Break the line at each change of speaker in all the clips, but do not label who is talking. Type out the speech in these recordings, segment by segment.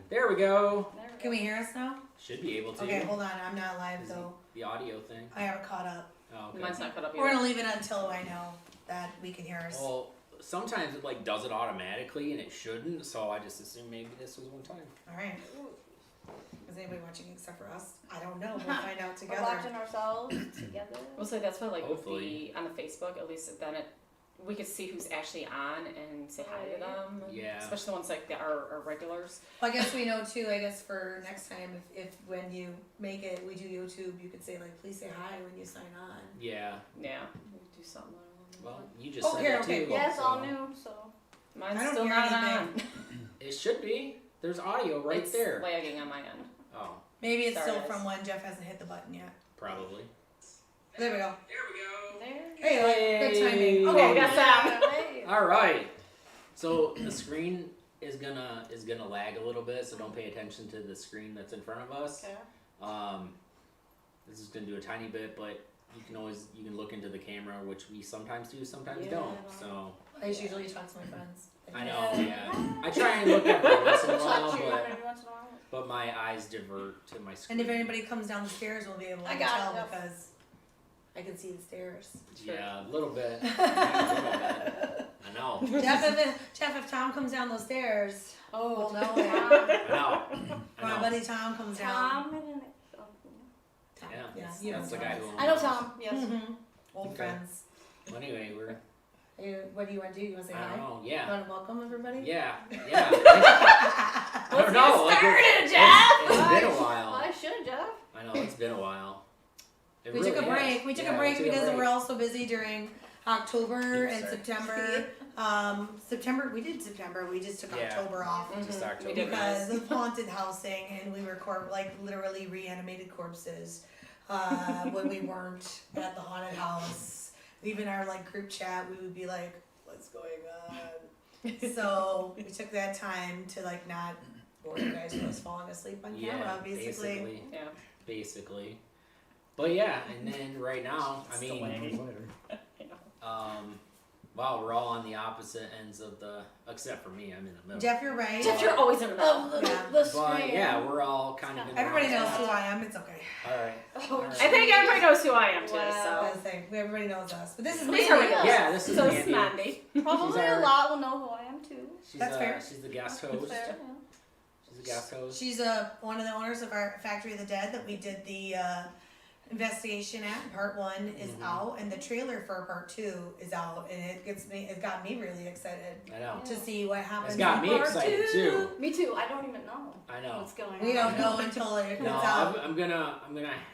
There we go.
Can we hear us now?
Should be able to.
Okay, hold on. I'm not live though.
The audio thing.
I haven't caught up.
Oh, okay.
Mine's not caught up yet.
We're gonna leave it until I know that we can hear us.
Well, sometimes it like does it automatically and it shouldn't, so I just assume maybe this was one time.
All right. Is anybody watching except for us? I don't know. We'll find out together.
We're watching ourselves together.
We'll say that's why, like,
Hopefully.
on the Facebook, at least then we could see who's actually on and say hi to them.
Yeah.
Especially the ones like that are regulars.
Well, I guess we know too. I guess for next time, if when you make it, we do YouTube, you could say like, please say hi when you sign on.
Yeah.
Yeah. We'll do something.
Well, you just
Oh,
said
here,
that
okay.
too.
Yeah, it's
so
all new, so.
Mine's
I don't
still
hear
not
anything.
on.
It should be. There's audio right
It's
there.
lagging on my end.
Oh,
Maybe it's
Sorry,
still
guys.
from when Jeff hasn't hit the button yet.
probably.
There we go.
There.
Hey, good timing.
Okay, we
Okay.
got sound.
Hey.
All right. So the screen is gonna lag a little bit, so don't pay attention to the screen that's in front of us.
Okay.
This is gonna do a tiny bit, but you can look into the camera, which we sometimes do, sometimes
Yeah,
don't.
I know.
So
I just usually talk to my friends.
I know, yeah. I try and look every once in a while,
Touch you
but
every once in a while.
my eyes divert to my screen.
And if anybody comes down the stairs, we'll be able to
I got
tell
it.
because I can see the stairs.
Yeah, a little bit. Yeah, a little bit. I know.
Jeff, if Tom comes down those stairs,
Oh,
we'll know.
Tom.
I know.
My
I know.
buddy Tom comes down.
Tom and
Tom.
Yeah,
Yeah, you
that's
know
the guy
Tom.
who owns
I know
it.
Tom, yes.
Mm-hmm. Old
Okay.
friends.
Well, anyway,
What do you want to do? You want to say
I
hi?
don't know.
You
Yeah.
want to welcome everybody?
Yeah. I don't know. Like,
started, Jeff.
it's been a while.
I should, Jeff.
I know, it's been a while. It
We
really
took a
has.
break. We took
Yeah,
a break because
break.
we're all so busy during October and
Sorry.
September. September, we did September. We just took
Yeah.
October off
Just
Mhm.
October.
We did.
because of haunted housing, and we were literally reanimated corpses when we weren't at the haunted house. Even our group chat, we would be like, "What's going on?" So we took that time to not bore you guys with us falling asleep on camera, basically.
Yeah.
Basically. But yeah, and then right now, I
Still
mean,
lagging.
wow, we're all on the opposite ends of except for me, I'm in the middle.
Jeff, you're right.
Jeff, you're always in the middle.
Of the,
Yeah.
the
But
screen.
yeah, we're all kind of in the
Everybody
wrong
knows who
spot.
I am. It's okay.
Alright.
Oh,
Alright.
I think everybody knows who I am too,
Wow.
so.
That's the thing. Everybody knows us. But this is
Please
Mandy.
hurry up.
Yeah, this is
So this is
Mandy.
Mandy.
Probably
She's our-
a lot will know who I am too.
That's fair.
She's the guest host.
Fair,
She's the guest host.
She's one of the owners of our Factory of the Dead that we did the investigation at. Part 1 is
Mhm.
out, and the trailer for part 2 is out, and it got me really excited
I know.
to see what happens.
It's got
in
me
part
excited
2.
too.
Me too. I don't even know
I know.
what's going on.
We don't know until it
No,
comes out.
I'm gonna.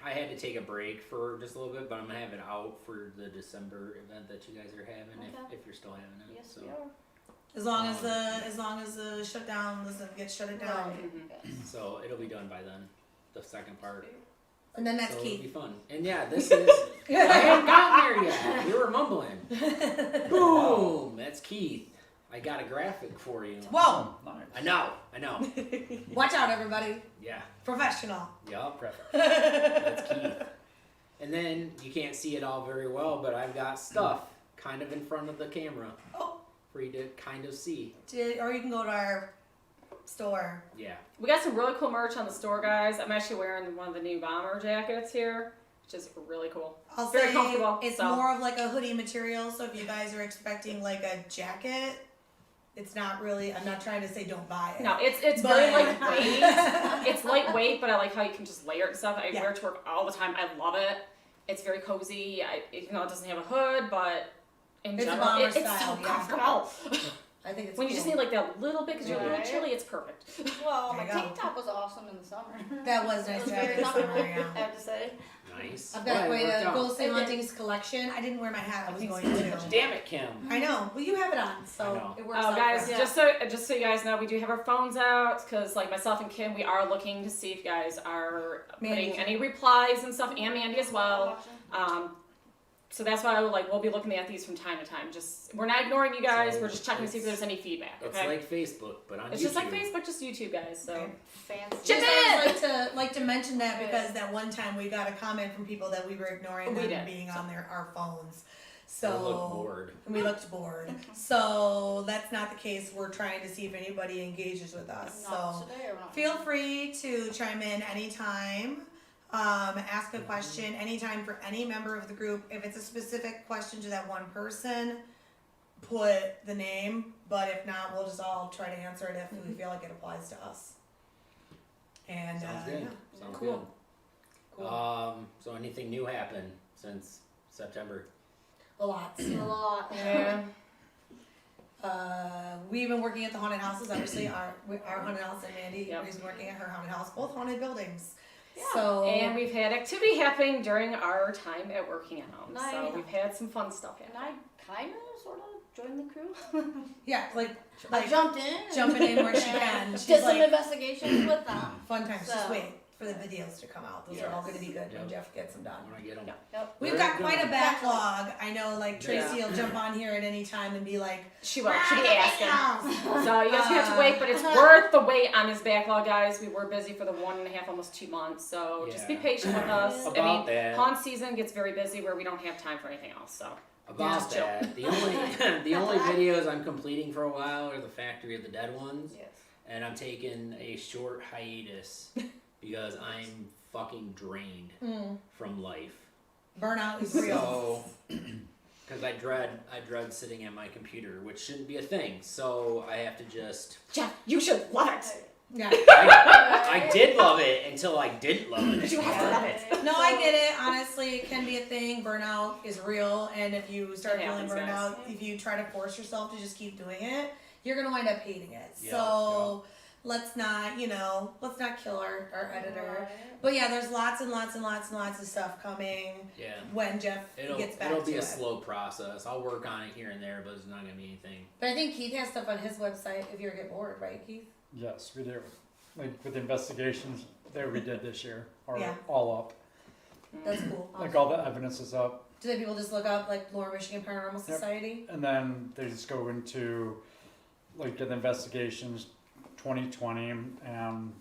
I had to take a break for just a little bit, but I'm gonna have it out for the December event that you guys are having,
Okay.
if you're still having it.
Yes,
so.
we are.
As long as the shutdown doesn't get shut it down,
Right.
Mhm.
So it'll be done by then, the second part.
and then that's
so it'll be
Keith.
fun. And yeah, this is. I haven't gotten there yet. We were mumbling. Boom! That's Keith. I got a graphic for you.
Whoa!
I know.
Watch out, everybody!
Yeah.
Professional.
Yup. That's Keith. And then you can't see it all very well, but I've got stuff kind of in front of the camera
Oh.
for you to kind of see.
Or you can go to our store.
Yeah.
We got some really cool merch on the store, guys. I'm actually wearing one of the new bomber jackets here, which is really cool.
I'll
Very
say
comfortable,
it's
so.
more of like a hoodie material, so if you guys are expecting a jacket, it's not really. I'm not trying to say don't buy it.
No, it's
But-
very lightweight. It's lightweight, but I like how you can just layer it and stuff. I
Yeah.
wear it to work all the time. I love it. It's very cozy. It doesn't have a hood, but in
It's
general,
bomber
it's
style,
so
yeah.
comfortable.
I think it's
When you just need that little bit because you're a little
Right.
chilly, it's perfect.
Well,
There
my
you go.
tank top was awesome in the summer.
That was
It
nice
was
to have
very
this summer.
comfortable,
Yeah.
I have to say.
Nice.
I've got
Well, it
quite
worked
a
out.
Ghost
It did.
Hauntings collection. I didn't wear my hat. I was going to.
Damn it, Kim.
I know. Well, you have it on,
I
so
know.
it works
Oh,
out.
guys,
for us.
just so you guys know, we do have our phones out because, myself and Kim, we are looking to see if you guys are
Mandy.
putting any replies and stuff, and Mandy as well. So that's why we'll be looking at these from time to time. We're not ignoring you guys.
So
we're just checking to see if there's any feedback.
It's
Okay.
like Facebook, but on
It's
YouTube.
just like Facebook, just YouTube, guys. So
Okay.
Fancy.
Chip
Just always
in!
like to mention that because that one time we got a comment from people that we were ignoring
We
them
did.
being on our phones. So
I look bored.
we looked bored. So that's not the case. We're trying to see if anybody engages with us.
Not
So
today or not.
feel free to chime in anytime. Ask a question anytime for any member of the group. If it's a specific question to that one person, put the name. But if not, we'll just all try to answer it if we feel like it applies to us. And
Sounds good.
yeah.
Sounds
Cool.
good.
Cool.
So anything new happened since September?
A lot.
A lot.
Yeah.
We've been working at the haunted houses. Obviously, our haunted house and Mandy
Yep.
has been working at her haunted house, both haunted buildings.
Yeah.
So
And we've had activity happening during our time at working at home.
Nice.
So we've had some fun stuff
And
happening.
I kind of, sort of joined the crew.
yeah,
I
like
jumped in. and-
jumping in where she can. She's
Did some
like
investigations with them.
fun times. Just
So-
wait for the videos to come out. Those are all going to be good when
Yep.
Jeff gets them done.
When I get them.
Yep.
We've
Very
got quite a
good.
backlog. I know, like Tracy
Yeah.
will jump on here at any time and be like,
She will. She'll be
"Ah,
asking.
videos."
So you guys have to wait, but it's worth the wait on this backlog, guys. We were busy for the 1.5, almost 2 months. So just be
Yeah.
patient with us.
About
I mean,
that.
haunt season gets very busy where we don't have time for anything else. So
About
Just chill.
that, the only the only videos I'm completing for a while are the Factory of the Dead ones,
Yes.
and I'm taking a short hiatus because I'm fucking drained from life.
burnout is real.
So, because I dread sitting at my computer, which shouldn't be a thing. So I have to just.
Jeff, you should love it.
Yeah.
I did love it until I didn't love it.
But you have to love it.
No, I get it. Honestly, it can be a thing. Burnout is real, and if you start
It
feeling
happens,
burnout, if you try to force yourself to just keep doing it, you're gonna wind up hating it.
Yeah,
So let's not, let's not kill our editor. But yeah, there's lots and lots and lots and lots of stuff coming
Yeah.
when Jeff gets back to
It'll be
it.
a slow process. I'll work on it here and there, but it's not gonna be anything.
But I think Keith has stuff on his website if you ever get bored, right, Keith?
Yes, we do. Like with the investigations that we did this year are
Yeah.
all up.
That's cool.
Like all the evidence is up.
Do the people just look up like Lower Michigan Paranormal Society?
And then they just go into like the investigations 2020 and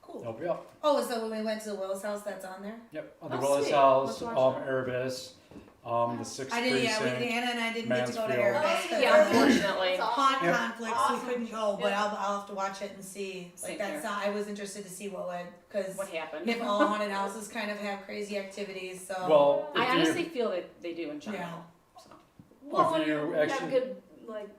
Cool.
they'll be up.
Oh, so when we went to the Willis house, that's on there?
Yep. On the
Oh,
Willis
sweet.
House,
Let's watch that.
Erebus, the 6th
I didn't. Yeah,
precinct.
Anna and I didn't get to go to
Mansfield.
Erebus.
Oh,
Yeah, unfortunately.
Haunt
Yep.
conflicts,
Awesome.
we couldn't go, but
Yeah.
I'll have to watch it and see.
Same
Like that's
here.
not, I was interested to see because
What happened?
if all haunted houses kind of have crazy activities, so
Well,
I
if you-
honestly feel that they do in general. So.
Well,
If
when
you
you have
actually-
good, like,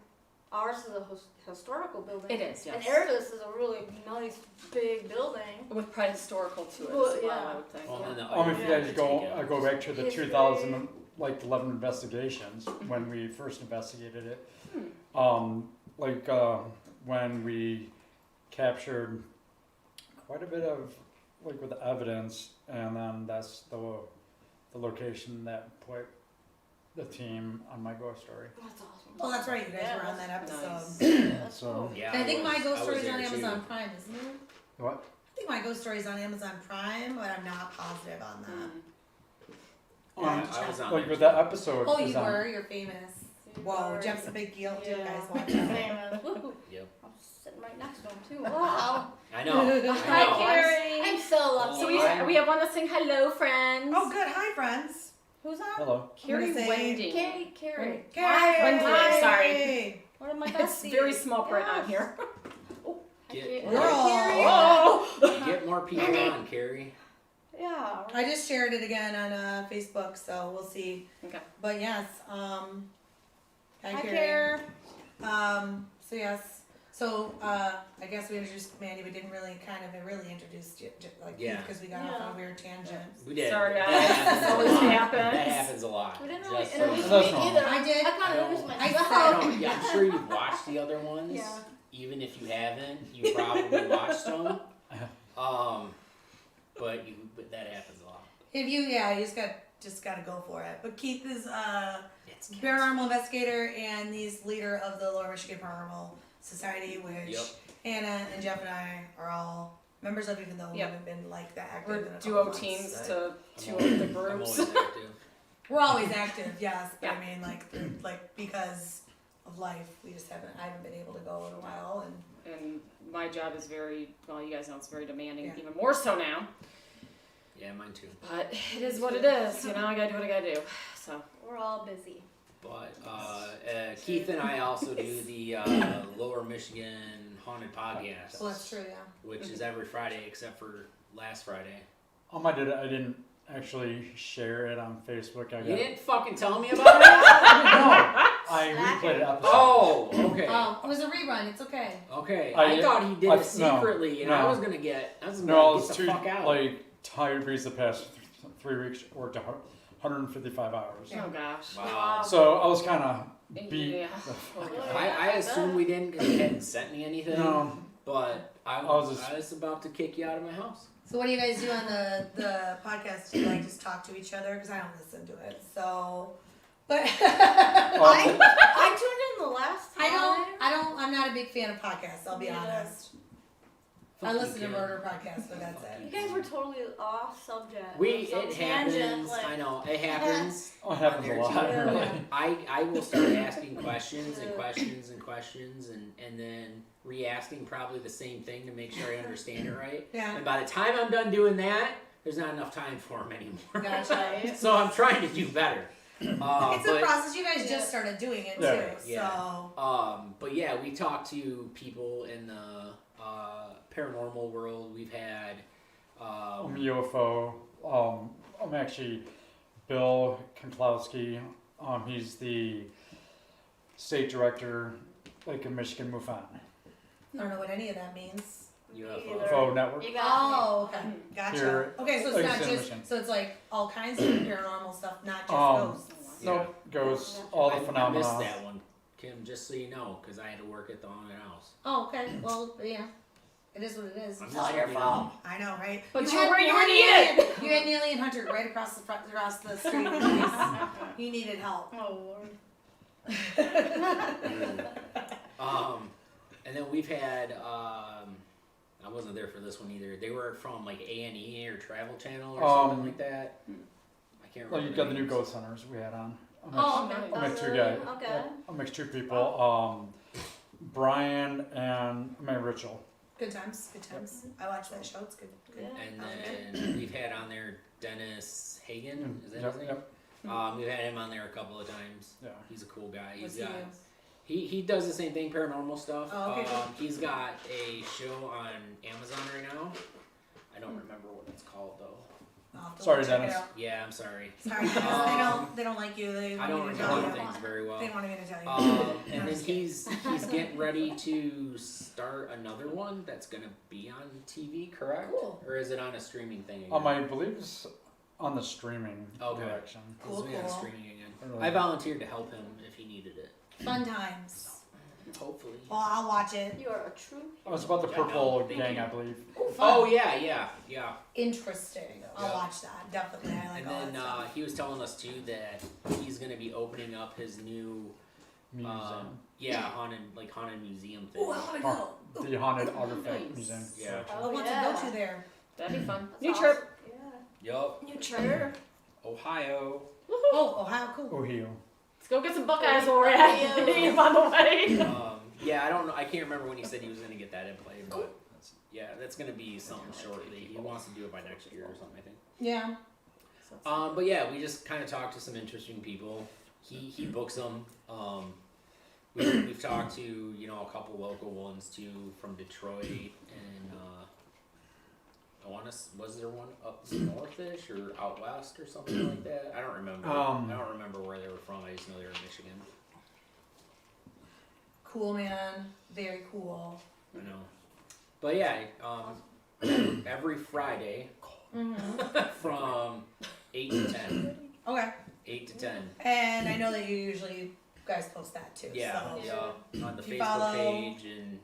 ours is a historical building.
It is, yes.
And Erebus is a really nice, big building.
With prehistorical to it
Well,
as well,
yeah.
I would think.
Well, and the
if you
onion
guys
to
go,
take out.
go back to the
History.
2011 investigations when we first investigated it. When we captured quite a bit of with the evidence, and then that's the location that put the team on my ghost story.
That's awesome.
oh, that's right, you guys
Yeah,
were on that
Nice.
episode.
Yeah, that's
So-
cool.
Yeah,
And I think my ghost
was
story is
there
on
too.
Amazon Prime, isn't it?
What?
I think my ghost story is on Amazon Prime, but I'm not positive on that.
Mm.
I was on
Like
there
with
too.
that episode.
Oh,
is
you
on-
were. You're famous.
You
Whoa,
were-
Jeff's a big deal too,
Yeah.
guys. Watch out.
Famous. Woohoo.
Yep.
I'm sitting right next to him too. Wow.
I know. I know.
Hi, Carrie.
I'm so lucky.
So
Oh,
we have one that's saying hello, friends.
Oh, good. Hi, friends.
Who's that?
Hello.
Carrie
I'm gonna say-
Wendy.
Carrie.
Carrie.
Wendy, sorry.
One of my
It's
besties.
very small print on
Yes.
here.
Get,
Girl.
Carrie.
Oh!
get more people on, Carrie.
Yeah.
I just shared it again on Facebook, so we'll see.
Okay.
But yes, hi,
Hi,
Carrie.
Carrie.
So yes, so I guess we introduced Mandy. We didn't really introduce
Yeah.
because we got off on a weird tangent.
We did.
Sorry,
That
guys.
happens
This
a
always
lot.
happens.
That happens a lot.
We didn't really
Just
introduce
so-
That's
me
normal.
either.
I did.
I kind of introduced
I
myself.
said-
Yeah, I'm sure you've watched the other ones.
Yeah.
Even if you haven't, you probably watched them. But that happens a lot.
If you, you just gotta go for it. But Keith is
It's
paranormal investigator and he's leader of the Lower Michigan Paranormal Society, which
Yep.
Anna and Jeff and I are all members of, even though we
Yep.
haven't been like that active
We're
in a couple
duo
months,
teams
but-
to two
I'm
of the
always- I'm
groups.
always active.
We're always active, yes, but
Yeah.
I mean, like because of life, I haven't been able to go in a while,
And my job is you guys know it's very demanding,
Yeah.
even more so now.
Yeah, mine too.
But it is what it is, I gotta do what I gotta do. So,
We're all busy.
But Keith and I also do the Lower Michigan Haunted Podcast,
Well, that's true, yeah.
which is every Friday except for last Friday.
I didn't actually share it on Facebook.
You didn't fucking tell me about it?
No, I replayed it episode.
Oh, okay.
It was a rerun. It's okay.
Okay.
I-
I thought he did
I-
it secretly, and I
no.
was gonna get. I was gonna
No, I
get
was
the
too
fuck out.
tired because the past 3 weeks worked 155 hours.
Oh gosh.
Wow.
So I was kind of beat.
Yeah.
the fuck
I assume we didn't because he hadn't sent me anything.
No,
But I
was
was,
just-
about to kick you out of my house.
So what do you guys do on the podcast? Do you like just talk to each other? Because I don't listen to it. So, but
I tuned in the last time.
I'm not a big fan of podcasts. I'll be
Yeah.
honest. I
Fuck you,
listen to
kid.
murder podcasts, but that's
You
it.
guys were totally off subject.
It
Some tangent,
happens.
like-
I know it happens.
it happens a
there
lot.
too.
Really.
I will start asking questions and questions and questions and then re-asking probably the same thing to make sure I understand it right.
Yeah.
And by the time I'm done doing that, there's not enough time for him anymore.
Gotcha.
So I'm trying to do better.
It's a
but,
process. You guys just started doing it
Yeah.
too.
Yeah.
So
but yeah, we talk to people in the paranormal world. We've had
UFO. I'm actually Bill Konklowski. He's the state director, Lake of Michigan MUFON.
I don't know what any of that means.
UFO.
Either.
UFO Network.
You got
Oh, okay. Gotcha.
Here-
Okay, so it's
like
not
I said,
just
Michigan.
so it's like all kinds of paranormal stuff, not just ghosts.
No, goes all the
I
phenomena.
missed that one, Kim. Just so you know, because I had to work at the haunted house.
Oh, okay. Well, yeah. It is what it is.
I'm just letting you know.
I know, right?
But
you
you were
had
needed.
Neely- You had Neely and Hunter right across the street. He needed help.
Oh Lord.
And then we've had I wasn't there for this one either. They were from like A&E or Travel Channel or something like that. I can't remember.
Well, you got the new
names.
ghost hunters we had on.
Oh,
okay.
I met two
really?
guys.
Okay.
Yep, I mixed two people. Brian and Rachel.
Good times. Good times. I watched that show. It's good. Good.
Yeah.
And then we've had on there Dennis Hagen. Is that
Yep,
his name?
yep.
We've had him on there a couple of times.
Yeah.
He's a cool guy.
What's
He's
he
got
do?
he does the same thing, paranormal stuff.
Oh, okay, cool.
He's got a show on Amazon right now. I don't remember what it's called though.
I'll have to
Sorry,
check it
Dennis.
out.
Yeah, I'm sorry.
Sorry, Dennis. They don't like you. They
I
want
don't
me to tell
remember
you.
things very well.
They wanted me to tell you.
And
I'm
then
just kidding.
he's getting ready to start another one that's gonna be on TV, correct?
Cool.
Or is it on a streaming thing again?
I believe it's on the streaming
Okay.
direction.
It's
Cool,
gonna be on
cool.
streaming again.
Really.
I volunteered to help him if he needed it.
Fun times.
Hopefully.
Well, I'll watch it.
You are a true.
Oh, it's about the
Yeah, no,
purple
thank
gang,
you.
I believe.
Ooh, fun.
Oh yeah.
Interesting. I'll
Yeah.
watch that. Definitely. I like
And
all
then
that stuff.
he was telling us too that he's gonna be opening up his new
Museum.
haunted museum thing.
Ooh, I want to go.
Oh, the Haunted Artifact
Nice.
Museum.
Yeah.
I want to go to there.
That'd be fun.
That's
New
awesome.
trip.
Yeah.
Yup.
New trip.
Ohio.
Oh, Ohio, cool.
Ohio.
Let's go get some Buckeyes while we're at it. On the way.
Yeah, I don't know. I can't remember when he said he was gonna get that in play, but that's gonna be something shortly. He wants to do it by next year or something, I think.
Yeah.
But yeah, we just kind of talked to some interesting people. He books them. We've talked to a couple local ones too from Detroit and was there one up northish or out west or something like that? I don't remember. I don't remember where they were from. I just know they were in Michigan.
Cool, man. Very cool.
I know. But yeah, every Friday
Mm-hmm.
from 8 to 10.
Okay.
8 to 10.
And I know that you guys post that too.
Yeah,
So.
yeah. On the
If you
Facebook
follow-
page, and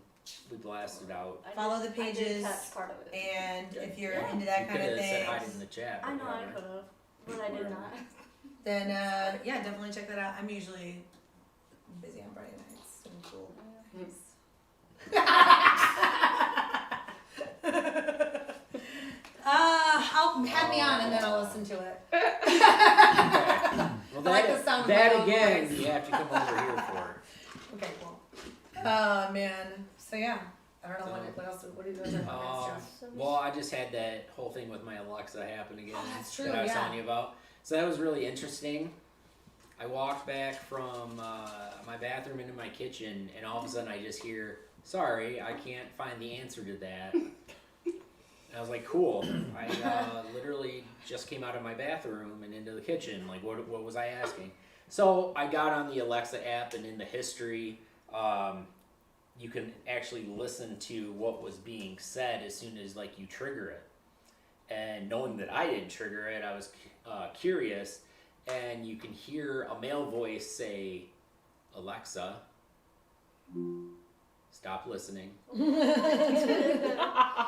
we blast it out.
Follow the
I did
pages,
catch part of it.
And if you're
Yeah.
into that
You
kind
could
of
have said hi
thing,
in the chat.
I
but
know I
whatever.
could have, but I did not.
then yeah, definitely check that out. I'm usually busy on Friday nights. So cool. Have me on and then I'll listen to it.
Okay. Well,
I like the sound of
that
my own
again,
voice.
you have to come over here for.
Okay, cool. Oh man. So yeah. I don't know what else. What are you doing?
Well, I just had that whole thing with my Alexa happen again.
Oh, that's true,
That I was
yeah.
telling you about. So that was really interesting. I walked back from my bathroom into my kitchen, and all of a sudden I just hear, "Sorry, I can't find the answer to that." And I was like, "Cool." I literally just came out of my bathroom and into the kitchen. Like, what was I asking? So I got on the Alexa app, and in the history, you can actually listen to what was being said as soon as like you trigger it. And knowing that I didn't trigger it, I was curious. And you can hear a male voice say, "Alexa, stop listening." The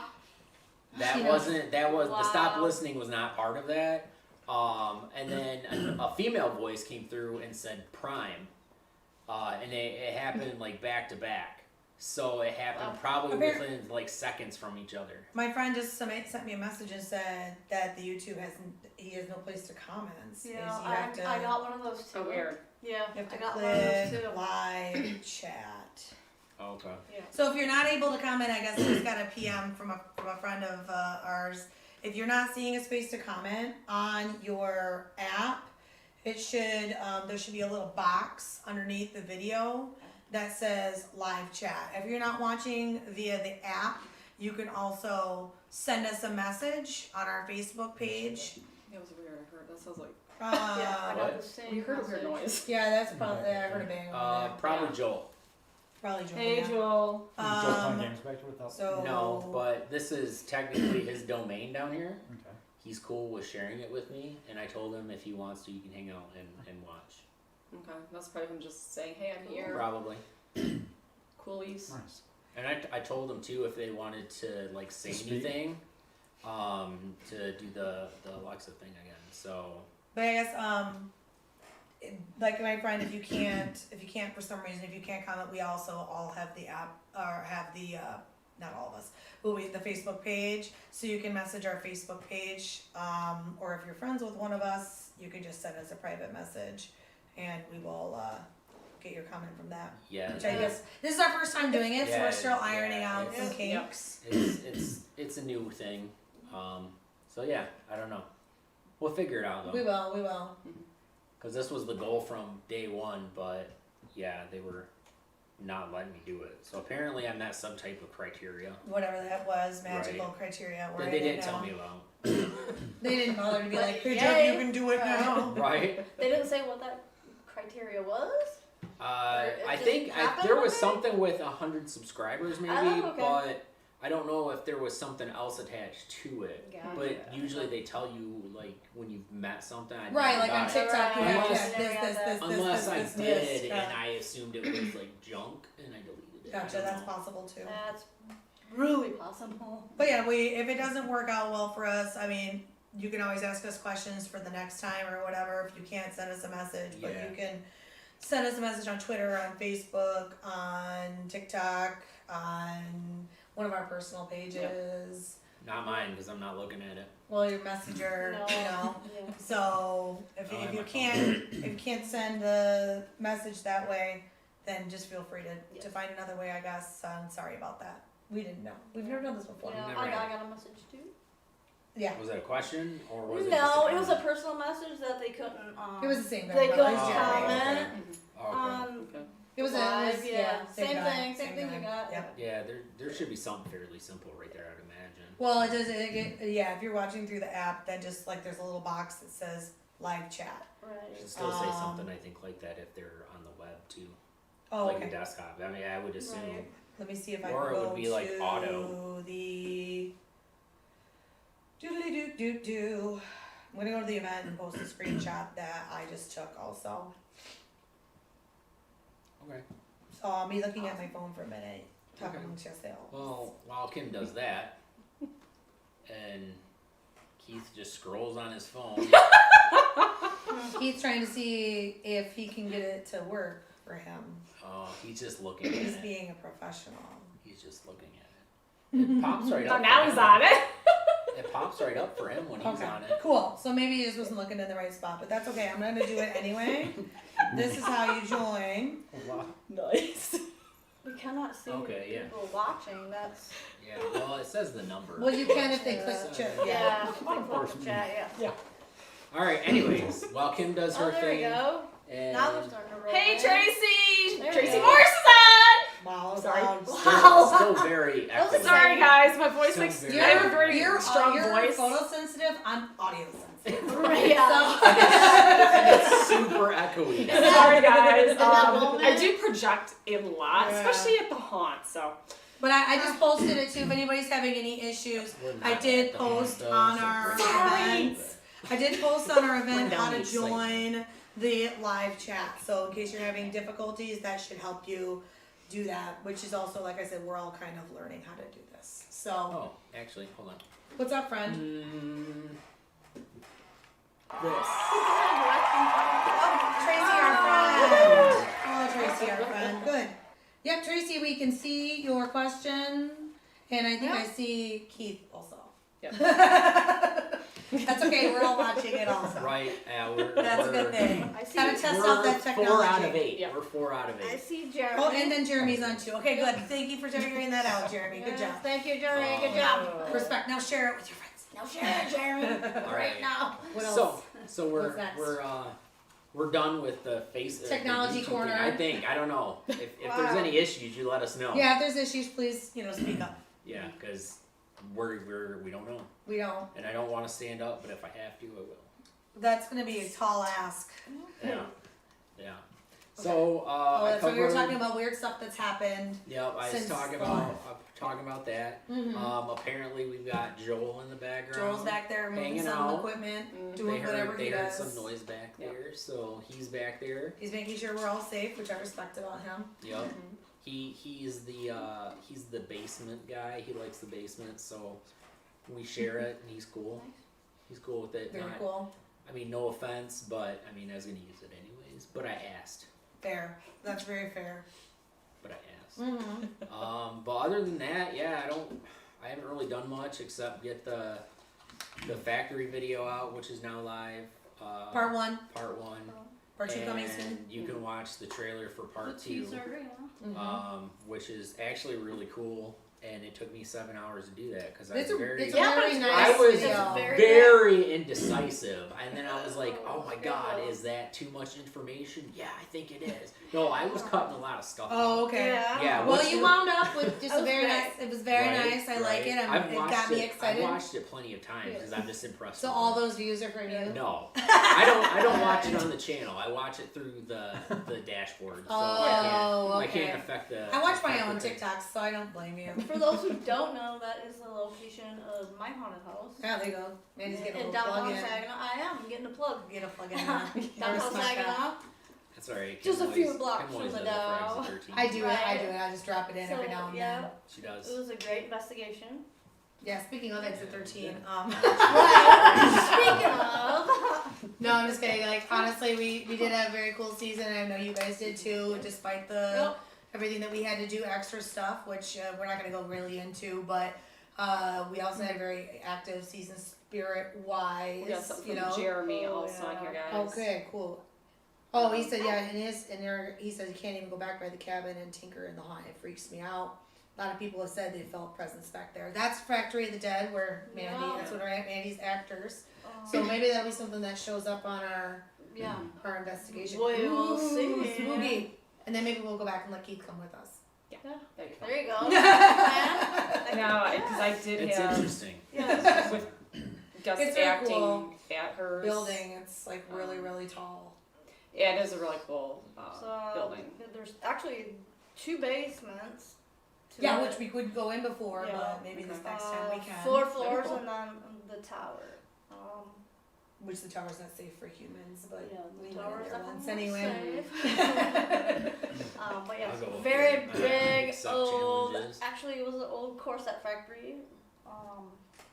stop listening was not part of that. And then a female voice came through and said Prime. And it happened like back to back. So it happened probably within like seconds from each other.
My friend just sent me a message and said that the YouTube he has no place to comments.
Yeah,
You
I got one of those too.
So weird.
Yeah,
have to
I got one of those
click
too.
live chat.
Okay.
So if you're not able to comment, I guess I just got a PM from a friend of ours. If you're not seeing a space to comment on your app, it should there should be a little box underneath the video that says live chat. If you're not watching via the app, you can also send us a message on our Facebook page.
That was weird. I heard that sounds like
Yeah, I got
What?
the same
we heard a weird
message.
noise.
Yeah, that's probably I heard a bang over there.
Probably
Yeah.
Joel.
Probably Joel.
Hey
yeah.
Joel.
Is Joe playing games back there without?
So
No, but this is technically his domain down here.
Okay.
He's cool with sharing it with me, and I told him if he wants to, he can hang out and watch.
Okay, that's probably him just saying, "Hey, I'm here."
Probably.
Coolies.
Nice.
And I told them too if they wanted to like say
Speak.
anything, to do the Alexa thing again. So
But I guess like my friend, if you can't for some reason, if you can't comment, we also all have the app or have the not all of us, but the Facebook page, so you can message our Facebook page, or if you're friends with one of us, you can just send us a private message, and we will get your comment from that.
yeah,
Which I guess this is our first time doing it, so
Yeah,
we're still ironing
yeah,
out some
it's-
kinks.
it's a new thing. So yeah, I don't know. We'll figure it out though.
We will.
Because this was the goal from day one, but yeah, they were not letting me do it. So apparently I met some type of criteria
Whatever that was, magical
Right.
criteria.
that they didn't tell me about.
They didn't bother to be like, "Hey,
Yay.
Jeff, you can do it now."
Right?
They didn't say what that criteria was?
I
just
think
happened
there was
one day?
something with 100 subscribers maybe,
Oh, okay.
but I don't know if there was something else attached to it.
Gotcha.
But usually they tell you like when you've met something. I
Right,
never
like on
got it.
TikTok, you
Right.
have to
Unless-
this,
Unless I
this,
did,
yeah.
and I assumed it was like junk, and I deleted it. I
Gotcha,
don't
that's
know.
possible too.
That's really possible.
But yeah, if it doesn't work out well for us, I mean, you can always ask us questions for the next time or whatever. If you can't send us a message, but
Yeah.
you can send us a message on Twitter, on Facebook, on TikTok, on one of our personal pages.
Not mine because I'm not looking at it.
Well, your messenger,
No.
you know.
Yeah.
So if
Oh, I
you
have my
can't send a message that way, then just feel free to
Yes.
find another way, I guess. Sorry about that. We didn't know. We've never done this before.
Yeah,
Never
I
had.
got a message too.
Yeah.
Was it a question or was it?
No,
just
it was a
comment?
personal message that they couldn't.
It was the same guy.
They
but it
couldn't
was
Oh,
Jeremy.
comment.
Okay.
On
It was
live,
yeah,
same
guy,
thing, same thing
guy.
you got.
Yep.
Yeah, there should be something fairly simple right there, I'd imagine.
Well, it does. Yeah, if you're watching through the app, then just like there's a little box that says live chat.
You
Right.
should still say
Um,
something, I think, like that if they're on the web too,
Oh,
like
okay.
a desktop. I mean, I would assume.
Right.
Let me see if I
Or
can
it
go
would be like
to
auto.
the doodly doo doo doo. I'm gonna go to the event and post a screenshot that I just took also.
Okay.
So I'll be looking at my phone for a minute. Talk
Okay.
amongst yourselves.
Well, while Kim does that, and Keith just scrolls on his phone.
He's trying to see if he can get it to work for him.
He's just looking at
He's
it.
being a professional.
He's just looking at it. It pops right
Oh,
up.
now
for
he's
him.
on it.
It pops right up for him when he's
Okay.
on it.
Cool. So maybe he just wasn't looking in the right spot, but that's okay. I'm gonna do it anyway. This is how you join.
Wow.
Nice.
We cannot see
Okay, yeah.
people watching. That's
Yeah, well, it says the number.
Well, you can if they click
Yeah.
chat.
yeah.
Of course.
Chat, yeah.
All right. Anyways, while Kim does her
Oh, there we
thing,
go.
And
Now they're starting to roll.
Hey,
in.
Tracy!
There
Tracy
we go.
Morris is on!
Wow,
Sorry.
loud.
still very
That was
echoey.
Sorry, guys. My voice
So
makes.
very-
I have a very
You're
strong voice.
photosensitive. I'm audio sensitive.
Right, yeah.
And it's super echoey.
Sorry, guys.
that moment?
I do project a lot,
Yeah.
especially at the haunt. So
But I just posted it too. If anybody's having any issues,
We're not
I did
at the
post
haunt, though,
on
so
our
bring it
events. I did post on our
Bring
event
down
how to
the excitement.
join the live chat. So in case you're having difficulties, that should help you do that. Which is also, like I said, we're all kind of learning how to do this. So
Oh, actually, hold on.
what's up, friend?
This.
Oh, Tracy, our friend. Oh, Tracy, our friend. Good. Yep, Tracy, we can see your question, and I think I see Keith also.
Yep.
That's okay. We're all watching it also.
Right,
That's a good thing.
I see.
Gotta test
We're
out that
4 out of
technology.
8.
Yep.
We're 4 out of
I
8.
see Jeremy.
Oh, and then Jeremy's on too. Okay, good. Thank you for figuring that out, Jeremy. Good
Yes,
job.
Thank you, Jeremy. Good
Oh.
job.
Respect. Now share it with your friends.
Now share it, Jeremy.
All
right
right.
now.
What else?
So
What's next?
we're done with the face the
Technology
YouTube
corner.
thing. I don't know if
Wow.
there's any issues, you let us know.
Yeah, if there's issues, please, speak up.
Yeah, because we don't know,
We don't.
and I don't want to stand up, but if I have to, I will.
That's gonna be a tall ask.
Yeah, yeah. So
Oh,
I
that's what we were
covered-
talking about. Weird stuff that's happened.
Yep, I was
since
talking
the-
about that.
Mm-hmm.
Apparently we've got Joel in the background.
Joel's back there moving
hanging
some
out.
equipment,
Mm.
doing whatever
they
he
heard
does.
some noise back there, so he's back there.
He's making sure we're all safe, which I respect about him.
Yep. He's the basement guy. He likes the basement, so we share it, and he's cool. He's cool with it.
Very
Not-
cool.
I mean, no offense, but I mean, I was gonna use it anyways. But I asked.
Fair. That's very fair.
But I asked.
Mm-hmm.
But other than that, yeah, I haven't really done much except get the factory video out, which is now live.
Part one.
Part 1.
Part two coming
And
soon.
you can watch the trailer for part 2.
Teaser, yeah.
Mm-hmm.
Which is actually really cool, and it took me 7 hours to do that because I
It's
was
a,
very,
it's a
Yeah,
very
it's
nice
I was
video.
very indecisive, and then I was like, "Oh my god,
Yeah.
is that too much information?" Yeah, I think it is. No, I was cutting a lot of stuff.
Oh,
out.
okay.
Yeah.
Well,
what's
you
the-
wound up with just
That
a
was
very
great.
nice. It was very
Right,
nice. I like it.
I've
It
watched
got me
I've
excited.
watched it plenty of times because I'm just impressed.
So
with
all
it.
those views are from you.
No, I don't watch it on the channel. I watch it through the dashboard. So
Oh,
I can't
okay.
affect the.
I watch my
affect
own
the thing.
TikToks, so I don't blame you.
For those who don't know, that is the location of my haunted house.
Yeah, there you go. Mandy's getting a
In
little plug
downtown
in.
Saginaw. I am getting a plug.
Get a plug in there. I
Downtown
respect that.
Saginaw.
That's alright.
Just
Kim
a few
always-
blocks
Kim always
from the
does it for
Dow.
exit 13.
I do it. I
Right.
do it. I just drop it in every now and
yeah,
then.
She does.
it was a great investigation.
Yeah. Speaking of exit 13,
Speaking of,
no, I'm just kidding. Like honestly, we did have a very cool season. And I know you guys did too, despite the
Yep.
everything that we had to do extra stuff, which we're not going to go really into. But we also had a very active season spirit wise.
we got something
You
from
know.
Jeremy
Oh,
also on
yeah.
here, guys.
Okay, cool. Oh, he said yeah, he says he can't even go back by the cabin and tinker in the haunt. It freaks me out. A lot of people have said they felt presence back there. That's Factory of the Dead, where Mandy.
Yeah.
That's what Mandy's actors. So maybe that'll be something that shows up on
yeah.
our investigation.
We will
Ooh,
see.
spooky. And then maybe we'll go back and let Keith come with us.
There you go.
There you go.
Now, because I did
It's
have
interesting.
Yes.
with guest
It's very
acting
cool.
at hers.
Building, it's like really, really tall.
Yeah, it is a really cool
So
building.
there's actually 2 basements. to
Yeah,
it.
which we could go in before,
Yeah.
but maybe this next time we can.
4 floors
That'd be cool.
and then the tower.
Which the tower's not safe for humans, but
Yeah,
we
the
went in
tower's
there once
definitely
anyway.
safe. But yeah,
I'll go with
very
it.
big,
Accept
old.
challenges.
Actually, it was an old Corset factory.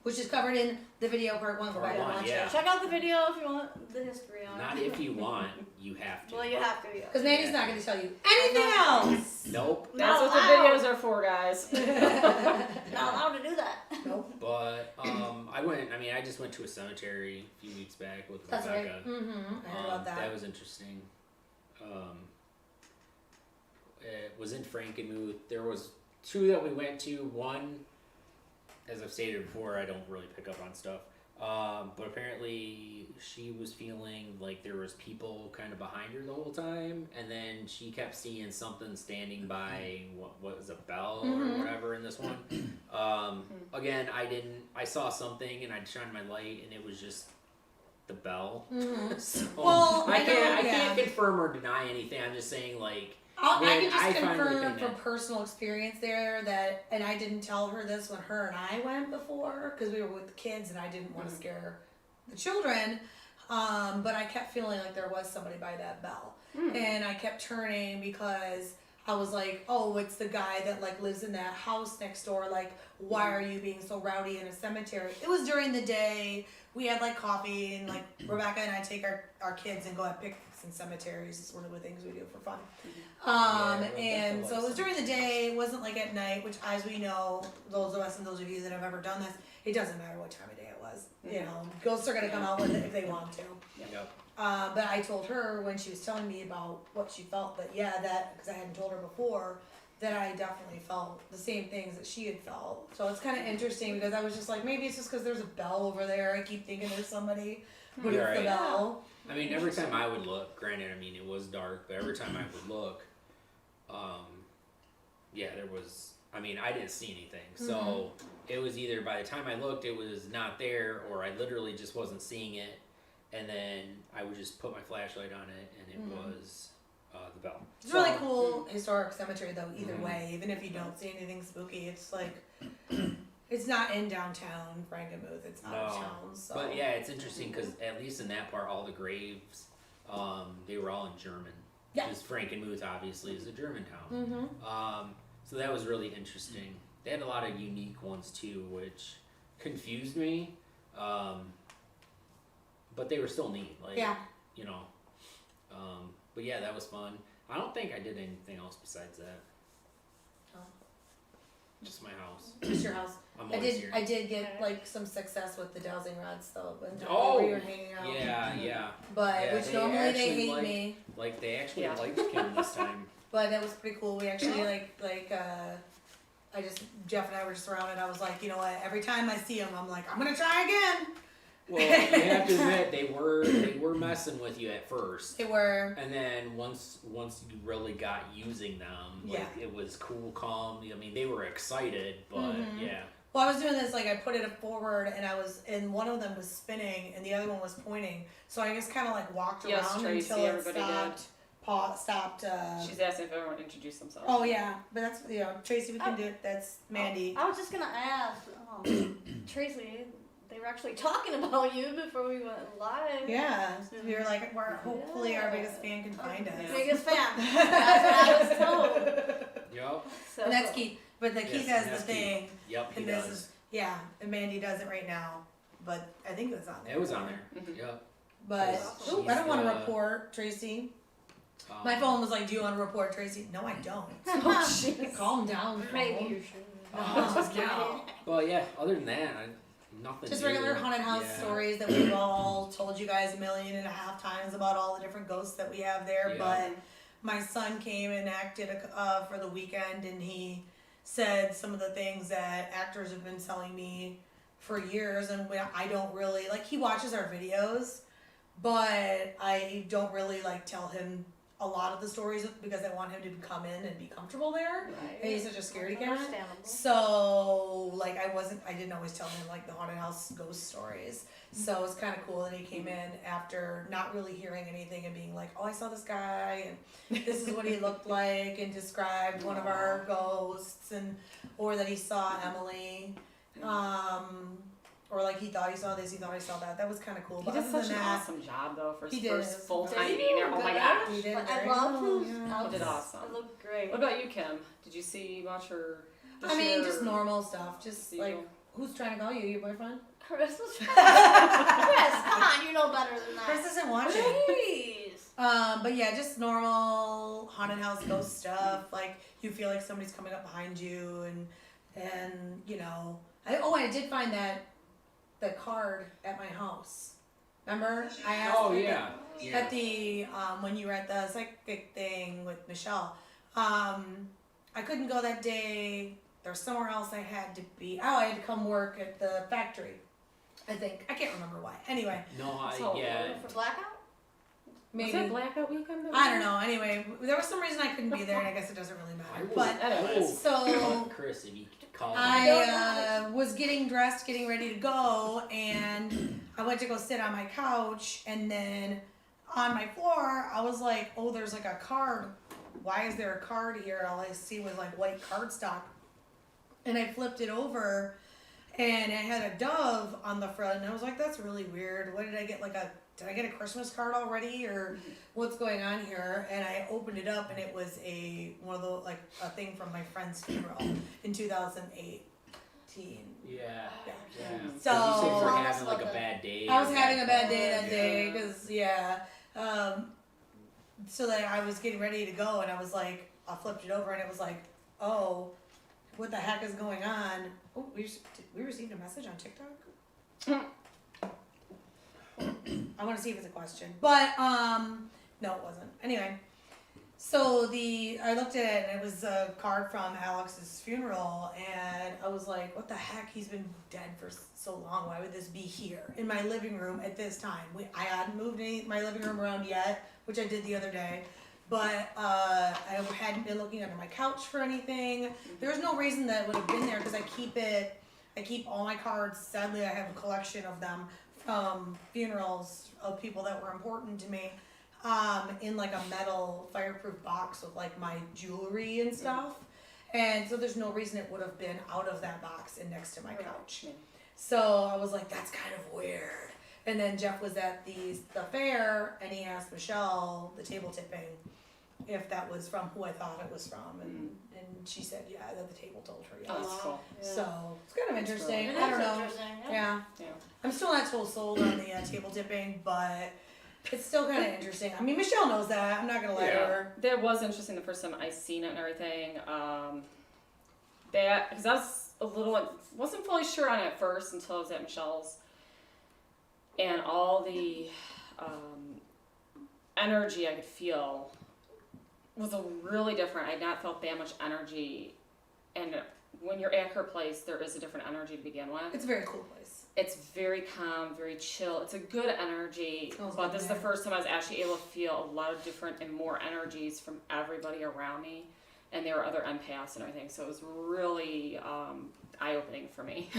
Which is covered in the video part 1. Go back
Part
and
one,
watch
yeah.
it.
Check out the video if you want the history on
Not
it.
if you want, you have to.
Well, you have to. Yeah.
Because Mandy's not going to tell you anything else.
Nope.
That's what
Not
the
allowed.
videos are for, guys.
Not allowed to do that.
Nope.
But I just went to a cemetery a few weeks back with
That's right.
Rebecca.
Mm-hmm. I heard about that.
That was interesting. It was in Frankenmuth. There was 2 that we went to. One, as I've stated before, I don't really pick up on stuff. But apparently she was feeling like there was people kind of behind her the whole time, and then she kept seeing something standing by what was a bell or whatever in this one. Again, I saw something and I shined my light and it was just the bell. So
Well,
I
know,
can't confirm or deny anything. I'm just saying like
I
when
can just
I finally
confirm
think
from
that-
personal experience there that, and I didn't tell her this when her and I went before because we were with the kids and I didn't want to scare the children. But I kept feeling like there was somebody by that bell, and I kept turning because I was like, oh, it's the guy that like lives in that house next door. Like, why are you being so rowdy in a cemetery? It was during the day. We had like coffee and like Rebecca and I take our kids and go have picnics in cemeteries. It's one of the things we do for fun. And so it was during the day. It wasn't like at night, which as we know, those of us and those of you that have ever done this, it doesn't matter what time of day it was. You know, ghosts are gonna come out with it if they want to.
Yep.
But I told her when she was telling me about what she felt that because I hadn't told her before, that I definitely felt the same things that she had felt. So it's kind of interesting because I was just like, maybe it's just because there's a bell over there. I keep thinking there's somebody, but
You're
it's the
right.
bell.
I mean, every time I would look, granted, I mean, it was dark, but every time I would look, there was, I mean, I didn't see anything. So it was either by the time I looked, it was not there, or I literally just wasn't seeing it. And then I would just put my flashlight on it, and it was the bell.
It's really cool historic cemetery though. Either way, even if you don't see anything spooky, it's like it's not in downtown Frankenmuth. It's out of town. So.
But yeah, it's interesting because at least in that part, all the graves, they were all in German.
Yeah.
Because Frankenmuth obviously is a German town. So that was really interesting. They had a lot of unique ones too, which confused me. But they were still neat. Like, you know. But yeah, that was fun. I don't think I did anything else besides that.
Oh.
Just my house.
Just your house.
I'm
I
always
did.
here.
I did get like some success with the dowsing rods though. When
Oh,
we were hanging out.
yeah.
But
Yeah,
which
they
normally they
actually
hate
like-
me.
Like they actually
Yeah.
liked Kim this time.
But that was pretty cool. We actually Jeff and I were just around and I was like, you know what? Every time I see him, I'm like, I'm gonna try again.
Well, you have to admit they were messing with you at first,
They were.
and then once you really got using them, like it was cool, calm. I mean, they were excited, but yeah.
Well, I was doing this like I put it forward and one of them was spinning and the other one was pointing. So I just kind of like walked
Yes,
around
Tracy,
until it
everybody
stopped. Stopped.
She's asking if everyone introduced themselves.
Oh yeah, but that's Tracy. We can do it. That's Mandy.
I was just gonna ask, Tracy. They were actually talking about you before we went live.
Yeah, we were like, hopefully our biggest fan can find us.
Yeah.
Biggest fan. That's what I was told.
Yep.
So,
And that's Keith. But the Keith
Yes,
has the
that's Keith.
thing.
Yep. He
And this
does.
is and Mandy does it right now. But I think it was on there.
It was on there.
Mhm.
Yep.
But
She's
I don't want to
the-
report Tracy. My phone was like, "Do you want to report Tracy?" No, I don't.
Oh, jeez.
Calm down.
Maybe
phone.
you should.
Oh,
Just kidding.
no.
Well, yeah. Other than that, nothing.
Just
new.
regular haunted house
Yeah.
stories that we've all told you guys 1.5 million times about all the different ghosts that we have there.
Yeah.
But my son came and acted for the weekend, and he said some of the things that actors have been telling me for years, and I don't really like. He watches our videos, but I don't really like tell him a lot of the stories because I want him to come in and be comfortable there.
Right.
And he's such a scaredy cat.
Understandable.
So, like, I didn't always tell him, like, the haunted house ghost stories. So it's kind of cool that he came in after not really hearing anything and being like, oh, I saw this guy, and this is what he looked like, and described one of our ghosts, or that he saw Emily. Or, like, he thought he saw this, he thought he saw that. That was kind of cool.
He
But
did
other
such
than
an
that,
awesome job though for
He
his
did.
first full
Did
time
he?
being there. Oh my gosh.
He did
But I
very
love
well,
his
yeah.
outfits.
He did awesome.
It looked great.
What about you, Kim? Did you see much or?
I mean, just normal stuff. Just,
See
like,
you.
who's trying to call you? Your boyfriend?
Chris was Chris, come on, you know better than that.
Chris isn't watching.
Please.
But yeah, just normal haunted house ghost stuff. Like you feel like somebody's coming up behind you, and you know. I did find the card at my house. Remember? I asked.
Oh
you
yeah.
At the when you were at the psychic thing with Michelle, I couldn't go that day. There's somewhere else I had to be. Oh, I had to come work at the factory. I think. I can't remember why. Anyway,
No,
So-
yeah.
For blackout?
maybe.
Was it blackout weekend? that
I don't
we-
know. Anyway, there was some reason I couldn't be there, and I guess it doesn't really
I
matter.
will,
But
I will
so
call Chris if he calls me.
I was getting dressed, getting ready to go, and I went to go sit on my couch, and then on my floor, I was like, oh, there's like a card. Why is there a card here? All I see was like white cardstock. And I flipped it over, and it had a dove on the front, and I was like, that's really weird. What did I get? Did I get a Christmas card already, or what's going on here? And I opened it up, and it was one of the a thing from my friend's funeral in 2018.
Yeah.
Yeah.
Yeah.
So-
'Cause you said you were
Tell us
having like a
about
bad day.
I was
or
having a bad
something.
day that
Yeah.
day because so that I was getting ready to go, and I was like, I flipped it over, and it was like, oh, what the heck is going on? Oh, we received a message on TikTok. I want to see if it's a question, but no, it wasn't. Anyway, so I looked at it, and it was a card from Alex's funeral, and I was like, what the heck? He's been dead for so long. Why would this be here in my living room at this time? I hadn't moved my living room around yet, which I did the other day, but I hadn't been looking under my couch for anything. There's no reason that it would have been there because I keep all my cards. Sadly, I have a collection of them from funerals of people that were important to me, in like a metal fireproof box with like my jewelry and stuff. And so there's no reason it would have been out of that box and next to my couch.
Yeah.
So I was like, that's kind of weird. And then Jeff was at the fair, and he asked Michelle, the table tipping, if that was from who I thought it was from, and she said, yeah, that the table told her yes.
Oh, that's cool.
Yeah.
So it's kind of interesting.
It
I
is
don't know.
interesting,
Yeah.
Yeah.
I'm still not so sold on the table tipping, but it's still kind of interesting. I mean, Michelle knows that. I'm not gonna lie to
Yeah.
her.
That was interesting the first time I seen it and everything. Because I was wasn't fully sure on it at first until I was at Michelle's, and all the energy I could feel was really different. I had not felt that much energy, and when you're at her place, there is a different energy to begin with.
It's a very cool place.
It's very calm, very chill. It's a good energy,
Smells
but
good
this is the
there.
first time I was actually able to feel a lot of different and more energies from everybody around me, and there were other empaths and everything. So it was really eye-opening for me,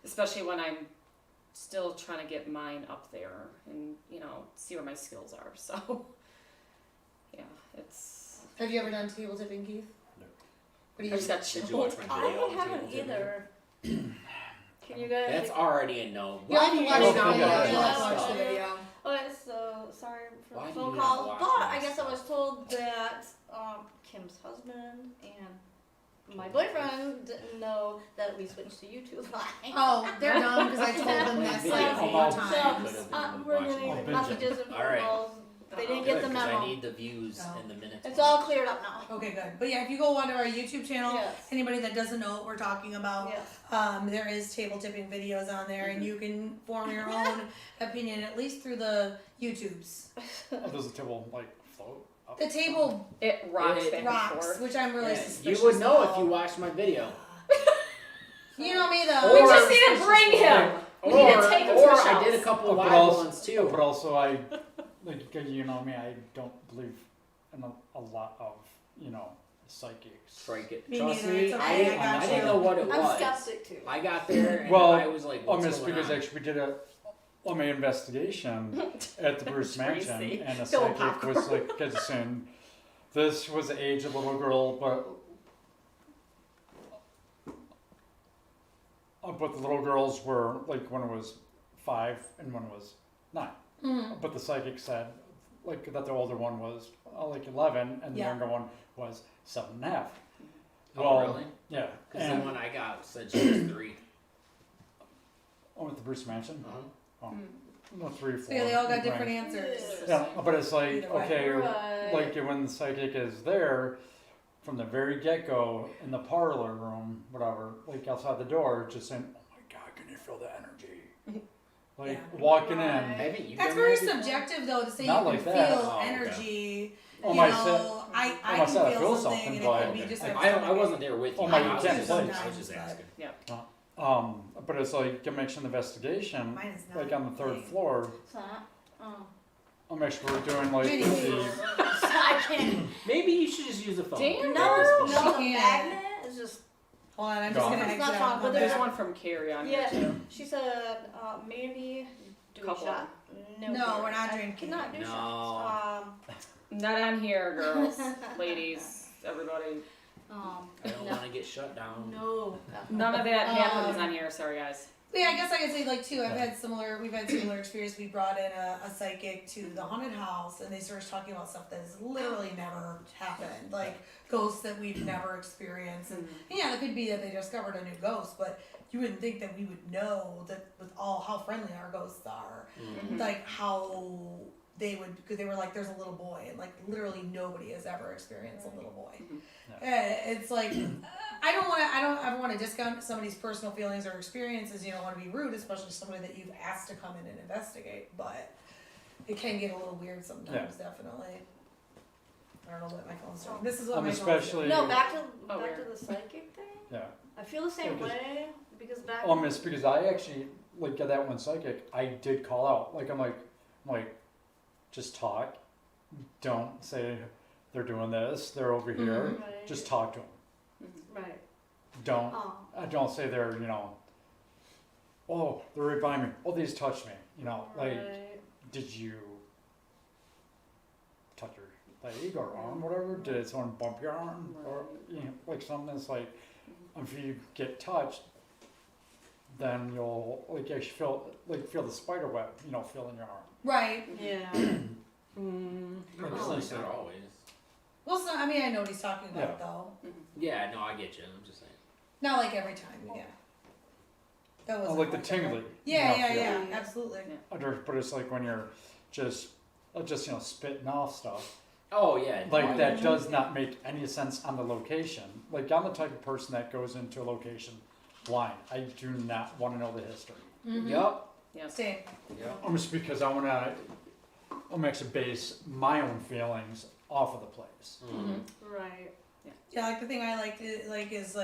especially when I'm still trying to get mine up there and see where my skills are. So yeah, it's.
Have you ever done table tipping, Keith?
No.
What do
I
you
just got
Did you
chilled.
watch my video? on
I haven't
table tipping?
either. Can you guys?
That's already a no.
You'll have
Why
to
do you
watch
not
the
Okay,
video.
watch
You'll have to
that
watch the
stuff?
video.
Okay, so sorry for
Why
the
do
phone
you
call,
not watch
but I
that
guess I was
stuff?
told that Kim's husband and my boyfriend didn't know that we switched to YouTube Live.
Oh, they're dumb because I told them that
Video.
like 4
Oh,
times.
So we're getting
I'll binge
messages and phone
Alright.
calls. They didn't
Good,
get the
'cause
memo.
I need the views
Oh.
and the minutes.
It's all cleared up now.
Okay, good. But yeah, if you go onto our YouTube channel,
Yes.
anybody that doesn't know what we're talking about,
Yes.
there is table tipping videos on there, and you can form your own opinion, at least through the YouTubes.
Oh, does the table like float up?
The table
It rocks
It
back and
rocks,
forth.
which I'm really
Yeah,
suspicious
you would know
of.
if you watched my video.
You know me though.
We
Or-
just need to bring him. We need to take him to
or
Michelle's.
I did a couple of
But
live
also-
ones too.
But also, I like you know me. I don't believe in a lot of psychics.
Strike it.
Me
Trust
neither,
me,
it's
I
okay,
didn't,
I got
I didn't
you.
know what it
I'm
was.
skeptic too.
I got there and
Well,
I was like, what's
Miss,
going
because
on?
actually we did my investigation at the Bruce Mansion,
Tracy.
and a
Fill
psychic
popcorn.
was like, "Get saying, this was the age of the little girl, but the little girls were like one was 5 and one was 9.
Mhm.
But the psychic said like that the older one was like 11 and the
Yeah.
younger one was 7.5.
Oh,
Well,
really?
Yeah,
Because the
and
one I got said she was 3.
with the Bruce Mansion,
Uh-huh.
no, 3, 4.
So yeah, they all got
right.
different answers.
Yeah, but it's like
Either way.
okay,
Right.
like when the psychic is there from the very get-go in the parlor room, whatever, like outside the door, just saying, "Oh my God, can you feel the energy?" Like
Yeah.
walking
Right.
in.
Haven't you
That's
done
very
that before?
subjective though to say
Not
you
like
can
that.
feel
Oh, okay.
energy.
Oh
You
my
know,
God.
I
Oh my
can
God, I
feel
feel
something,
something,
and it
but-
could be just
I,
like
I wasn't there with you.
Oh my,
I
you
was
can't
just,
play.
I was just asking.
But it's like, it makes an investigation,
Mine is not.
like on the third
like-
floor.
It's not. Oh.
I'll make sure we're doing like
Maybe.
the,
I can't.
Maybe you should just use the phone.
Damn.
No,
At this point.
no, the
Yeah.
magnet is just.
Hold on, I'm just
Gone.
gonna
It's
exit
not
out.
wrong,
and
but
come
There's
back.
one from Carrie on
Yeah.
here too.
She said, Mandy, do
Couple
we shot?
No,
dear.
we're not
I
drinking.
cannot do
No.
shots.
Not on here, girls, ladies, everybody.
I don't
No.
want to get shut down.
No.
None of that happens on here. Sorry, guys.
But yeah, I guess I could say like too. We've had similar experience. We brought in a psychic to the haunted house, and they started talking about stuff that has literally never happened, like ghosts that we've never experienced. And yeah, it could be that they discovered a new ghost, but you wouldn't think that we would know that with all how friendly our ghosts are,
Mhm.
like how they would, because they were like, there's a little boy, and like literally nobody has ever experienced a little boy. It's like I don't ever want to discount somebody's personal feelings or experiences. You don't want to be rude, especially somebody that you've asked to come in and investigate. But it can get a little weird sometimes, definitely. I don't know what my phone's doing. This is what my phone's
especially,
No, back to
weird.
the psychic thing.
yeah.
I feel the same
Because-
way because back.
It's because I actually, like, at that one psychic, I did call out. Like, I'm like, just talk. Don't say they're doing this, they're over here.
Right.
Just talk to them.
Right.
Don't,
Oh.
don't say they're, oh, they're right by me. Oh, they just touched me. Like,
Right.
did you touch your leg or arm, whatever? Did someone bump your arm? Or, like something that's like, if you get touched, then you'll, like, actually feel the spider web, feel in your arm.
right.
Yeah.
Not
Oh.
necessarily always.
Well, so I mean, I know what he's talking about
Yeah.
though.
Yeah, no, I get you. I'm just saying.
Not like every time, yeah. That was
Like the tingly.
Yeah,
feel.
yeah, absolutely.
But it's like when you're just spitting off stuff.
Oh yeah. no, I
Like,
get
that
you.
does not make any sense on the location. Like, I'm the type of person that goes into a location blind. I do not want to know the history.
Mm-hmm.
Yup.
Same.
Yup.
Just because I'm actually base my own feelings off of the place.
Mhm.
Right.
Yeah, like the thing I like is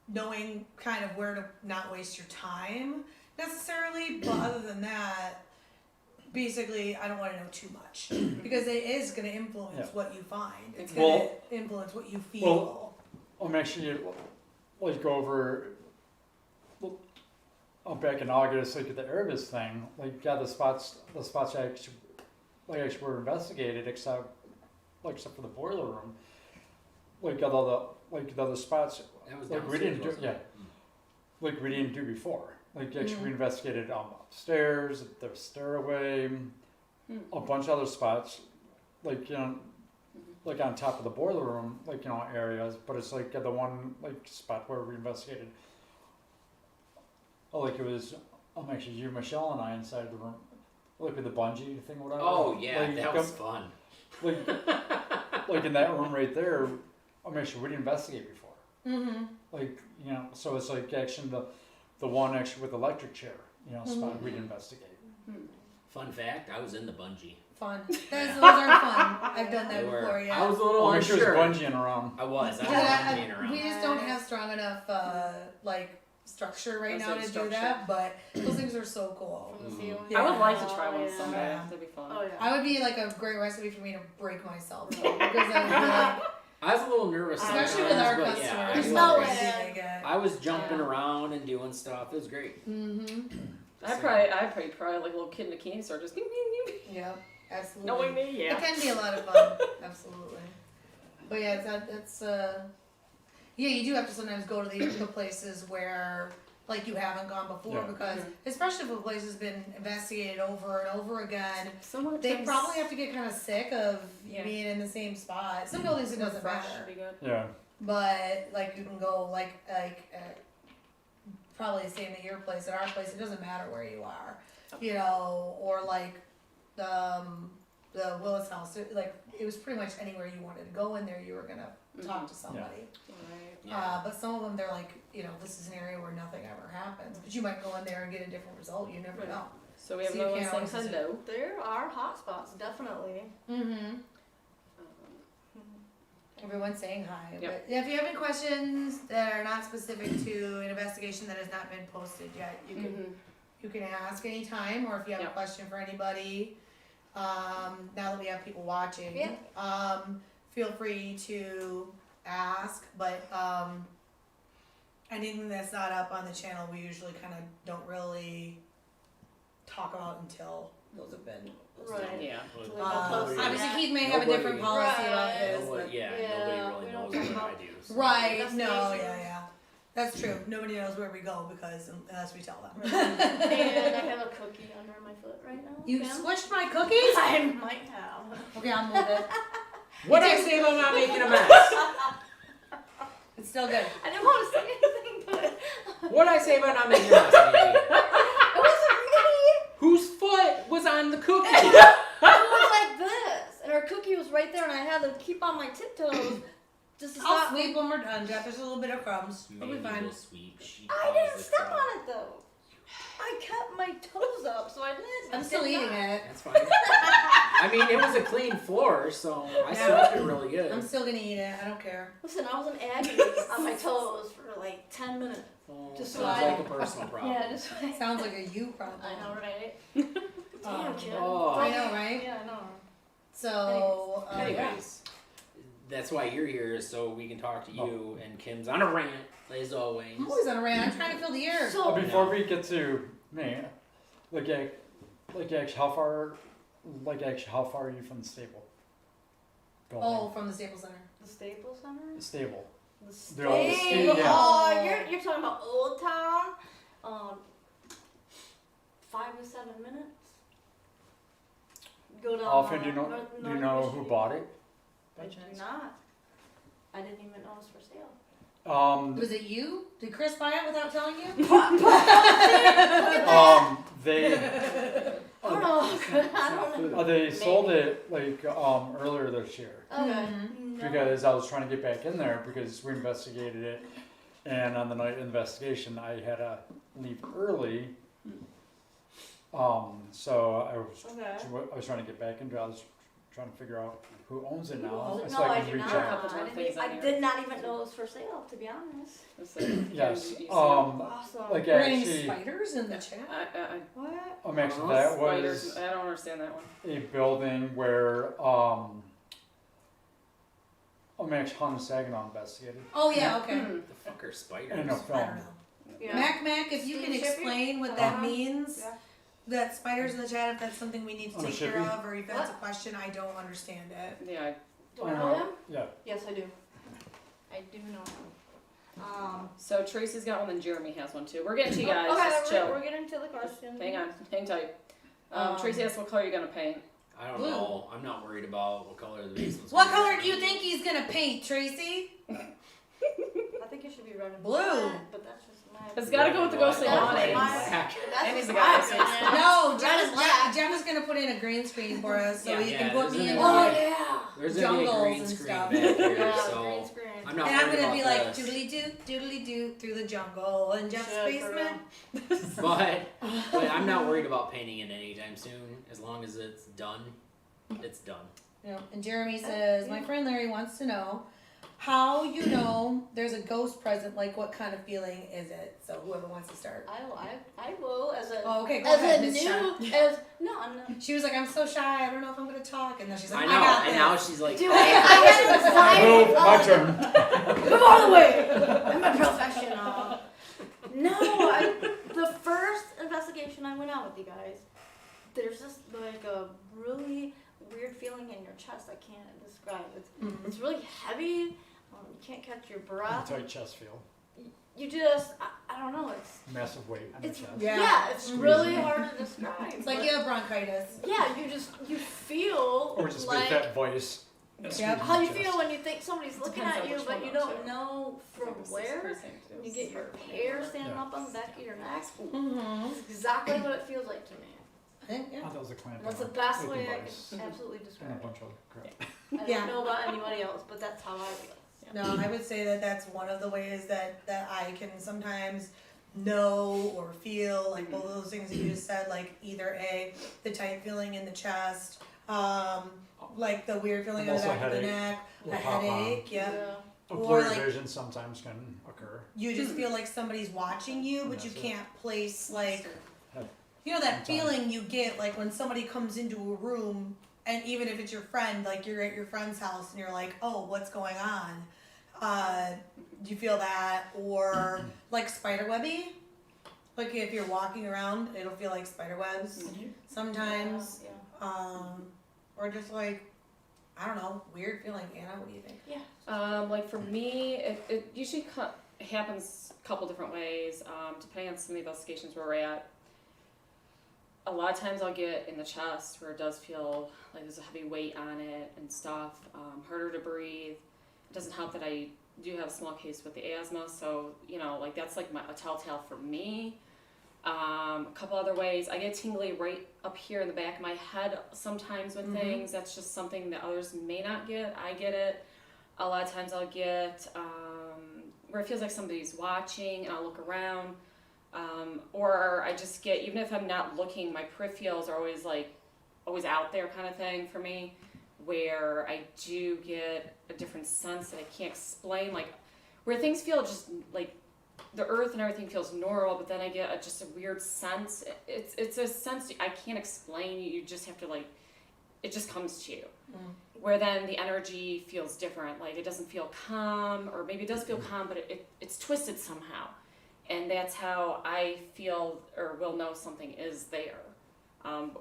knowing kind of where to not waste your time necessarily, but other than that, basically I don't want to know too much because it is going to influence
Yeah.
what you find. It's
Well-
going to influence what you feel.
I'm actually like go over. Back in August, like at the Erebus thing, like the spots actually were investigated, except for the boiler room. Like all the other spots,
That was
like we
downstairs,
didn't do,
wasn't
yeah,
it?
like we didn't do before. Like actually
Mhm.
we investigated upstairs, the stairway, a bunch of other spots, like like on top of the boiler room, like areas. But it's like the one spot where we investigated. Oh, like it was, actually you, Michelle, and I inside the room. Look at the bungee thing, whatever.
Oh yeah,
Like,
that was fun.
like in that room right there. Actually we didn't investigate before.
Mm-hmm.
Like so it's like actually the one actually with the electric chair, spot we didn't investigate.
Fun fact: I was in the bungee.
Fun. Those are fun. I've done that
They were-
before, yeah.
I was a little
Make sure
unsure.
it's bungeeing around.
I was
Yeah,
bungeeing around.
we just don't have strong enough structure right now to
Sense
do
structure.
that, but those things are so cool.
From the
Mhm.
ceiling.
Yeah.
I would like to try
Oh,
one
yeah.
someday.
Yeah.
That'd be fun.
Oh yeah.
I would be like a great recipe for me to break myself because I would be like,
I was a little nervous,
especially with
sometimes,
our
but
customers.
yeah, I
There's
was
no
nervous.
way.
I was jumping
Yeah.
around and doing stuff. It was great.
Mm-hmm.
I'd probably like a little kid in a candy store, just bing, bing, bing,
Yeah, absolutely.
knowing me,
It
yeah.
can be a lot of fun, absolutely. But yeah, yeah, you do have to sometimes go to the places where you haven't gone before
Yeah.
because especially if a place has been investigated over and over again,
So much
they probably have to get kind of sick of
Yeah.
being in the same spot. Some buildings it doesn't
fresh
matter,
would be good.
Yeah.
but you can go probably the same at your place. At our place, it doesn't matter where you are, or the Willis house. It was pretty much anywhere you wanted to go in there. You were gonna talk to somebody.
Right.
Yeah.
But some of them, they're this is an area where nothing ever happens. But you might go in there and get a different result. You never know.
So we have
So you
no one
can't
saying
always
hello.
There are hot spots, definitely.
Mm-hmm. Everyone's saying hi.
Yep.
But if you have any questions that are not specific to an investigation that has not been posted yet, you can ask anytime, or if you have
Yep.
a question for anybody, now that we have people watching,
Yeah.
feel free to ask, but, anything that's not up on the channel, we usually kind of don't really talk about until those have been.
Right.
Yeah.
Obviously Keith may have a different policy about his, but.
Nobody
Yeah,
really
we
knows
don't
what
talk
I do. So.
Right, no,
Investigations.
yeah. That's true. Nobody knows where we go because unless we tell them.
And I have a cookie under my foot right now.
You
Kim.
squished my cookies?
I might have.
Okay, I'll move it.
What I say about not making a mess?
It's still good.
I didn't want to say anything, but
What I say about not making a mess? Maybe?
it wasn't me.
Whose foot was on the cookie?
It was like this, and her cookie was right there, and I had to keep on my tiptoes just to
I'll
stop.
sweep when we're done, Jeff. There's a little bit of crumbs. It'll be
Maybe
fine.
we'll sweep. She
I
caused
didn't
the
step
crowd.
on it though. I kept my toes up, so I didn't.
I'm still
did
eating
not.
it.
That's fine. I mean, it was a clean floor, so I swept it really good.
I'm still gonna eat it. I don't care.
Listen, I was in agony on my toes for like 10 minutes.
Oh,
Just
sounds
why-
like a personal problem.
Yeah, just
Sounds like a you problem.
I know, right?
Um,
Damn, kid.
oh.
I know, right?
Yeah, I know.
So, yeah.
Anyways, that's why you're here, is so we can talk to you. And Kim's on a rant, as always.
I'm always on a rant. I'm trying to fill the air.
So,
Before we get to me, actually, how far are you from the stable? Building.
Oh, from the Staples Center.
the Staples Center?
The stable.
The
The old
Staples.
yeah.
Oh, you're talking about Old Town? 5 to 7 minutes. Go down.
Often, do you
North
know who
Street.
bought it?
I do not. I didn't even know it was for sale.
Was it you? Did Chris buy it without telling you?
They
I don't know.
they sold it earlier this year
Okay.
Mhm.
No.
because I was trying to get back in there because we investigated it, and on the night of investigation I had to leave early. So
Okay.
I was trying to get back into it. I was trying to figure out who owns it
Who
now.
owns it?
so
No,
I
I
can
do
reach
not.
out.
Couple of
I,
things on
I
here.
did not even know it was for sale, to be honest.
Yes.
Awesome.
Like
Were any
actually,
spiders in the chat?
What?
actually that
Spiders,
was
I don't understand that one.
a building where actually Hunter Saginaw investigated.
Oh yeah, okay.
The fuck are spiders?
In a
I
film.
don't know.
Yeah.
Mac, if you can
Steam shipping?
explain what that
Uh-huh.
means,
Yeah.
that spiders in the chat, if that's something we need to
On
take care
shipping?
of, or if that's a
What?
question, I don't understand it.
Yeah,
Do I know him?
Yeah.
Yes, I do. I do know him.
so Tracy's got one and Jeremy has one too. We're getting to you guys,
okay,
just
we're,
chill.
we're getting to the question.
Hang on, hang tight.
Um,
Tracy asked what color you're gonna paint.
I don't
Blue.
know. I'm not worried about what color the basement's
What
gonna
color
be.
do you think he's gonna paint, Tracy?
I think it should be red and
Blue.
black, but that's just my.
It's gotta go with the ghostly
That's
hauntings.
my-
Black.
That's
And he's
just
the guy
my
that says
opinion.
No,
Red
Jeff
and black.
is gonna put in a green screen for us, so
Yeah,
he can
yeah,
put
there's
me in
gonna
Oh
be-
the.
yeah.
There's gonna be a
Jungles
green
and
screen
stuff.
back here,
Yeah,
so
green screen.
I'm not
And I'm
worried
gonna be
about
like
this.
doodly doo through the jungle in Jeff's
Should, for
basement.
But I'm not worried about painting it anytime soon. As long as it's done, it's done.
Yeah. And Jeremy says, my friend Larry wants to know how you know there's a ghost present. Like, what kind of feeling is it? So whoever wants to start.
I will as a
Oh, okay, go
as
ahead,
a
Miss Shy.
new as no I'm not.
She was like, I'm so shy. I don't know if I'm gonna talk. And then she's like,
I
I
know,
got
and
this.
now she's like,
Do I had anxiety.
Move, my turn.
Move all the way. I'm a professional. No, the first investigation I went out with you guys, there's just like a really weird feeling in your chest I can't describe. It's really heavy. You can't catch your breath.
Tight chest feel.
You just I don't know. It's
Massive weight on your
it's
chest.
Yeah.
it's really hard to describe.
It's like
but-
you have bronchitis.
Yeah, you feel
Or just
like
with that voice.
Yep.
how you feel when you think somebody's looking
Depends
at
on
you,
which
but
one
you
though,
don't
too.
know from where. You get your hair standing
Yeah.
up on the back of your neck.
Mm-hmm.
That's exactly what it feels like to me.
I think, yeah.
Oh, that was a clamp.
That's the
on
best
a
way I
device.
can absolutely
And a
describe it.
bunch of crap.
I
Yeah.
don't know about anybody else, but that's how I feel.
No, I would say that that's one of the ways that I can sometimes know or feel, like both of those things that you just said, like either A, the tight feeling in the chest, like the weird feeling in the
Also
back of the
headache
neck, a
will pop on.
headache, yeah.
A
Or
blurry
like-
vision sometimes can occur.
You just feel like somebody's watching you, but you
That's it.
can't place like,
Have-
you know that
Sometimes.
feeling you get like when somebody comes into a room, and even if it's your friend, like you're at your friend's house and you're like, oh, what's going on? Do you feel that? Or like spiderwebby? Like if you're walking around, it'll feel like spider webs sometimes.
Yeah.
Or just like, I don't know, weird feeling. Anna, what do you think?
Like for me, it usually happens a couple different ways, depending on some of the investigations where we're at. A lot of times I'll get in the chest where it does feel like there's a heavy weight on it and stuff, harder to breathe. It doesn't help that I do have a small case with the asthma, so, you know, like that's like a telltale for me. A couple other ways, I get tingly right up here in the back of my head sometimes with things. That's just something that others may not get. I get it. A lot of times I'll get where it feels like somebody's watching and I'll look around. Or I just get, even if I'm not looking, my peripherals are always out there kind of thing for me, where I do get a different sense that I can't explain, like where things feel just like the earth and everything feels normal, but then I get just a weird sense. It's a sense I can't explain. You just have to like, it just comes to you. Where then the energy feels different. Like it doesn't feel calm, or maybe it does feel calm, but it's twisted somehow. And that's how I feel or will know something is there.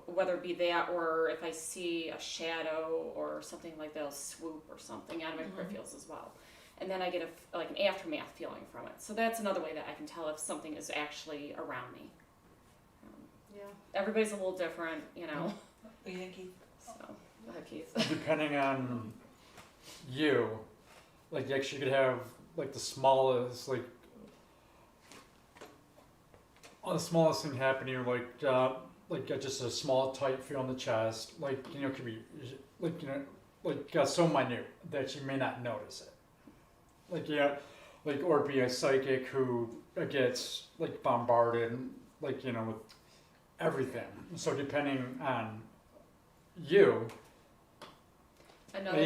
Whether it be that, or if I see a shadow or something like that, I'll swoop or something out of my peripherals as well. And then I get like an aftermath feeling from it. So that's another way that I can tell if something is actually around me. Everybody's a little different, you know.
What do you think, Keith?
So, go ahead, Keith.
Depending on you, like you actually could have like the smallest thing happening, like just a small tight feel in the chest, like, you know, could be like, you know, like so minute that you may not notice it. Like, yeah, like, or be a psychic who gets like bombarded, like, you know, with everything. So depending on you,
Another,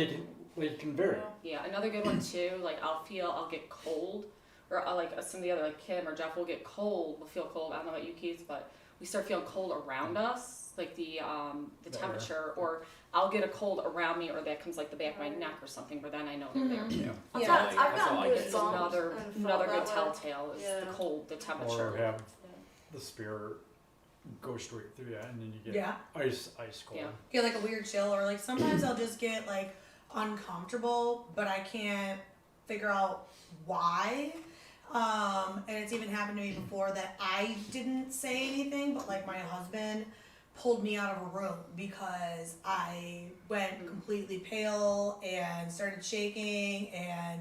it can vary.
yeah, another good one too. Like I'll get cold, or like some of the other, like Kim or Jeff will get cold. We'll feel cold. I don't know about you, Keith, but we start feeling cold around us, like the temperature, or I'll get a cold around me, or that comes like the back of my neck or something. Where then I know they're there.
Yeah.
I've
Yeah.
gotten
That's all I get.
good
It's
bumps
another
and felt
good
that way.
telltale is the cold, the temperature.
Or have the spirit go straight through you, and then you get
Yeah.
ice cold.
Yeah.
Get like a weird chill, or like sometimes I'll just get like uncomfortable, but I can't figure out why. And it's even happened to me before that I didn't say anything, but like my husband pulled me out of a room because I went completely pale and started shaking, and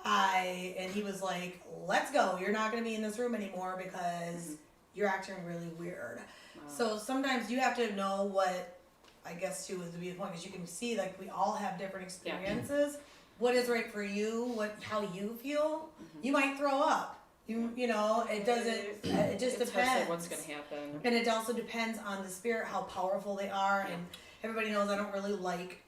and he was like, let's go, you're not going to be in this room anymore because you're acting really weird. So sometimes you have to know what, I guess too is the viewpoint, because you can see like we all have different experiences. What is right for you, how you feel. You might throw up. You know, it doesn't, it just
It's hard to say
depends.
what's gonna happen.
And it also depends on the spirit, how powerful they are. And everybody knows I don't really like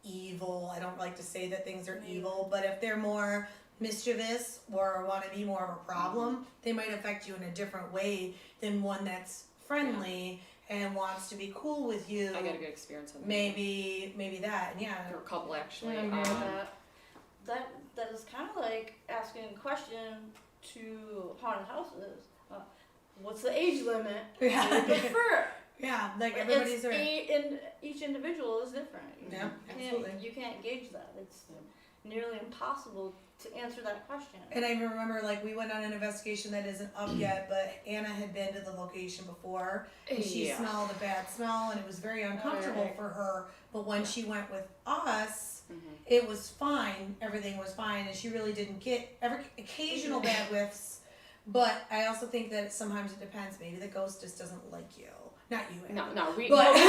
evil. I don't like to say that things are evil, but if they're more mischievous or want to be more of a problem, they might affect you in a different way than one that's friendly and wants to be cool with you.
I got a good experience with that.
Maybe that, and yeah.
Or a couple actually.
I agree with that. That is kind of like asking a question to haunted houses. What's the age limit?
Yeah.
Do you prefer?
Yeah, like everybody's
It's
right.
and each individual is different.
Yeah, absolutely.
You can't gauge that. It's nearly impossible to answer that question.
And I remember, like, we went on an investigation that isn't up yet, but Anna had been to the location before, and she smelled a bad smell, and it was very uncomfortable for her. But when she went with us, it was fine. Everything was fine, and she really didn't get occasional bad whiffs. But I also think that sometimes it depends. Maybe the ghost just doesn't like you. Not you, Anna.
No, we
But-
we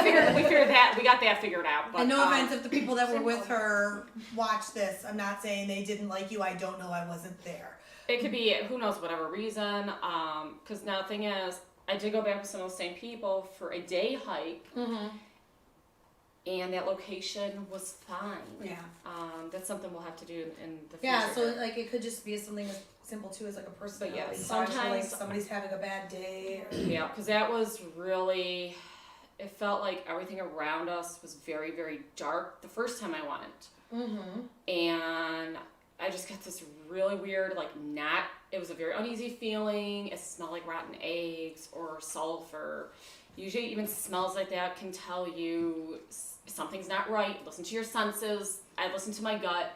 figured that we got that figured out. But
And no offense if the people that were with her watch this. I'm not saying they didn't like you. I don't know. I wasn't there.
it could be who knows whatever reason. Because now the thing is, I did go back with some of those same people for a day hike, and that location was fine.
Yeah.
That's something we'll have to do in the future.
Yeah, so like it could just be something as simple too as like a personality
yeah,
clash, or, like
sometimes-
somebody's having a bad day. Or,
Yeah, because that was really, it felt like everything around us was very, very dark the first time I went.
mm-hmm.
And I just got this really weird, like, it was a very uneasy feeling. It smelled like rotten eggs or sulfur. Usually even smells like that can tell you something's not right. Listen to your senses. I listened to my gut,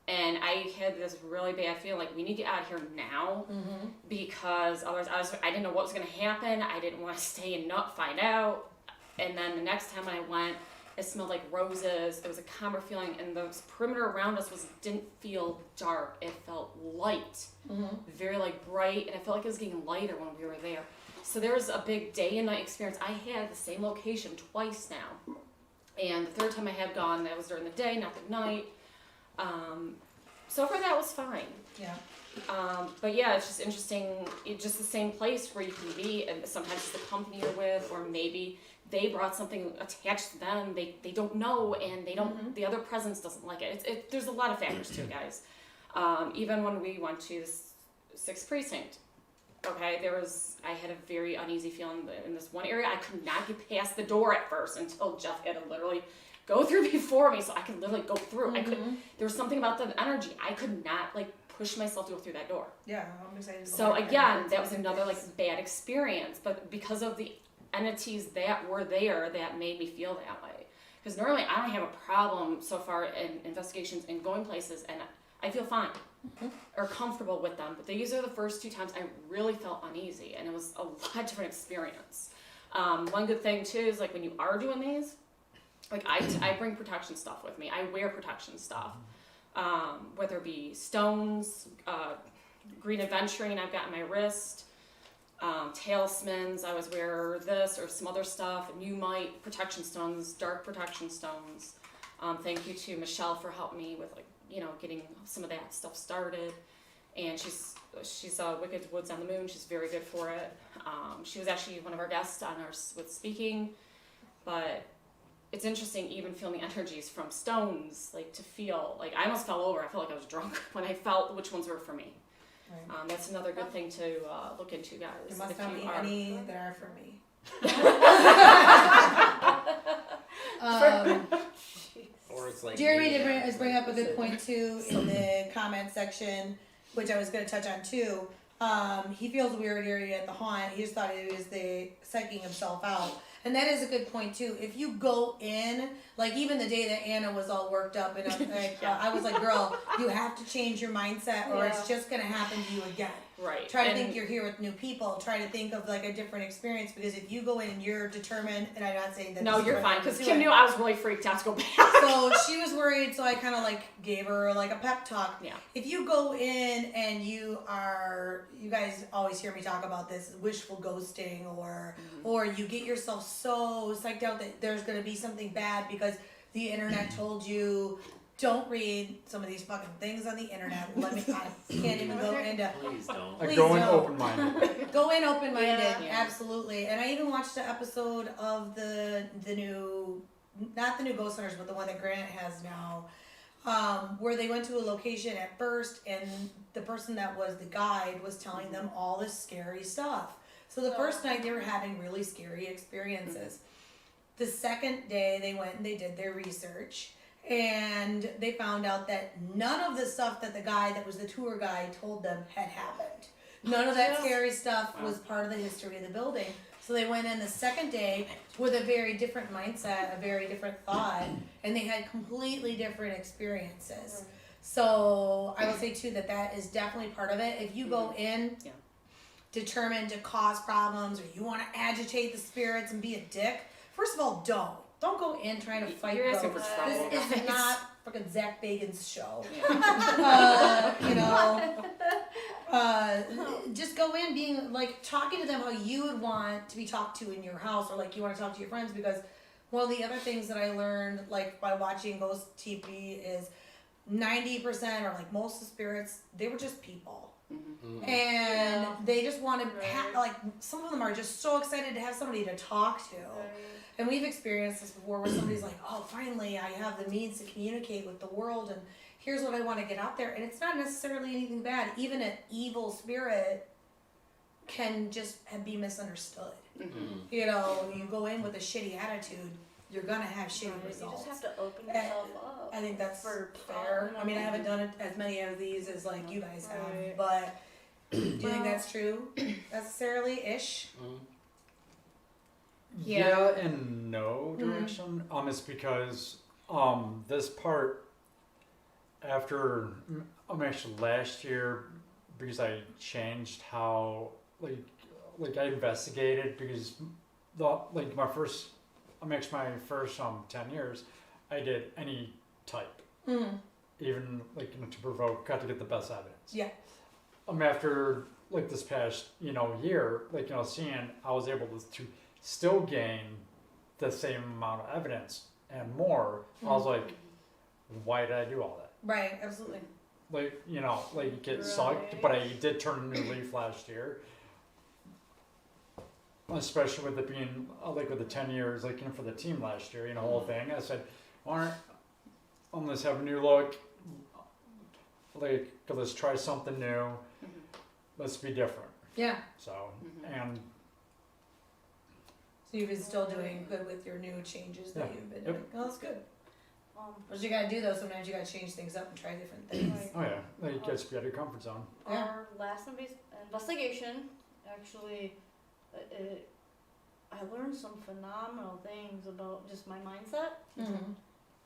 and I had this really bad feeling like we need to get out of here now,
Mm-hmm.
because otherwise I didn't know what was going to happen. I didn't want to stay and not find out. And then the next time I went, it smelled like roses. There was a calmer feeling, and the perimeter around us didn't feel dark. It felt light,
Mm-hmm.
very like bright, and I felt like it was getting lighter when we were there. So there was a big day and night experience. I had the same location twice now, and the third time I had gone, that was during the day, not the night. So far that was fine.
Yeah.
But yeah, it's just interesting. It's just the same place where you can be, and sometimes it's the company you're with, or maybe they brought something attached to them. They don't know, and they don't.
Mhm.
The other presence doesn't like it. There's a lot of factors to it, guys. Even when we went to the 6th precinct, okay, I had a very uneasy feeling in this one area. I could not get past the door at first until Jeff had to literally go through before me, so I could literally go through.
Mm-hmm.
There was something about the energy. I could not like push myself to go through that door.
Yeah, I'm excited. to go
So
back
again,
there.
that was another like bad experience, but because of the entities that were there, that made me feel that way. Because normally I don't have a problem so far in investigations and going places, and I feel fine or comfortable with them. But these are the first 2 times I really felt uneasy, and it was a lot different experience. One good thing too is like when you are doing these, like I bring protection stuff with me. I wear protection stuff, whether it be stones, green aventurine I've got in my wrist, talismans. I always wear this or some other stuff, and you might protection stones, dark protection stones. Thank you to Michelle for helping me with like getting some of that stuff started. And she's Wicked Woods on the Moon. She's very good for it. She was actually one of our guests on with speaking, but it's interesting even feeling the energies from stones, like to feel like I almost fell over. I felt like I was drunk when I felt which ones were for me.
Right.
That's another good thing to look into, guys.
There must
if
not
you
be
are-
any that are for me.
Or it's like
Jeremy
me,
did bring up a good point too in the comment section, which I was going to touch on too. He feels weird area at the haunt. He just thought it was the psyching himself out. And that is a good point too. If you go in, like even the day that Anna was all worked up and I was like, girl, you have to change your mindset or it's just going to happen to you again.
Right.
Try to think you're here with new people. Try to think of like a different experience, because if you go in and you're determined, and I'm not saying that.
No,
this is
you're
what
fine.
I'm
Because
doing.
Kim knew I was really freaked out to go back.
So she was worried, so I kind of like gave her like a pep talk.
Yeah.
If you go in and you guys always hear me talk about this, wishful ghosting, or you get yourself so psyched out that there's going to be something bad because the internet told you. Don't read some of these fucking things on the internet. I can't even go into.
Please don't.
Please
Go in
don't.
open-minded.
Go in open-minded,
Yeah.
absolutely. And I even watched the episode of the new, not the new Ghost Hunters, but the one that Grant has now, where they went to a location at first, and the person that was the guide was telling them all this scary stuff. So the first night they were having really scary experiences. The second day they went and they did their research. And they found out that none of the stuff that the guy that was the tour guide told them had happened. None of that scary stuff was part of the history of the building. So they went in the second day with a very different mindset, a very different thought, and they had completely different experiences. So I will say too that is definitely part of it. If you go in determined to cause problems, or you want to agitate the spirits and be a dick, first of all, don't go in trying to fight
You're asking
ghosts.
for trouble,
This is
guys.
not fucking Zach Bagan's show. Just go in being like talking to them how you would want to be talked to in your house, or like you want to talk to your friends. Because one of the other things that I learned, like by watching Ghost TV, is 90% or like most of the spirits, they were just people.
Mm-hmm.
Mm.
And
Yeah.
they just wanted,
Right.
like, some of them are just so excited to have somebody to talk to. And we've experienced this before where somebody's like, oh, finally, I have the means to communicate with the world, and here's what I want to get out there. And it's not necessarily anything bad. Even an evil spirit can just be misunderstood.
Mm-hmm.
You know, you go in with a shitty attitude, you're going to have shitty
You
results.
just have to open
Uh,
yourself up.
I think that's
for
fair. I mean, I haven't done it as many of these as like you guys have,
Right.
but do you think
Well-
that's true necessarily ish?
Mm.
Yeah, and no
Mhm.
direction. It's because this part after actually last year, because I changed how like I investigated, because my first 10 years I did any type,
Mm.
even to provoke, got to get the best evidence.
Yeah.
After this past year, seeing I was able to still gain the same amount of evidence and more, I was like, why did I do all that?
Right, absolutely.
You get sucked, but I did turn a new leaf last year. Especially with it being with the 10 years, for the team last year, whole thing. I said, all right, let's have a new look. Let's try something new.
Mm-hmm.
Let's be different.
Yeah.
So,
Mhm.
and
So you've been still doing good with your new changes that
Yeah.
you've been
Yep.
doing. Oh, that's good.
Um,
What you gotta do though, sometimes you gotta change things up and try different things.
oh yeah, it gets you out of your comfort zone.
Yeah.
Our last investigation, actually, I learned some phenomenal things about just my mindset,
Mm-hmm.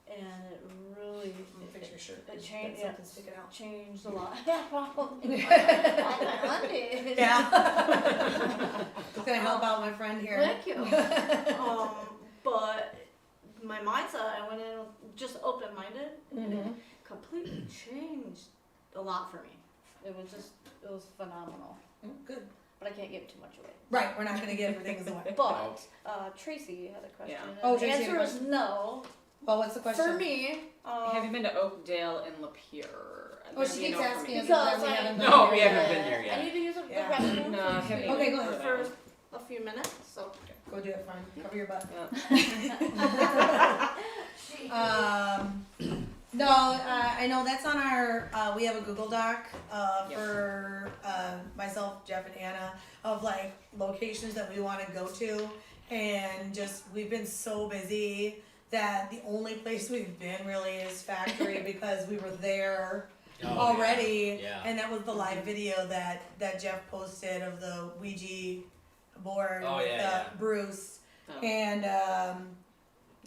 and it really
Fix your shirt.
it changed.
Something sticking out.
Changed a lot. Yeah, probably.
Yeah. It's gonna help out my friend here.
Thank you. But my mindset, I went in just open-minded, and it
Mm-hmm.
completely changed a lot for me. It was phenomenal.
Good.
But I can't give too much away.
Right, we're not gonna give things away.
But Tracy had a question.
Yeah.
and
Oh,
the
Tracy had a
answer is no.
Well, what's the question?
For me,
Have you been to Oakdale and Lapeer?
Oh, she keeps asking us
Because
if we
I-
haven't
No,
done
we
it
haven't
yet.
been there yet.
I need to use the
Yeah.
restroom.
No,
for
have you-
Okay, go ahead.
For a few minutes. So
Go do it, friend. Cover your butt.
Yeah.
No, I know that's on our, we have a Google Doc, for, myself, Jeff and Anna, of like locations that we wanna go to. And just, we've been so busy that the only place we've been really is Factory because we were there
Oh,
already.
Yeah.
And that was the live video that Jeff posted of the Ouija board
Oh,
with
yeah, yeah.
Bruce.
Oh.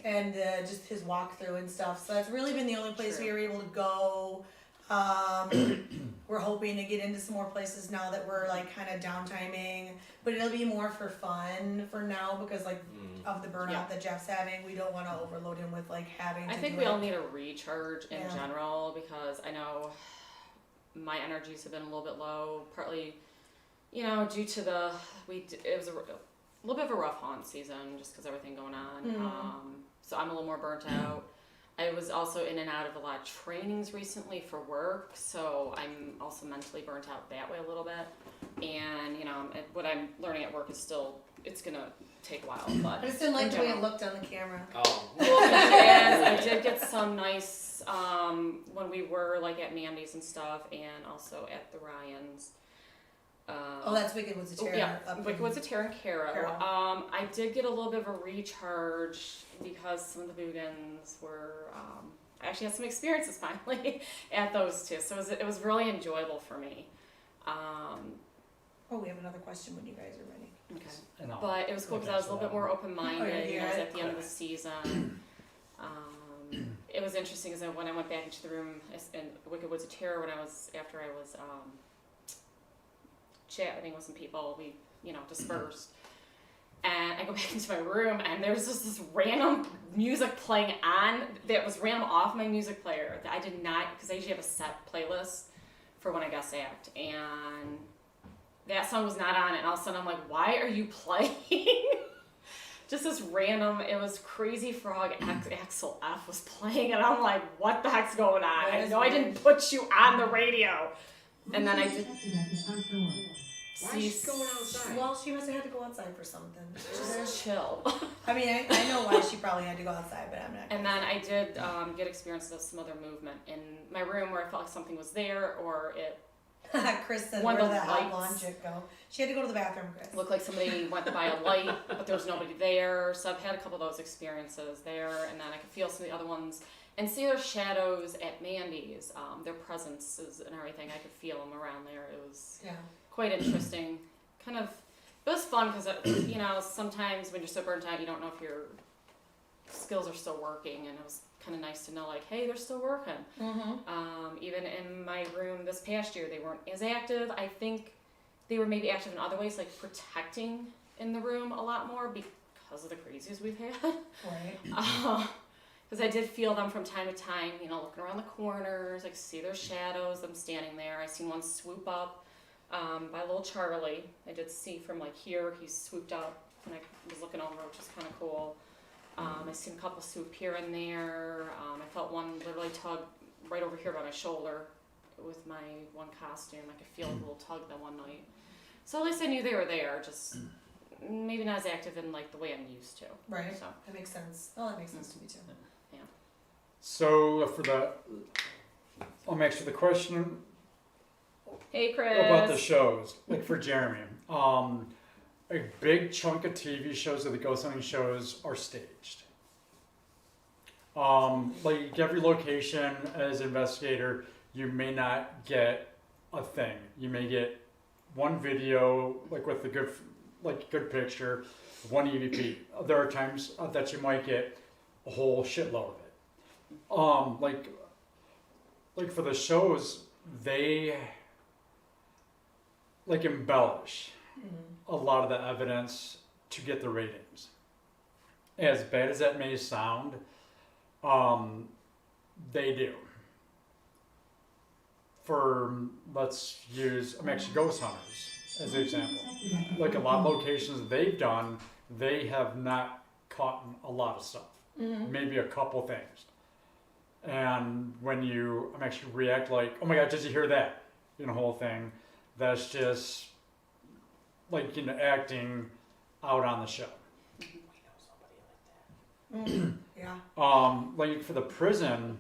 And just his walkthrough and stuff. So that's really been the only place
True.
we were able to go. We're hoping to get into some more places now that we're like kind of downtiming, but it'll be more for fun for now because like
Mm.
of the burnout
Yeah.
that Jeff's having, we don't want to overload him with like having.
I
to
think
do
we
it.
all need a recharge in
Yeah.
general because I know my energies have been a little bit low, partly, due to it was a little bit of a rough haunt season just because everything going on.
Mhm.
So I'm a little more burnt out. I was also in and out of a lot of trainings recently for work, so I'm also mentally burnt out that way a little bit. And what I'm learning at work is still it's gonna take a while, but
I just didn't like
in
the way it
general.
looked on the camera.
Oh.
Well, yes, I did get some nice when we were like at Mandy's and stuff, and also at the Ryans.
Oh, that's Wicked Woods of Terror.
Yeah,
up
Wicked
in-
Woods of Terror and Caro.
Caro.
I did get a little bit of a recharge because some of the Boogans were. I actually had some experiences finally at those two, so it was really enjoyable for me.
Oh, we have another question when you guys are ready.
Okay.
And I'll
But it was cool because I was a little bit more open-minded.
Oh, yeah,
It was
yeah.
at the end of the season. It was interesting because when I went back into the room in Wicked Woods of Terror, after I was chatting with some people, we dispersed, and I go back into my room and there's just this random music playing on that was random off my music player that I did not, because I usually have a set playlist for when I guest act, and that song was not on it, and all of a sudden I'm like, why are you playing? just this random, it was Crazy Frog Axel F was playing, and I'm like, what the heck's going on?
That
I
is
know I didn't put you on the radio. And then I did.
Why is she going outside?
Well, she must have had to go outside for something.
Just chill.
I mean, I know why she probably had to go outside, but I'm not.
And then I did get experiences of some other movement in my room where I felt like something was there, or it
Kristen,
One
where
of
did
the
that hot
lights.
logic go? She had to go to the bathroom, Chris.
looked like somebody went by a light, but there was nobody there. So I've had a couple of those experiences there, and then I could feel some of the other ones and see their shadows at Mandy's, their presences and everything. I could feel them around there. It was
Yeah.
quite interesting. Kind of, it was fun because, you know, sometimes when you're so burnt out, you don't know if your skills are still working, and it was kind of nice to know, like, hey, they're still working.
Mm-hmm.
Even in my room this past year, they weren't as active. I think they were maybe active in other ways, like protecting in the room a lot more because of the crazies we've had.
Right.
Because I did feel them from time to time, you know, looking around the corners, like see their shadows, them standing there. I seen one swoop up by little Charlie. I did see from like here, he swooped up, and I was looking over, which was kind of cool. I seen a couple swoop here and there. I felt one literally tug right over here by my shoulder with my one costume. I could feel a little tug that one night. So at least I knew they were there, just maybe not as active in like the way I'm used to.
Right.
So
That makes sense. Oh, that makes sense to me too.
So for the, I'll make sure the question
hey, Chris.
about the shows, like for Jeremy, a big chunk of TV shows or the ghost hunting shows are staged. Like every location as investigator, you may not get a thing. You may get one video, like with a good picture, one EVP. There are times that you might get a whole shitload of it. Like for the shows, they like embellish a lot of the evidence to get the ratings. As bad as that may sound, they do. Let's use Ghost Hunters as an example. Like a lot of locations they've done, they have not caught a lot of stuff. Maybe a couple things. And when you react like, oh my God, did you hear that? You know, whole thing. That's just like, you know, acting out on the show.
Yeah.
Like for the prison,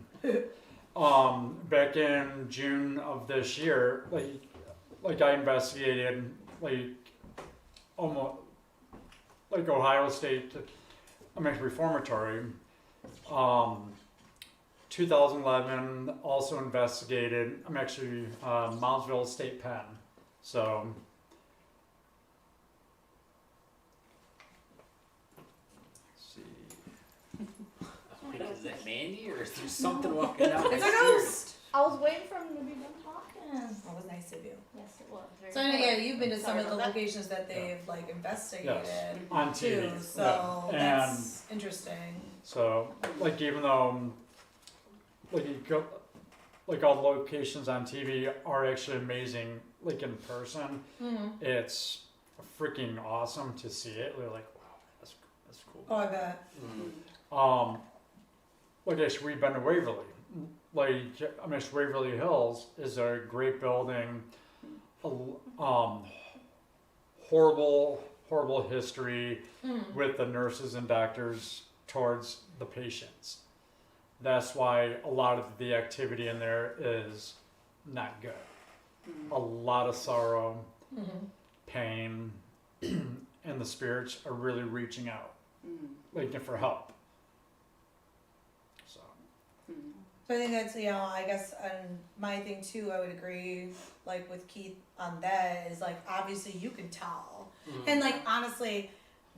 back in June of this year, like I investigated like almost like Ohio State Reformatory. 2011 also investigated. Moundsville State Pen. So.
Wait, is that Mandy or is there something walking down?
It's
my
a
stairs?
ghost.
I was waiting for him to be done talking.
That was nice of you.
Yes, it was. Very
So I know,
good.
yeah, you've been to some
Sorry
of the
about that.
locations that they've like investigated
On
too,
TV.
so
Yeah.
that's interesting.
So, like, even though, like, you go, like, all the locations on TV are actually amazing, like, in person, it's freaking awesome to see it. We're like, wow, that's cool.
Oh, I bet.
Like, actually, we've been to Waverly. Like, Waverly Hills is a great building, horrible history with the nurses and doctors towards the patients. That's why a lot of the activity in there is not good. A lot of sorrow, pain, and the spirits are really reaching out, like for help. So.
So I think that's, you know, I guess my thing too, I would agree like with Keith on that is like obviously you can tell. And like honestly,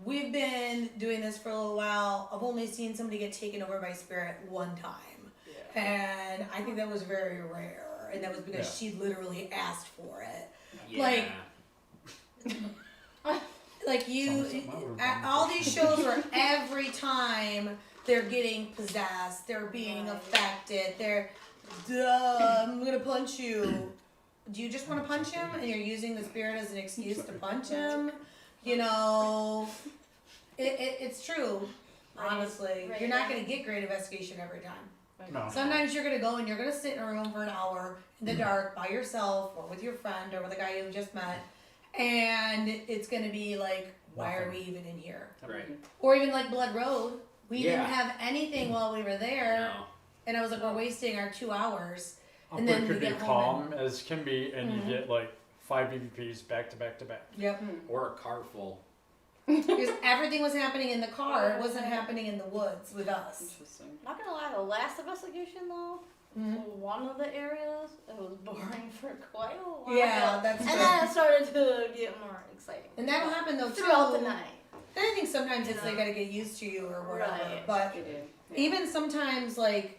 we've been doing this for a little while. I've only seen somebody get taken over by spirit one time.
Yeah.
And I think that was very rare. And that was because she literally asked for it.
Yeah.
Like you, all these shows where every time they're getting possessed, they're being affected, I'm gonna punch you. Do you just want to punch him and you're using the spirit as an excuse to punch him? You know, It's true.
Right,
Honestly,
right,
you're not
yeah.
going to get great investigation every time.
No.
Sometimes you're going to go and you're going to sit in a room for an hour in the dark by yourself or with your friend or with a guy you just met, and it's going to be like, why are we even in here?
Right.
Or even like Blood Road. We
Yeah.
didn't have anything while we were there,
No.
and I was like, we're wasting our 2 hours. And
But
then
it could
we
be
get home
calm as can be, and you get like 5 EVPs back to back to back.
Yep.
Or a car full.
Because everything was happening in the car. It wasn't happening in the woods with us.
Interesting.
Not gonna lie, the last investigation though, one of the areas, it was boring for quite a while.
Yeah, that's
And
true.
then it started to get more exciting.
And that'll happen though too.
throughout the night.
And I think sometimes it's
Yeah.
they gotta get used to you or whatever.
Right.
But
They do.
even sometimes like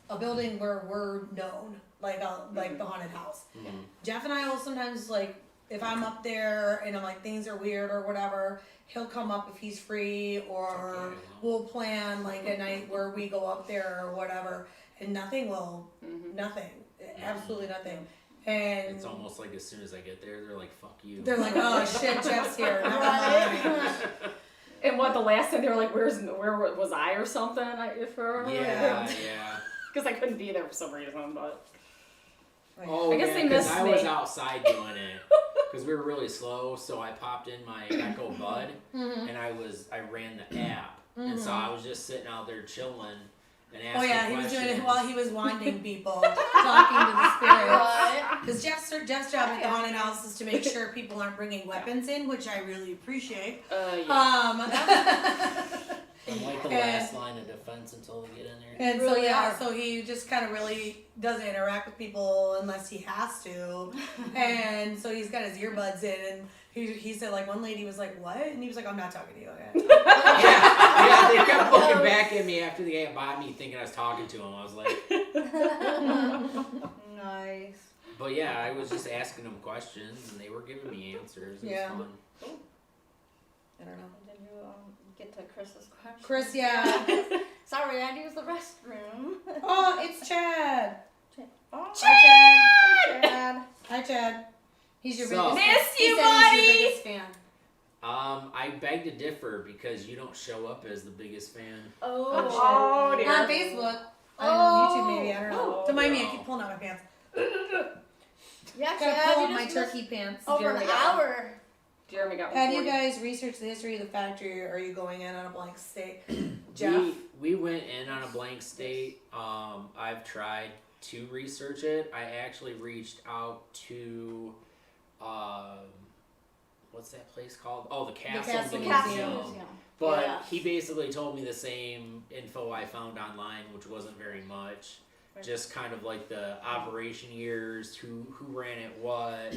a building where we're known, like the haunted house.
Mhm.
Jeff and I will sometimes like if I'm up there and I'm like things are weird or whatever, he'll come up if he's free or
Okay.
we'll plan like a night where we go up there or whatever and nothing, absolutely nothing. And
It's almost like as soon as I get there, they're like, "Fuck you."
they're like, oh shit, Jeff's here. Never
Right.
mind.
And what the last time they were like, where was I or something?
Yeah.
Because I couldn't be there for some reason, but
Oh,
I guess
yeah,
they
'cause
missed
I was
me.
outside doing it because we were really slow. So I popped in my Echo Bud
Mhm.
and I ran the app, and so I was just sitting out there chilling and asking
Oh yeah, he was
questions.
doing it while he was wanding people, talking to the spirits.
Right.
Because Jeff's job at the haunted house is to make sure people aren't bringing weapons in, which I really appreciate.
yeah.
I'm like the
And-
last line of defense until we get in there.
And so
Really
yeah,
are.
so he just kind of really doesn't interact with people unless he has to, and so he's got his earbuds in, and he said like one lady was like what, and he was like I'm not talking to you. Okay.
yeah, they kept looking back at me after the game by me, thinking I was talking to him. I was like,
Nice.
but yeah, I was just asking them questions, and they were giving me answers. It
Yeah.
was fun.
I don't know.
Did you get to Chris's question?
Chris, yeah.
Sorry, I had to use the restroom.
Oh, it's Chad.
Oh,
Hi Chad.
Chad.
Hi Chad. He's your
So-
biggest.
Miss
he
you,
said he's your
buddy.
biggest fan.
I beg to differ because you don't show up as the biggest fan.
Oh, dear.
On Facebook. On YouTube, maybe. I don't know.
Oh,
Don't mind me. I
no.
keep pulling out my pants.
Yeah,
Gotta
Chad,
pull up
you
my
just
turkey pants.
over an
Jeremy.
hour.
Jeremy got
Have you
40.
guys researched the history of the factory, or are you going in on a blank state? Jeff?
We went in on a blank state. I've tried to research it. I actually reached out to what's that place called? Oh, the Castle,
Castle
Museum.
Museum.
But
Yeah.
he basically told me the same info I found online, which wasn't very much.
Right.
Just kind of like the operation years, who ran it, what,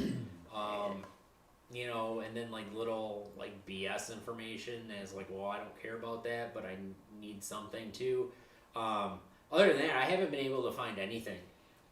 you know, and then like little like BS information as like, well, I don't care about that, but I need something too. Other than that, I haven't been able to find anything.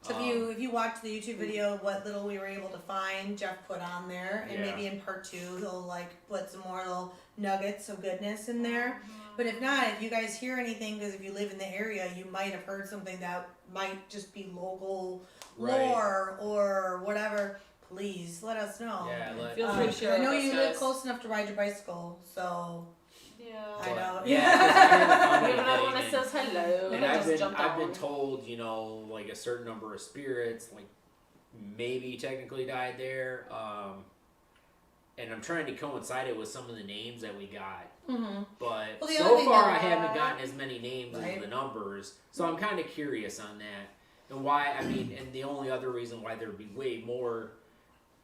So if you watch the YouTube video, what little we were able to find, Jeff put on there, and
Yeah.
maybe in part 2 he'll like put some more little nuggets of goodness in there. But if not, if you guys hear anything, because if you live in the area, you might have heard something that might just be local
Right.
lore or whatever. Please let us know.
Yeah,
Feel free to share
I know
with us,
you live
guys.
close enough to ride your bicycle, so
Yeah.
I know.
Yeah, 'cause I haven't found
We have another one that
anything,
says hello.
and
I
I've
just
been
jumped
I've been
on.
told, you know, like a certain number of spirits, like maybe technically died there. And I'm trying to coincide it with some of the names that we got.
Mhm.
But
Well, the
so
other thing
far, I
that-
haven't gotten as many names
Right.
as the numbers. So I'm kind of curious on that. And why, I mean, and the only other reason why there'd be way more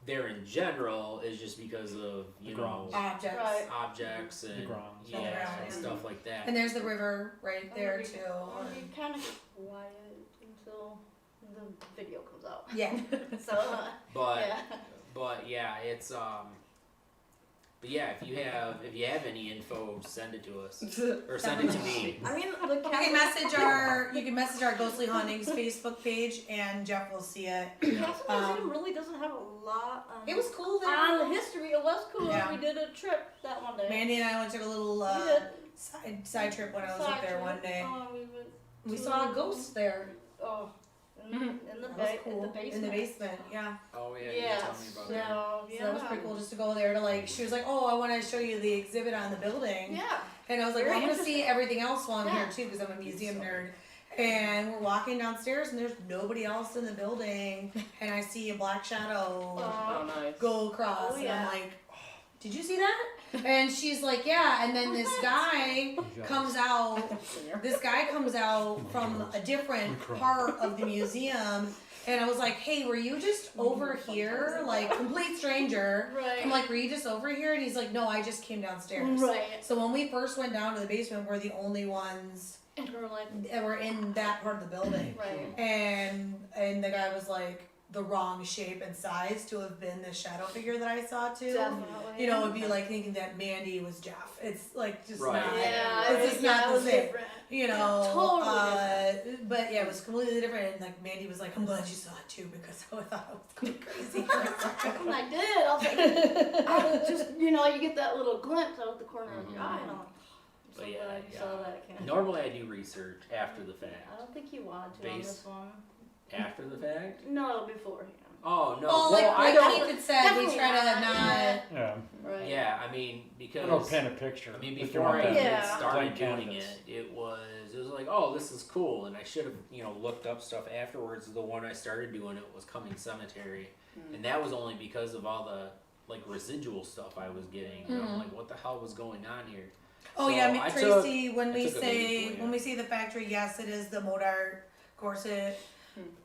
there in general is just because of, you
The
know,
grounds.
objects.
Right.
objects and,
grounds.
The
yeah,
grounds,
and
yeah.
stuff like that.
And there's the river right there too.
It'll be kind of quiet until the video comes out.
Yeah.
So,
But,
yeah.
but yeah, it's, but yeah, if you have any info, send it to us. Or send it to me.
I mean, the
You can message our Ghostly Hauntings Facebook page, and Jeff will see it.
Castle Museum really doesn't have a lot
It was cool
on the
there.
history. It was cool.
Yeah.
We did a trip that one day.
Mandy and I went to a little
We did.
side trip when I was up there one day.
We went
We
to-
saw a ghost there.
Oh, In the
That was cool.
in the basement.
In the basement, yeah.
Oh yeah,
Yeah.
you told me about that.
So that was pretty cool just to go there to like, she was like, oh, I want to show you the exhibit on the building.
Yeah.
And I was like,
Very
well, I'm going to see
interesting.
everything else while I'm here
Yeah.
too because I'm a museum nerd. And we're walking downstairs and there's nobody else in the building. And I see a black shadow
Oh, nice.
go across.
Oh,
And
yeah.
I'm like, did you see that? And she's like, yeah. And then this guy comes out. This guy comes out from a different part of the museum. And I was like, hey, were you just over here? Like, complete stranger.
Right.
I'm like, were you just over here? And he's like, no, I just came downstairs.
Right.
So when we first went down to the basement, we're the only ones
And we're like,
that were in that part of the building.
right.
And the guy was like the wrong shape and size to have been the shadow figure that I saw too.
Definitely.
You know, it would be like thinking that Mandy was Jeff. It's like just
Right.
not.
Yeah,
It's just not
it
the
was
same.
different.
You know,
Totally
but yeah, it was completely different. And like Mandy was like, "I'm glad you saw it too," because I thought it was going crazy.
And I did. I was like, I just, you know, you get that little glimpse out the corner of your eye. And I'm like, I'm so
But yeah,
glad you saw that. Ken.
Normally I do research after the
I
fact.
don't think you wanted to on
Base.
this one.
After the fact?
No, beforehand.
Oh no.
Well,
Well,
like
I don't.
Keith had said, we
Definitely
try to
not,
not.
Yeah.
Right.
Yeah, I mean
I
because.
don't paint a picture.
I mean,
if you
before
want
I
that.
even
Yeah.
started
Blank
doing
canvas.
it was like, oh, this is cool, and I should have, looked up stuff afterwards. The one I started doing it was Coming Cemetery, and that was only because of all the like residual stuff I was getting. And I'm like, what the hell was going on here?
Oh
So
yeah,
I
Tracy. When
I
we
took a
say
lead for
when
you.
we say the factory, yes, it is the Modart Corset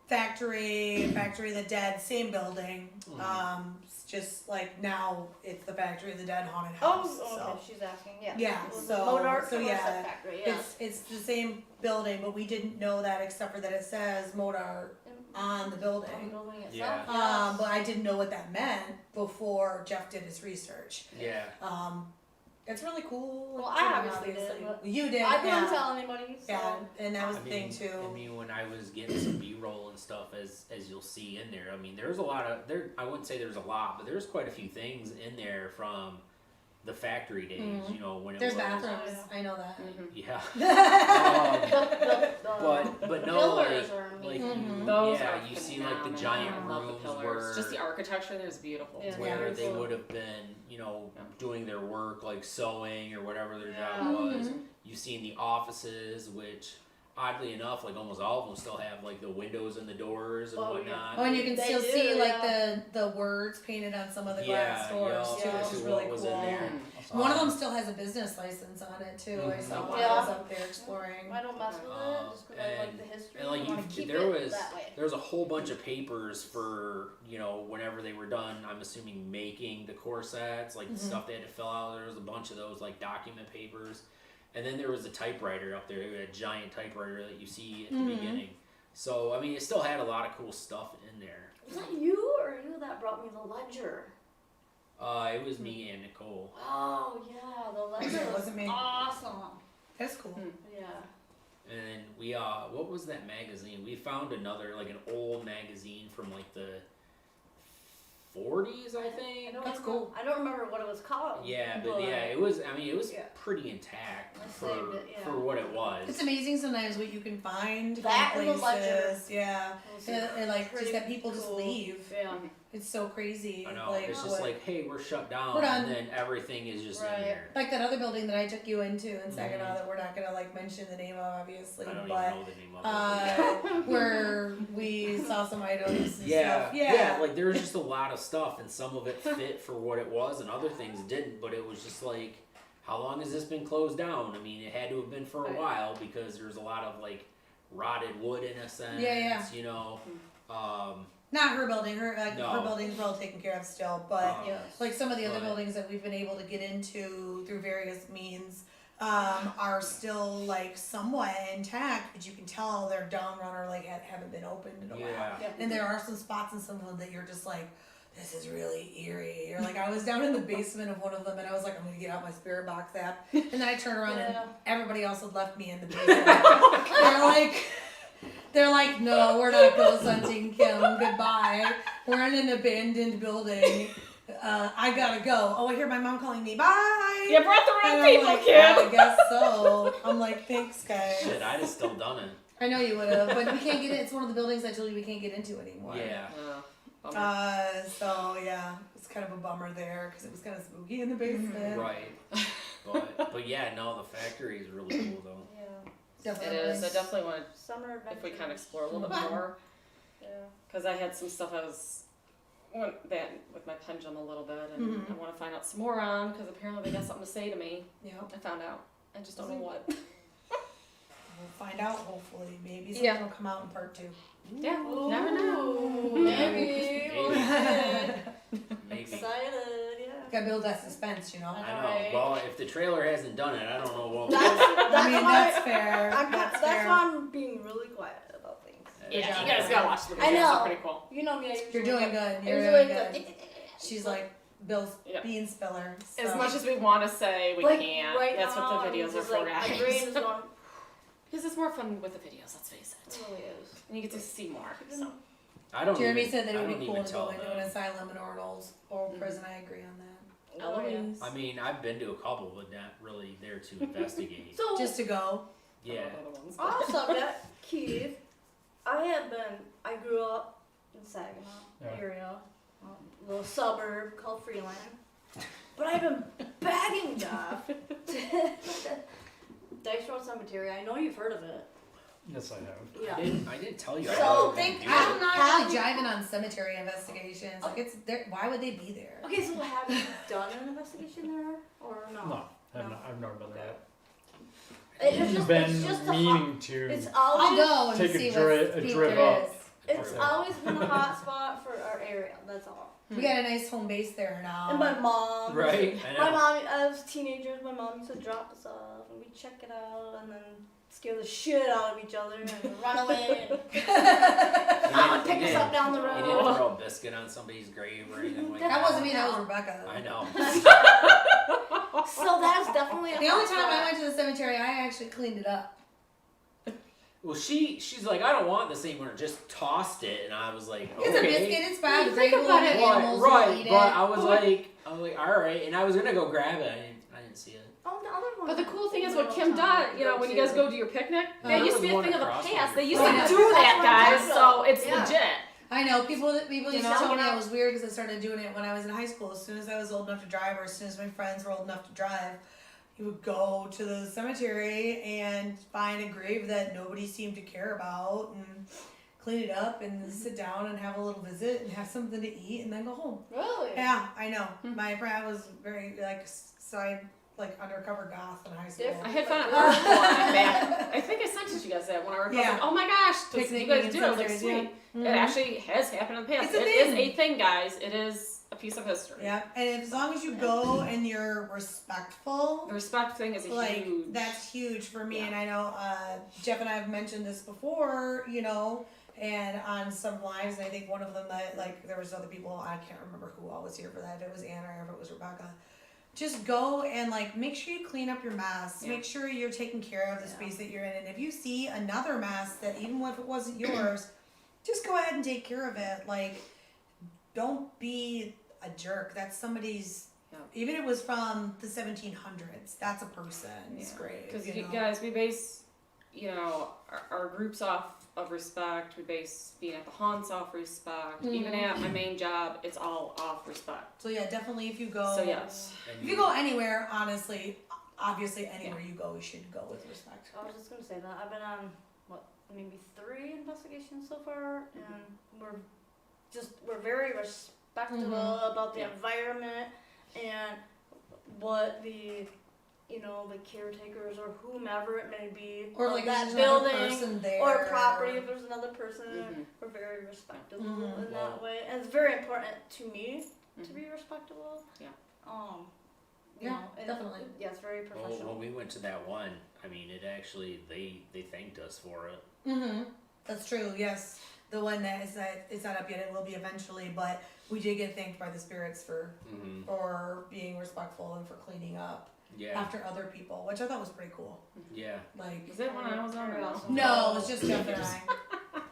factory. Factory of the Dead, same building. It's just like now it's the Factory of the Dead haunted house.
Oh, okay.
So.
She's asking. Yeah.
Yeah,
It was
so-
the Modart
so
Corset
yeah,
Factory. Yeah.
It's the same building, but we didn't know that except for that it says Modart on the
On
building.
the building itself.
Yeah.
But I didn't know what that meant before Jeff did his research.
Yeah.
It's really cool.
Well,
too,
I obviously did, but
You did.
I couldn't
yeah.
tell anybody. So.
Yeah, and that was
I
the thing
mean,
too.
I mean, when I was getting some B-roll and stuff, as you'll see in there, I mean, there's a lot of there. I wouldn't say there's a lot, but there's quite a few things in there from the factory days.
Mhm.
You know, when it
There's
was.
bathrooms. I know that.
Yeah.
The
But no,
pillars
like,
are
like
amazing.
you,
Those
yeah,
are
you see like the
phenomenal.
giant
I love the
rooms
pillars.
where
Just the architecture there is beautiful.
Yeah.
where
Yeah.
they would have been, doing their work like sewing or whatever their
Yeah.
job was.
Mhm.
You see in the offices, which oddly enough, like almost all of them still have like the windows and the doors and
Oh, yeah.
whatnot.
Oh, and you can
They
still
do,
see like
yeah.
the words painted on some of the glass
Yeah,
doors
yeah,
too,
yeah.
which
to
is
what
really
was
cool.
in there.
One of them still has a business license on it too. I
Mhm.
saw while I
Yeah.
was up there exploring.
I don't mess with it just because I like
And-
the history.
and like
I want to keep
there
it
was
that way.
there was a whole bunch of papers for whenever they were done. I'm assuming making the corsets, like the
Mhm.
stuff they had to fill out. There was a bunch of those like document papers, and then there was a typewriter up there, a giant typewriter that you see at the
Mhm.
beginning. So I mean, it still had a lot of cool stuff in there.
Was that you or you that brought me the ledger?
It was me and Nicole.
Oh yeah, the ledger
It
was
wasn't me.
awesome.
That's cool.
Yeah.
And we what was that magazine? We found another like an old magazine from like the 40s, I think.
That's cool.
I don't remember what it was called.
Yeah, but yeah, it was. I mean, it was
Yeah.
pretty intact
I
for
saved it, yeah.
for what it was.
It's amazing sometimes what you can find
That
in
and the ledger.
places. Yeah.
It was
And like just
pretty
that people just
cool.
leave.
Yeah.
It's so crazy.
I know.
Like,
It's just
what-
like, hey, we're shut down,
We're done.
and then everything is just
Right.
in there.
like that other building that I took you into in Saginaw
Mhm.
that we're not gonna like mention the name of obviously,
I don't
but
even know the name of it.
where we saw some items and
Yeah,
stuff.
yeah, like there was just a lot of stuff, and some of it fit for what it was, and other things didn't. But it was just like, how long has this been closed down? I mean, it had to have been for a
Right.
while because there's a lot of like rotted wood in a sense.
Yeah.
You know,
Not her building. Her
No.
her building's well taken care of still, but
Yes.
like some of the other
Right.
buildings that we've been able to get into through various means are still like somewhat intact, but you can tell they're downrun or like haven't been opened in a while.
yeah.
And there are some spots in some of them that you're just like, this is really eerie. Or like I was down in the basement of one of them and I was like, I'm gonna get out my spirit box app. And then I turned around
Yeah.
and everybody else had left me in the basement. They're like, no, we're not ghost hunting, Kim. Goodbye. We're in an abandoned building. I gotta go. Oh, I hear my mom calling me. Bye.
You brought the
And
wrong
I'm
people,
like,
kid.
I guess so. I'm like, thanks, guys.
Shit, I'd have still done it.
I know you would have, but we can't get in. It's one of the buildings I told you we can't get into anymore.
Yeah.
Bummer.
So yeah, it's kind of a bummer there because it was kind of spooky in the basement.
Right. But yeah, no, the factory is really cool though.
Yeah.
Definitely.
It is. I definitely want
Summer adventure.
if we kind of explore a little bit more,
Yeah.
because I had some stuff I went back with my pendulum a little bit, and I want to find out some more on because apparently they got something to say to me.
Yep.
I found out. I just don't know what.
We'll find out. Hopefully, maybe something
Yeah.
will come out in part 2.
Yeah, never know.
Maybe. We'll see.
Maybe.
Excited, yeah.
Gotta build that suspense, you know.
I know.
Right.
Well, if the trailer hasn't done it, I don't know what.
That's
I mean,
why
that's fair.
that's
fair.
why I'm being really quiet about things.
Yeah,
job.
you guys gotta watch the videos.
I know.
They're pretty cool.
You know me. I
You're
usually
doing
get-
good.
I
You're
usually
doing
get
good.
the-
She's like Bill's
Yeah.
bean spiller.
As
so.
much as we want to say, we
like,
can't.
Right
That's
now,
what the
I'm
videos are
just
for,
like,
guys.
My brain is going.
Because it's more fun with the videos. Let's face it.
It really is.
And you get to see more. So.
I don't.
Jeremy
even,
said that it
I
would
don't
be cool
even
to go
tell
into an
them.
asylum or an old prison. I agree on that.
Oh, yeah.
Eloise.
I mean, I've been to a couple, but not really there to investigate.
So
Just to go.
Yeah.
Other ones,
on
but-
the subject, Keith, I grew up in Saginaw
Yeah.
area, a little suburb called Freeland. But I've been begging Jeff to Dice Road Cemetery. I know you've heard of it.
Yes, I have.
Yeah.
I didn't tell you.
So,
I wasn't
think-
gonna do
I'm
it.
not
Have
really
you-
jiving on cemetery investigations. Like it's there. Why would they be there?
Okay, so have you done an investigation there or no?
No, I've,
No.
not, I've never been there.
It's just,
been
it's just a hot,
meaning to.
it's
I'll
always
go and
Take a
see
dri-
what
a
speak
drive
there
up.
is.
it's
Okay.
always been a hot spot for our area. That's all.
We got a nice home base there now.
And my mom.
Right. I
My
know.
mom, as teenagers, my mom used to drop us off and we'd check it out and then scare the shit out of each other and run away and mom would pick us up down the
You didn't
road.
throw a biscuit on somebody's grave or anything like that.
That wasn't me. That was Rebecca.
I know.
So that's definitely a
The only
hot
time I
spot.
went to the cemetery, I actually cleaned it up.
Well, she's like, I don't want this anymore. Just tossed it, and I was like, okay.
It's a biscuit. It's bad.
Think
Great little
about it.
animals will
Right,
eat
but
it.
I was like, all right, and I was gonna go grab it. I didn't see it.
Oh, the other one.
But the cool thing is what Kim does, you know, when you guys go to your picnic, that
There
used to
was
be a
one
thing of the
across
past.
from
They
your
used to
place.
do
That's
that,
what I'm
guys,
talking
so
about.
it's
Yeah.
legit.
I know people used
You
to
know?
tell me I was weird because I started doing it when I was in high school. As soon as I was old enough to drive, or as soon as my friends were old enough to drive, you would go to the cemetery and find a grave that nobody seemed to care about and clean it up and sit down and have a little visit and have something to eat and then go home.
Really?
Yeah, I know. My friend was very undercover goth in high school.
Different.
I had fun at Park one back. I think I sent you guys that when I was
Yeah.
like, oh my gosh, do you
Picnicking
guys
in
do? I was like,
cemeteries,
sweet.
Mhm.
It actually has happened in the past.
It's a
It is
thing.
a thing, guys. It is a piece of history.
Yeah, and as long as you go and you're respectful,
The respect thing is a
like
huge.
that's huge for me.
Yeah.
And I know Jeff and I have mentioned this before, you know, and on some lives, and I think one of them that like there was other people, I can't remember who all was here for that, if it was Anna or if it was Rebecca. Just go and like make sure you clean up your mess.
Yeah.
Make sure you're taking care of the
Yeah.
space that you're in. And if you see another mess that even if it wasn't yours, just go ahead and take care of it. Like, don't be a jerk. That's somebody's.
Yeah.
Even if it was from the 1700s, that's a person's grave.
Because
you know?
guys, we base, you know, our groups off of respect. We base being at the haunts off respect. Even at my main job, it's all off respect.
So yeah, definitely if you go.
So yes.
And
If you go anywhere, honestly, obviously anywhere you go, you should go with respect.
I was just gonna say that I've been on maybe 3 investigations so far, and we're very respectful about the
Yeah.
environment and what the the caretakers or whomever it may be
Or
of
like
that
there's another
building
person there.
or property. If there's another person,
Mhm.
we're very respectable
Mhm.
in
Wow.
that way, and it's very important to me to
Mhm.
be respectable.
Yeah.
You
Yeah,
know, and
definitely.
Yeah, it's very
Well,
professional.
when we went to that one, I mean, it actually they thanked us for it.
That's true. Yes, the one that is not up yet. It will be eventually, but we did get thanked by the spirits for being respectful and for cleaning up
Yeah,
after other people, which I thought was pretty cool.
yeah.
Like,
Is it when I was on or
Very
no?
awesome.
no, it was just Jeff and I. It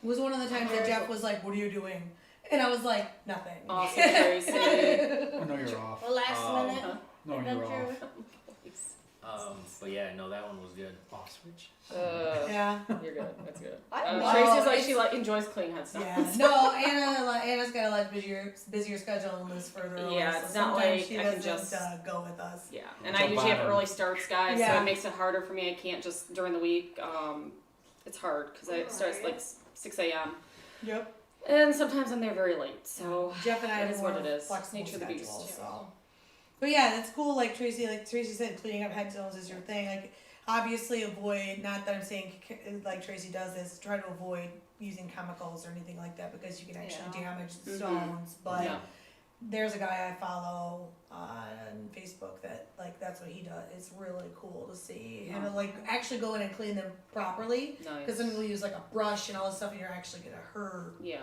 was one of the times that Jeff was like, "What are you doing?" And I was like, "Nothing."
Awesome, Tracy.
I know you're off.
The last
Um,
minute
No, you're
adventure.
off.
But yeah, no, that one was good.
Off switch.
Yeah.
You're good. That's good.
I
Tracy's like
it's-
she like enjoys cleaning headstones.
Yeah. No, Anna's got a lot busier schedule and lives further away.
Yeah,
so
it's not
sometimes
like
she
I can
doesn't
just-
go with us.
Yeah, and
So
I usually have
bottom.
early starts, guys, so
Yeah.
it makes it harder for me. I can't just during the week. It's hard because it starts like 6 a.m.
Yep.
and sometimes I'm there very late. So
Jeff and I
It
have
is
more
what it is.
flexible
Nature of the beast.
schedules, so. But yeah, that's cool. Like Tracy said, cleaning up headstones is your thing. Like, obviously, avoid. Not that I'm saying like Tracy does this. Try to avoid using chemicals or anything like that because you can actually damage the
Mhm.
stones. But
yeah,
there's a guy I follow on Facebook that like that's what he does. It's really cool to see him like actually go in and clean them properly.
nice.
Because then we'll use like a brush and all this stuff, and you're actually gonna hurt
Yeah,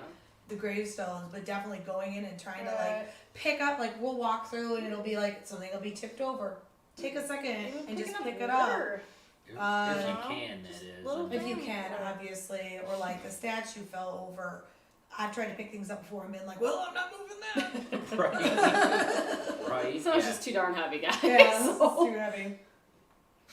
the gravestones. But definitely going in and trying to like
Right.
pick up, like we'll walk through and it'll be like something will be tipped over. Take a second
Even
and just
picking
pick it up.
litter.
If you
Uh,
can, that is.
little
I
If
mean,
you can, obviously, or like a statue fell over. I've tried to pick things up before and been like, well, I'm not moving that.
right. Right.
so it's
Yeah.
just too darn heavy, guys.
Yeah, this is
So-
too heavy.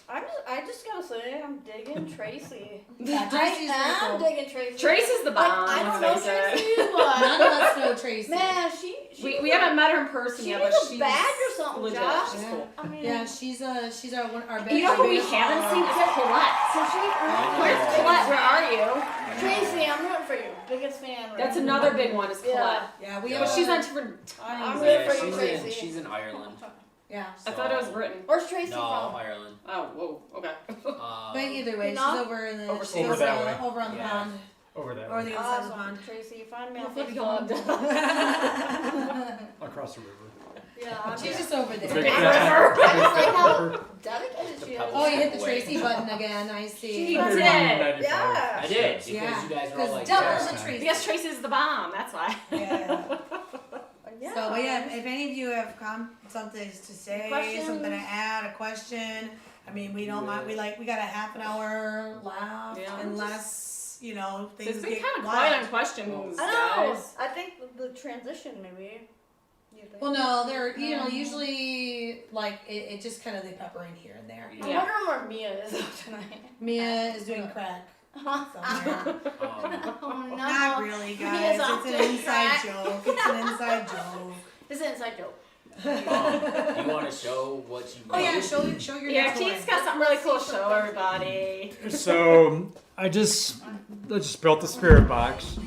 I just gotta say, I'm digging Tracy.
Yeah, Tracy's
I am
really
digging Tracy.
Tracy's the bomb.
I don't know
let's face it.
Tracy,
cool. None
but
of us know Tracy.
man, she
We haven't met her in person
she
yet,
needs
but
a
she's
badge or something,
legit.
Josh.
She's
Yeah.
cool.
I mean,
Yeah, she's our best.
You know who we
biggest
haven't
star.
seen is Colette.
so she.
Where's Colette? Where are you?
Tracy, I'm rooting for you. Biggest fan. Right
That's
now.
another big one is Colette.
Yeah, we
Yeah.
have.
But she's on different
I'm
times.
rooting
Yeah,
for you,
she's
Tracy.
she's in Ireland.
Yeah.
I thought it was Britain.
Where's Tracy
No,
from?
Ireland.
Oh, whoa, okay.
But either way, she's
Not
over in the
overseas.
she's
Over that way.
over on the
Yeah.
pond
Over that
or
way.
the other side of the
Awesome,
pond.
Tracy. Find me on
Flip
Facebook.
Across the river.
Yeah, I'm
She's just over
The
there.
big
Big
river.
I just like how
River.
dedicated she is.
pebbles.
Oh, you hit the Tracy button again. I see.
She did.
31.95.
Yeah.
I did because
Yeah.
you guys were all like,
Double
"Yes."
the Tracy.
Because Tracy's the bomb, that's why.
Yeah.
Yeah.
So, but yeah, if any of you have something to say,
Questions?
something to add, a question, I mean, we don't mind. We got a half an hour left,
Yeah.
unless things
It's been
get
kind of
wild.
quiet on questions,
I know.
guys.
I think the transition maybe. You think?
Well, no, they're usually like it just kind of they pepper in here and there.
I'm
Yeah.
wondering where Mia is tonight.
Mia is doing crack somewhere.
Oh no.
Not really, guys.
Mia's
It's
off
an
doing
inside
crack.
joke. It's an inside joke.
This is an inside joke.
You want to show what you?
Oh yeah,
made?
show your
Yeah,
next
Keith's
one.
got something really cool to show everybody.
So I just built the spirit box.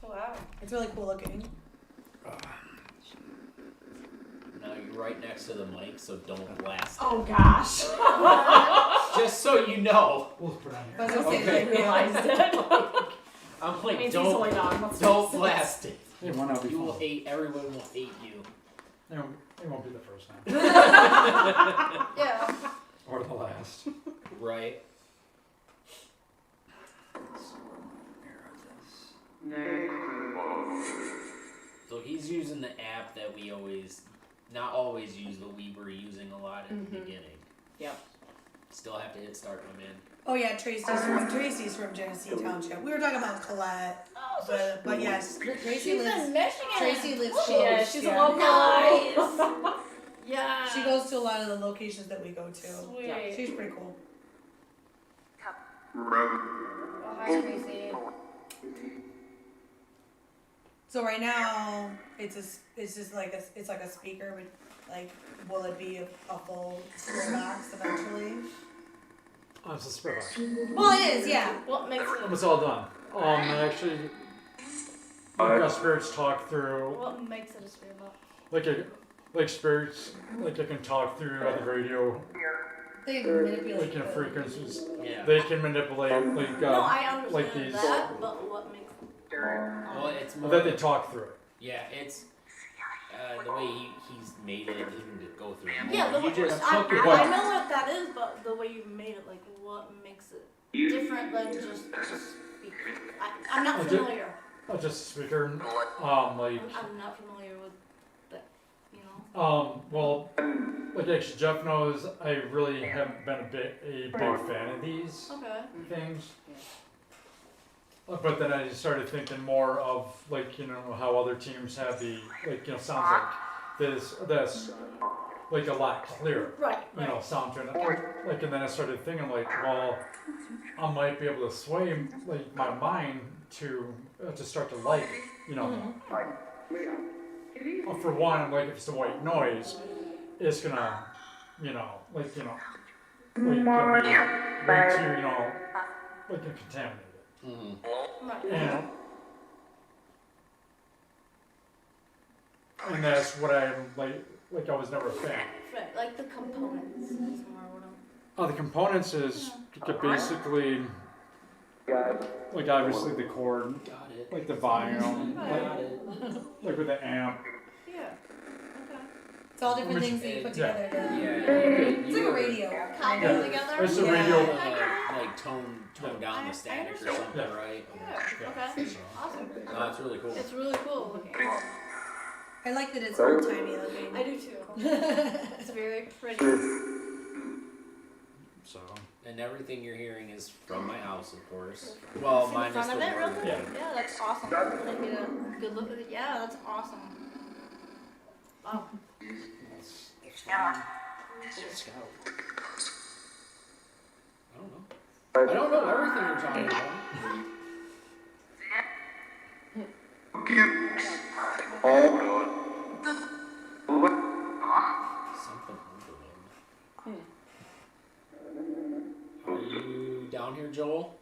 Wow.
It's really cool looking.
Now you're right next to the mic, so don't blast.
Oh gosh.
Just so you know.
We'll put it on
I was
here.
gonna say,
Okay.
I realized it.
I'm
It
like,
means he's
don't
only dog. Let's
don't
face it.
blast it.
Hey, one will be
You will
fun.
hate. Everyone will hate you.
It won't be the first time.
Yeah.
Or the last.
Right. So he's using the app that we not always use, but we were using a lot in the
Mhm.
beginning.
Yep.
Still have to hit start, my man.
Oh yeah, Tracy's from Genesee Township. We were talking about Colette,
Oh, so
but yes, Tracy
she's
lives.
in Michigan.
Tracy lives
She
close.
is. She's
yeah.
a local.
Nice. Yeah.
She goes to a lot of the locations that we go to.
Sweet.
Yeah.
She's pretty cool.
Oh, hi, Tracy.
So right now, it's just like a speaker, but like, will it be a full spirit box eventually?
Oh, it's a spirit box.
Well, it is, yeah.
What makes it?
It's all done. Actually, we've got spirits talk through,
What makes it a spirit box?
like spirits, like they can talk through the radio,
They manipulate.
like in frequencies.
Yeah.
They can manipulate, like,
No, I understand
like these-
that, but what makes it?
Well, it's more.
that they talk through it.
Yeah, it's the way he's made it. He can go through. it
Yeah,
more.
the
You just
I
hook it
What?
know what that is, but the way you made it, like, what makes it different than just a speaker? I'm not
Oh, ju-
familiar.
Just a speaker. Like,
I'm not familiar with that, you know?
well, like actually Jeff knows I really haven't been a big fan of these
Okay.
things. But then I started thinking more of like, how other teams have the, like, sounds like this, like a lot clearer.
Right.
You know, sound to it. Like, and then I started thinking, like, well, I might be able to sway like my mind to start to like it. You know, for one, like if it's a white noise, it's gonna, you know, like get me way too, you know, like contaminated.
Mm-hmm.
And that's what I'm like I was never a fan.
Right. Like the components. Is more what I'm.
The components is basically like obviously the cord,
Got it.
like the volume,
Got it.
like with the amp.
Yeah. Okay.
It's all different things that you put together.
Yeah.
It's like a radio.
Cobble
Yeah.
together.
It's a
Yeah.
radio.
Like tone down the static or something,
Yeah.
right?
Yeah. Okay.
So,
Awesome.
no, it's really cool.
It's really cool looking.
I like that it's old timey looking.
I do too. It's very pretty.
So
And everything you're hearing is from my house, of course. Well,
See the
minus
front
the
of it real
word.
quick? Yeah, that's awesome. Let me get a good look at it. Yeah, that's awesome. Wow.
Scout. I don't know. I don't know everything you're talking about. Something over there. Are you down here, Joel?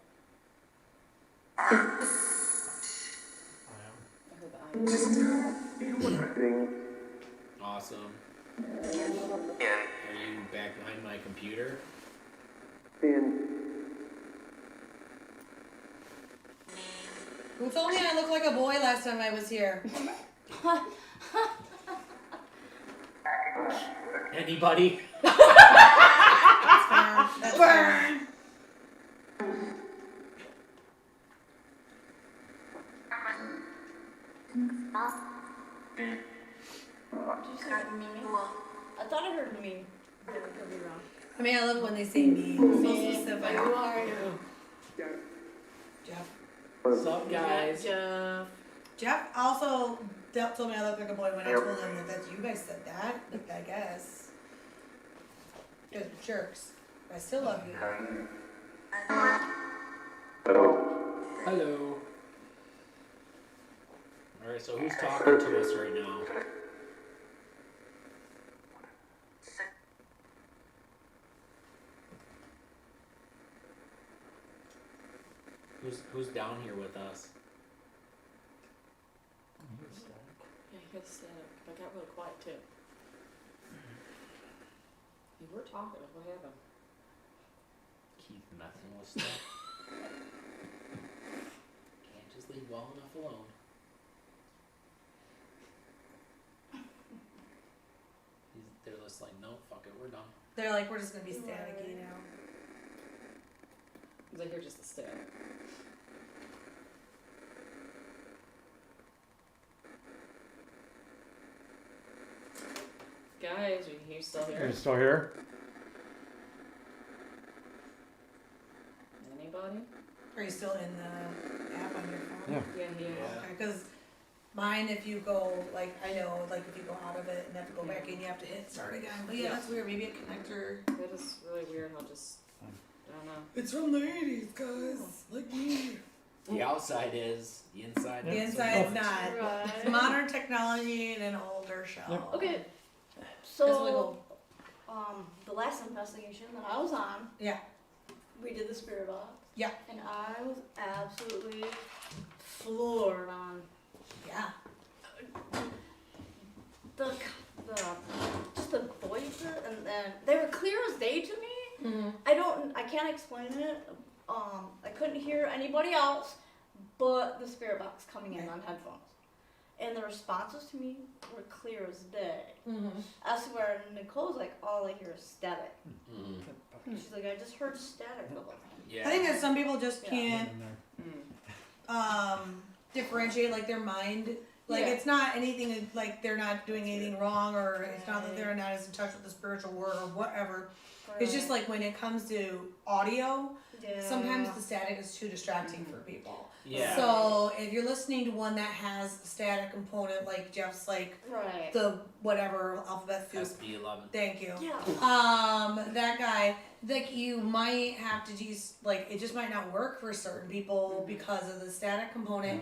I am.
I heard the eye.
Awesome. Are you back behind my computer?
Who told me I looked like a boy last time I was here?
Anybody?
That's fair. That's fair.
Did you say Mimi? I thought I heard Mimi. I could be wrong.
I mean, I love when they say me. So
Me.
specific.
Who are you?
Jeff.
What's up, guys?
Jeff.
Jeff also told me I look like a boy when I told him that you guys said that. I guess. You guys are jerks. But I still love you.
Hello. Alright, so who's talking to us right now? Who's down here with us?
Yeah, he got static. I got really quiet too. You were talking. What happened?
Keith messing with stuff. Can't just leave well enough alone. They're just like, no, fuck it, we're done.
They're like, we're just gonna be staticky now.
I hear just the static. Guys, are you still
Are
here?
you still here?
Anybody?
Are you still in the app on your phone?
Yeah.
Yeah, he is.
Yeah.
Okay, because mine, if you go, like, I know, like, if you go out of it and have to go back in, you have to hit start again. But yeah, that's weird. Maybe a connector.
That is really weird how just, I don't know.
It's from the 80s, guys. Like me.
The outside is, the inside
The
is.
inside's not. It's
Right.
modern technology and an older shell.
Yep.
Okay.
That's really
So,
cool.
the last investigation that I was on,
Yeah.
we did the spirit box.
Yeah.
And I was absolutely floored on
Yeah.
the just the voices, and then they were clear as day to me.
Mm-hmm.
I can't explain it. I couldn't hear anybody else but the spirit box coming in on headphones. And the responses to me were clear as day.
Mm-hmm.
I swear, Nicole's like, all I hear is static.
Mm.
She's like, I just heard static.
Yeah.
I think that some people just
Yeah.
can't differentiate like their mind. Like
Yeah.
it's not anything like they're not doing anything wrong, or it's not that they're not as in touch with the spiritual world or whatever. It's just like when it comes to audio, sometimes the static is too distracting for people.
Yeah.
So if you're listening to one that has a static component, like Jeff's, like
Right.
the whatever alphabet soup.
SB11.
Thank you.
Yeah.
That guy, like you might have to just like it just might not work for certain people because of the static component.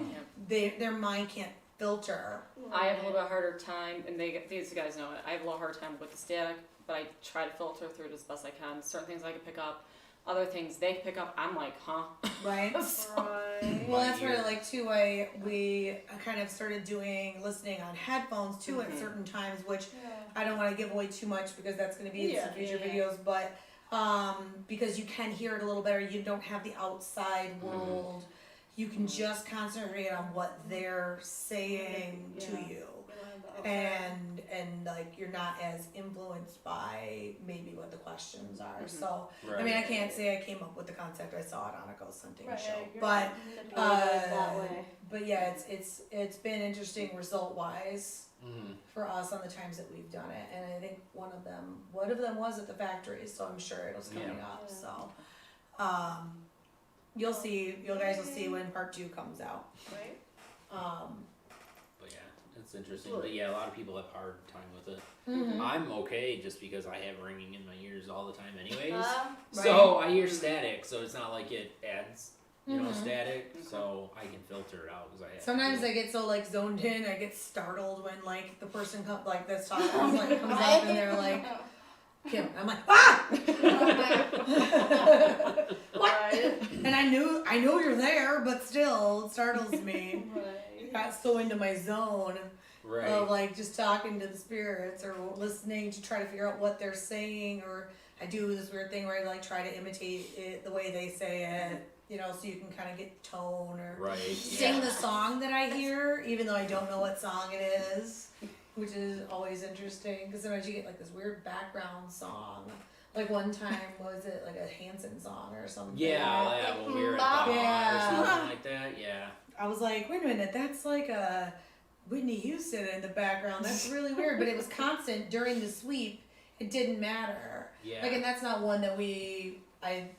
Their mind can't filter.
I have a little bit harder time, and these guys know it. I have a little harder time with the static, but I try to filter through it as best I can. Certain things I can pick up, other things they can pick up. I'm like, huh?
Right.
Right.
Well, that's where like too. We kind of started doing listening on headphones too at certain times, which I don't want to give away too much because that's going to be in some future videos, but because you can hear it a little better, you don't have the outside world. You can just concentrate on what they're saying to you, and like you're not as influenced by maybe what the questions are. So
Right.
I mean, I can't say I came up with the concept. I saw it on a ghost hunting
Right,
show,
you're
but
manipulated that way.
but yeah, it's been interesting result wise
Mhm.
for us on the times that we've done it, and I think one of them was at the factory, so I'm sure it'll coming up.
Yeah.
So, you guys will see when part 2 comes out.
Right.
But yeah, it's interesting. But yeah, a lot of people have a hard time with it.
Mhm.
I'm okay just because I have ringing in my ears all the time anyways.
Right.
So I hear static, so it's not like it adds,
Mhm.
static. So I can filter it out because I have.
Sometimes I get so like zoned in, I get startled when like the person that's talking like comes up and they're like, Kim. I'm like, ah!
Right.
And I know you're there, but still, it startles me.
Right.
Got so into my zone
Right.
of like just talking to the spirits or listening to try to figure out what they're saying, or I do this weird thing where I like try to imitate it the way they say it, so you can kind of get tone or
Right.
sing the song that I hear, even though I don't know what song it is, which is always interesting because sometimes you get like this weird background song. Like one time, was it like a Hanson song or something?
Yeah, when we were at the
Yeah.
or something like that. Yeah.
I was like, wait a minute, that's like a Whitney Houston in the background. That's really weird, but it was constant during the sweep. It didn't matter.
Yeah.
Like, and that's not one that we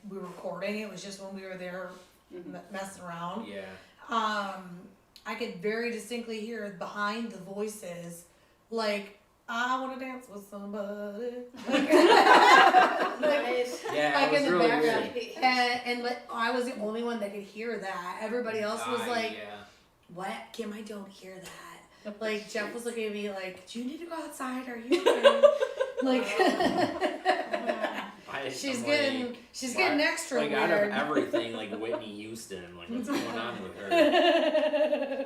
were recording. It was just when we were there messing around.
Yeah.
I could very distinctly hear behind the voices, like, I want to dance with somebody. Like,
Yeah.
like
it
in
was
the
really
background.
weird.
And like, I was the only one that could hear that. Everybody else was like,
yeah.
what? Kim, I don't hear that. Like, Jeff was looking at me like, do you need to go outside? Are you okay? Like, she's getting extra
like
weird.
out of everything, like Whitney Houston. Like, what's going on with her?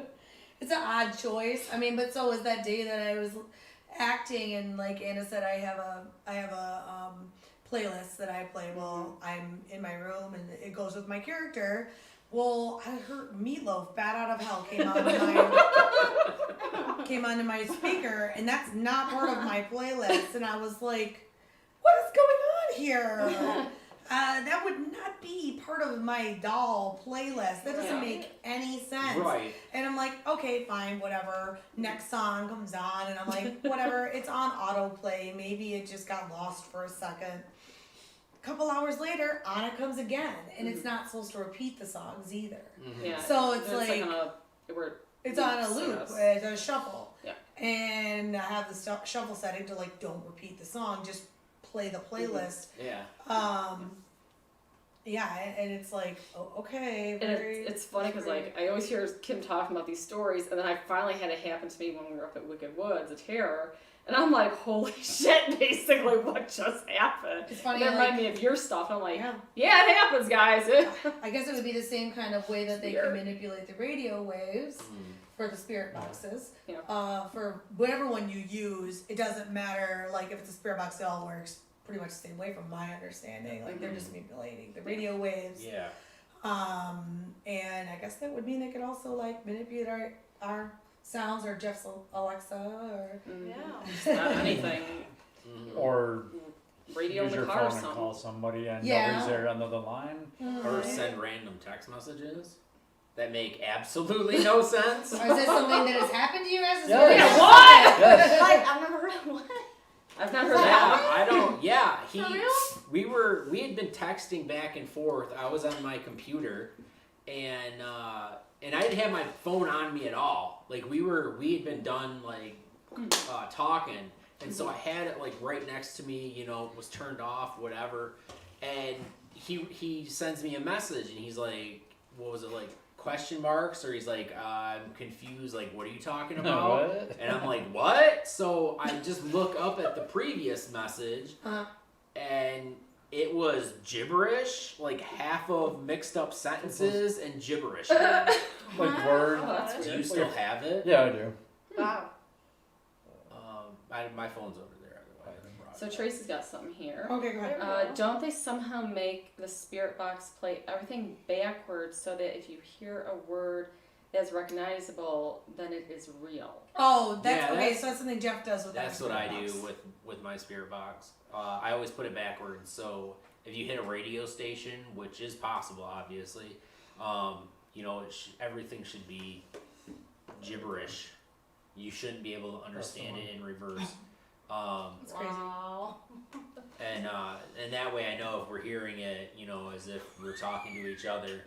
It's an odd choice. I mean, but so was that day that I was acting, and like Anna said, I have a playlist that I play while I'm in my room, and it goes with my character. Well, I heard Meatloaf, "Bat Out of Hell" came onto my speaker, and that's not part of my playlist. And I was like, "What is going on here?" That would not be part of my doll playlist. That doesn't make any sense.
Right.
And I'm like, okay, fine, whatever. Next song comes on, and I'm like, whatever. It's on autoplay. Maybe it just got lost for a second. A couple hours later, on it comes again, and it's not supposed to repeat the songs either.
Mm-hmm.
Yeah.
So it's
There's
like
on
it's on a
loops,
loop.
yes.
It's a shuffle.
Yeah.
And I have the shuffle setting to like don't repeat the song, just play the playlist.
Yeah.
Yeah, and it's like, oh, okay.
And
Very,
it's funny because like I always hear Kim talking about these stories, and then I finally had it happen to me when we were up at Wicked Woods, a terror, and I'm like, holy shit! Basically, what just happened?
It's funny.
That
Like,
reminded me of your stuff. And I'm like,
yeah.
yeah, it happens, guys.
I guess it would be the same kind of way that they
Weird.
can manipulate the radio waves
Mm.
for the spirit boxes.
Yeah.
For whatever one you use, it doesn't matter. Like if it's a spirit box, it all works pretty much the same way from my understanding. Like they're just manipulating the radio waves.
Yeah.
And I guess that would mean they could also like manipulate our sounds or Jeff's Alexa or
Not anything.
Mhm.
Or
Radio in
use
the
your
car or
phone and
something.
call somebody and
Yeah.
nobody's there on the other line.
Or send random text messages that make absolutely no sense.
Or is this something that has happened to you as a
Yeah.
spirit?
Yeah, what?
Yes.
Like, I've never heard what?
I've never heard
Yeah,
that.
I don't. Yeah,
For real?
we had been texting back and forth. I was on my computer, and I didn't have my phone on me at all. Like we had been done like talking, and so I had it like right next to me. You know, it was turned off, whatever. And he sends me a message, and he's like, "What was it like? Question marks?" Or he's like, "I'm confused. Like, what are you talking about?"
What?
And I'm like, "What?" So I just look up at the previous message, and it was gibberish, like half of mixed up sentences and gibberish.
Like word.
Oh, that's
Do you
weird.
still have it?
Yeah, I do.
Wow.
My phone's over there. Otherwise, I brought
So
it.
Tracy's got something here.
Okay, go ahead.
Don't they somehow make the spirit box play everything backwards so that if you hear a word that's recognizable, then it is real?
Oh, that's
Yeah,
okay.
that's-
So that's something Jeff does with
That's
our
what I
spirit
do
box.
with my spirit box. I always put it backwards. So if you hit a radio station, which is possible, obviously, you know, everything should be gibberish. You shouldn't be able to understand it in reverse.
It's crazy.
Wow.
And that way I know if we're hearing it, you know, as if we're talking to each other.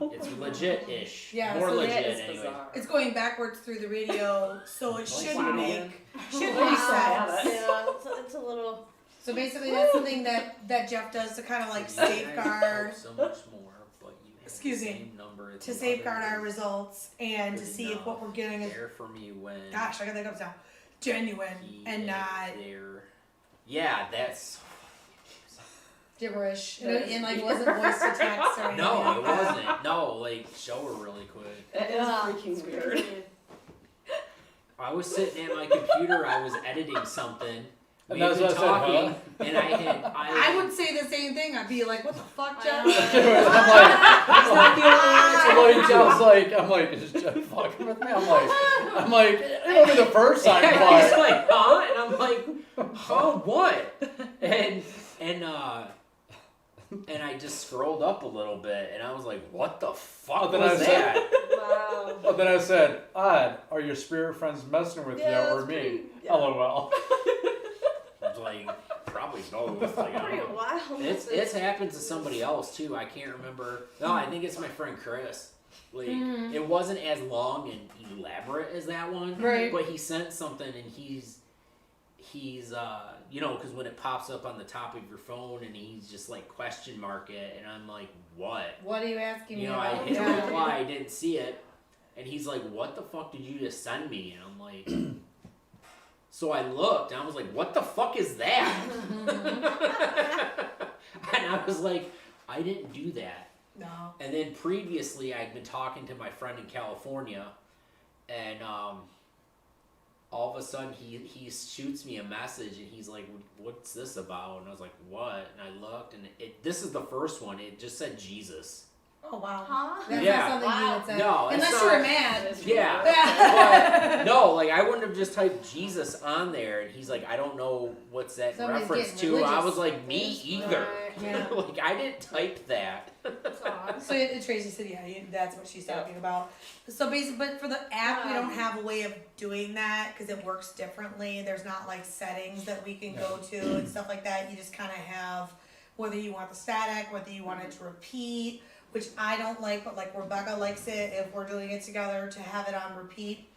It's legit-ish.
Yeah,
More
so
legit
That is
anyway.
bizarre.
It's going backwards through the radio, so it should
Wow.
make should
Wow.
make
Wow.
sense.
Yeah, it's a little.
So basically, that's something that Jeff does to kind of like
So you guys
safeguard,
hope so much more, but you have
Excuse
the
me.
same number as
to
the
safeguard
other
our results and to
Good
see if
enough.
what we're getting is,
there for me when
gosh, I got that up down, genuine
he
and
is
not
there. Yeah, that's
gibberish.
That is
And like wasn't voice to text or anything.
no,
like
it
that.
wasn't. No, like show her really quick.
That is
Yeah,
freaking
it's
weird.
crazy.
I was sitting at my computer, I was editing something. We
And
had
that's
been
what I said,
talking,
huh?
and I
I would say the same thing. I'd be like, "What the fuck,
I
Jeff?"
know.
I'm like, is Jeff fucking with me? I'm like, it won't be the first time,
Yeah, he's
but
like, huh? And I'm like, huh, what? And I just scrolled up a little bit, and I was like, what the fuck
Oh, then
was
I said-
that?
Wow.
but then I said, Odd, are your spirit friends messing with
Yeah,
you or
that's
me?
pretty- yeah.
LOL.
I was like, probably both. Like, I
Pretty
don't know.
wild.
It's happened to somebody else too. I can't remember. No, I think it's my friend Chris. Like it wasn't as long and elaborate as that one,
Right.
but he sent something, and he's you know, because when it pops up on the top of your phone, and he's just like question mark it, and I'm like, what?
What are you asking me
You know, I
about?
hit
Yeah.
reply, I didn't see it, and he's like, what the fuck did you just send me? And I'm like. So I looked, and I was like, what the fuck is that? And I was like, I didn't do that.
No.
And then previously, I'd been talking to my friend in California, and all of a sudden, he shoots me a message, and he's like, what's this about? And I was like, what? And I looked, and this is the first one. It just said Jesus.
Oh wow.
Huh?
That's
Yeah.
not something you
Wow.
would say.
No, it's
unless
not.
you were
That
mad.
is
Yeah.
weird.
But no, like I wouldn't have just typed Jesus on there, and he's like, I don't know what's that
Somebody's
reference
getting
to. I
religious.
was like, me either.
Right.
Yeah.
Like I didn't type that.
That's odd.
So Tracy said, yeah, that's what she's talking about. So basically, but for the app, we don't have a way of doing that because it works differently. There's not like settings that we can go to and stuff like that. You just kind of have whether you want the static, whether you want it to repeat, which I don't like, but like Rebecca likes it if we're doing it together to have it on repeat.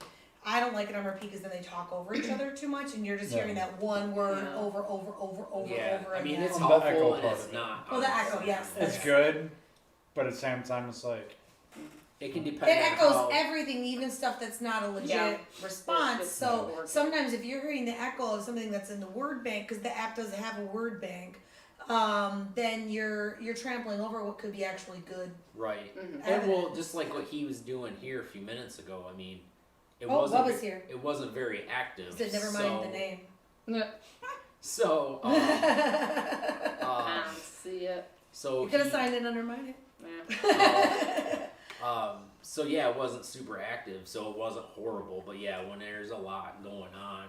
I don't like it on repeat because then they talk over each other too much, and you're just hearing that one word
Yeah.
over
Yeah,
over
I mean
again.
it's
The echo
helpful and
part
it's
of it.
not.
Well, the echo, yes.
It's good, but at the same time, it's like,
It can depend.
It
on
echoes
how,
everything, even stuff that's not a legit
Yeah.
response.
It's
So
not working.
sometimes if you're hearing the echo of something that's in the word bank, because the app doesn't have a word bank, then you're trampling over what could be actually good.
Right.
Mhm.
And well, just like what he was doing here a few minutes ago. I mean, it
Oh,
wasn't.
Bubba's here.
It wasn't very active.
Said never mind the name.
So,
I see it.
so
You could have
he-
signed in under my name.
Yeah.
So yeah, it wasn't super active, so it wasn't horrible. But yeah, when there's a lot going on,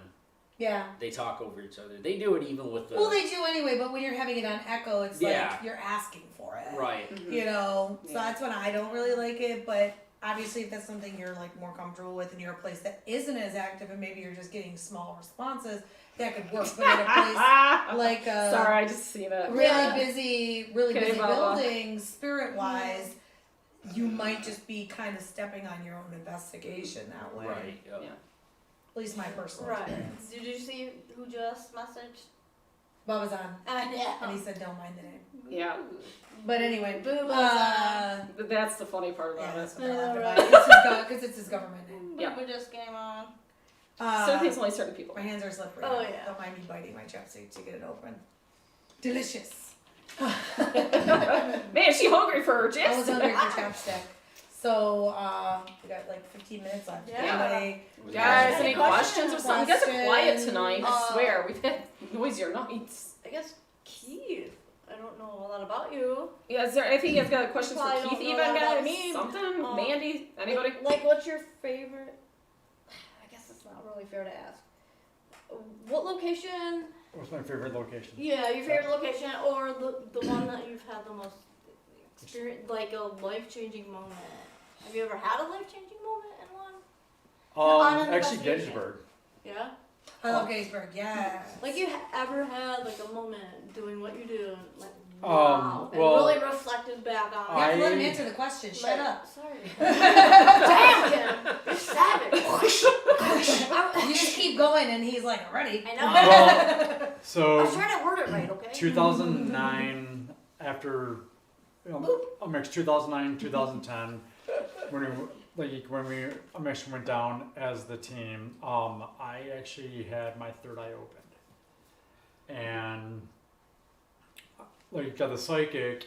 Yeah.
they talk over each other. They do it even with the
Well, they do anyway, but when you're having it on echo, it's
Yeah.
like you're asking for it.
right.
Mhm.
You know, so
Yeah.
that's when I don't really like it, but obviously if that's something you're like more comfortable with and you're a place that isn't as active and maybe you're just getting small responses, that could work. But in a place like
Sorry, I just seen it.
really
Okay,
busy
Baba.
buildings, spirit wise, you might just be kind of stepping on your own investigation that way.
Right. Yep.
Yeah.
At least my personal
Right.
experience.
Did you see who just messaged?
Bubba's on,
Yeah.
and he said don't mind the name.
Yeah.
But anyway,
Boo.
But that's the funny part
yeah,
about
that's
it.
what they're
Yeah,
laughing
right.
about because it's his government name.
Yeah.
Boo just came on.
Certain things only certain people.
My hands are slippery.
Oh,
now.
yeah.
Don't mind me biting my chapstick to get it open. Delicious.
Man, she hungry for her
I was
chips.
hungry for chapstick. So we got like 15 minutes left.
Yeah.
Anybody?
Guys,
Any
any questions or something? You guys are quiet
questions?
tonight. I swear, we've had noisier nights.
I guess Keith. I don't know a lot lot about you.
Yeah, is there anything you guys got questions for
Probably
Keith?
don't know
Even
that
got
about me.
something? Mandy? Anybody?
Like, what's your favorite? I guess it's not really fair to ask. What location?
What's my favorite location?
Yeah, your favorite location, or the one that you've had the most experience, like a life-changing moment. Have you ever had a life-changing moment in one? On an
Actually,
investigation.
Gettysburg.
Yeah.
I love Gettysburg. Yeah.
Like you ever had like a moment doing what you do, and like
Um,
wow, and
well,
really reflected back on.
You have to let him
I-
answer the question. Shut
Like,
up.
Sorry. Damn, Kim, you're savage.
You just keep going, and he's like, ready.
I know.
Well,
I
so
was trying to word it right, okay?
2009, after a mix 2009, 2010, when we actually went down as the team, I actually had my third eye opened, and got the psychic,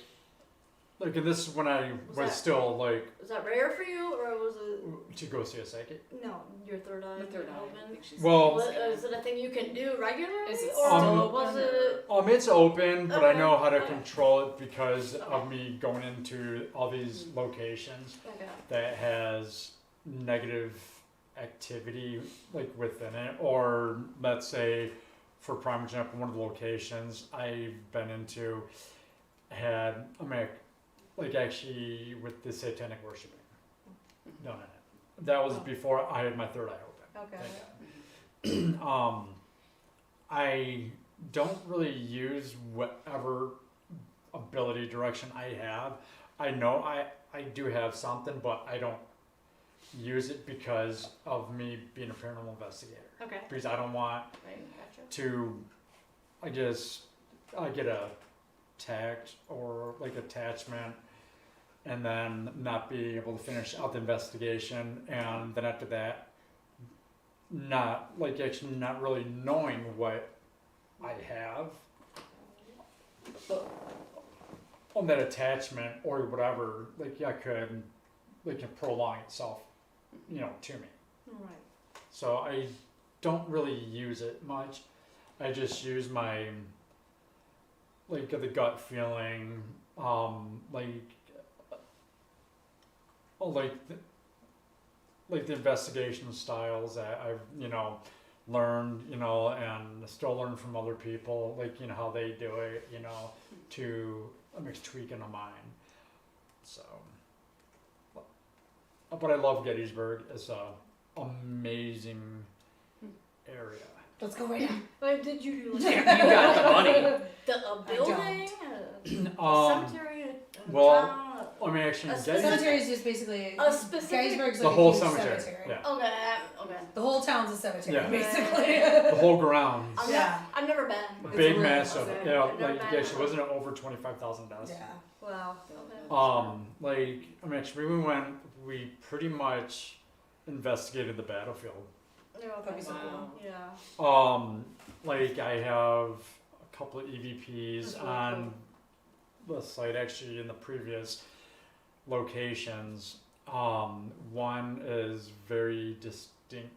and this is when I
Was
was
that-
still
Was that rare for you, or was it
to go see a psychic.
no? Your third eye.
The third eye. I
open.
think she's
Well,
Is it a thing you can do regularly,
Is it
or
still
was
open,
it?
It's open, but I
Okay,
know how to
okay.
control it because of me going into all these locations
Okay.
that has negative activity within it, or let's say, for prime example, one of the locations I've been into had actually with the satanic worshiping done in it. That was
Oh.
before I had my third eye open.
Okay.
I don't really use whatever ability direction I have. I know I do have something, but I don't use it because of me being a paranormal investigator.
Okay.
Because I don't want
Right. Gotcha.
to, I get a tact or attachment and then not be able to finish out the investigation, and then after that not actually not really knowing what I have on that attachment or whatever, could prolong itself, to me.
Right.
So I don't really use it much. I just use my the gut feeling, the investigation styles that I've learned, and still learn from other people, how they do it, to tweaking a mind. So, but I love Gettysburg. It's a amazing area.
Let's go right now.
But did you do
You got the money.
a
I
building, a
Um,
cemetery, a
well,
town?
Actually,
A
Gettysburg,
Cemetery is just basically
A specific.
Gettysburg's
the
like
whole
a huge
cemetery, yeah,
Okay. Okay.
The whole town's a cemetery,
Yeah.
basically.
the whole grounds,
Yeah.
I've never been.
It's
big,
really
massive,
awesome.
yeah,
I've never been.
actually, wasn't it over 25,000 deaths?
Yeah.
Wow. Okay.
Actually, we pretty much investigated the battlefield.
Yeah, okay.
That'd be so
Wow.
Yeah.
I have a couple of EVPs
That's really
on the site, actually, in the previous locations. One is very distinct,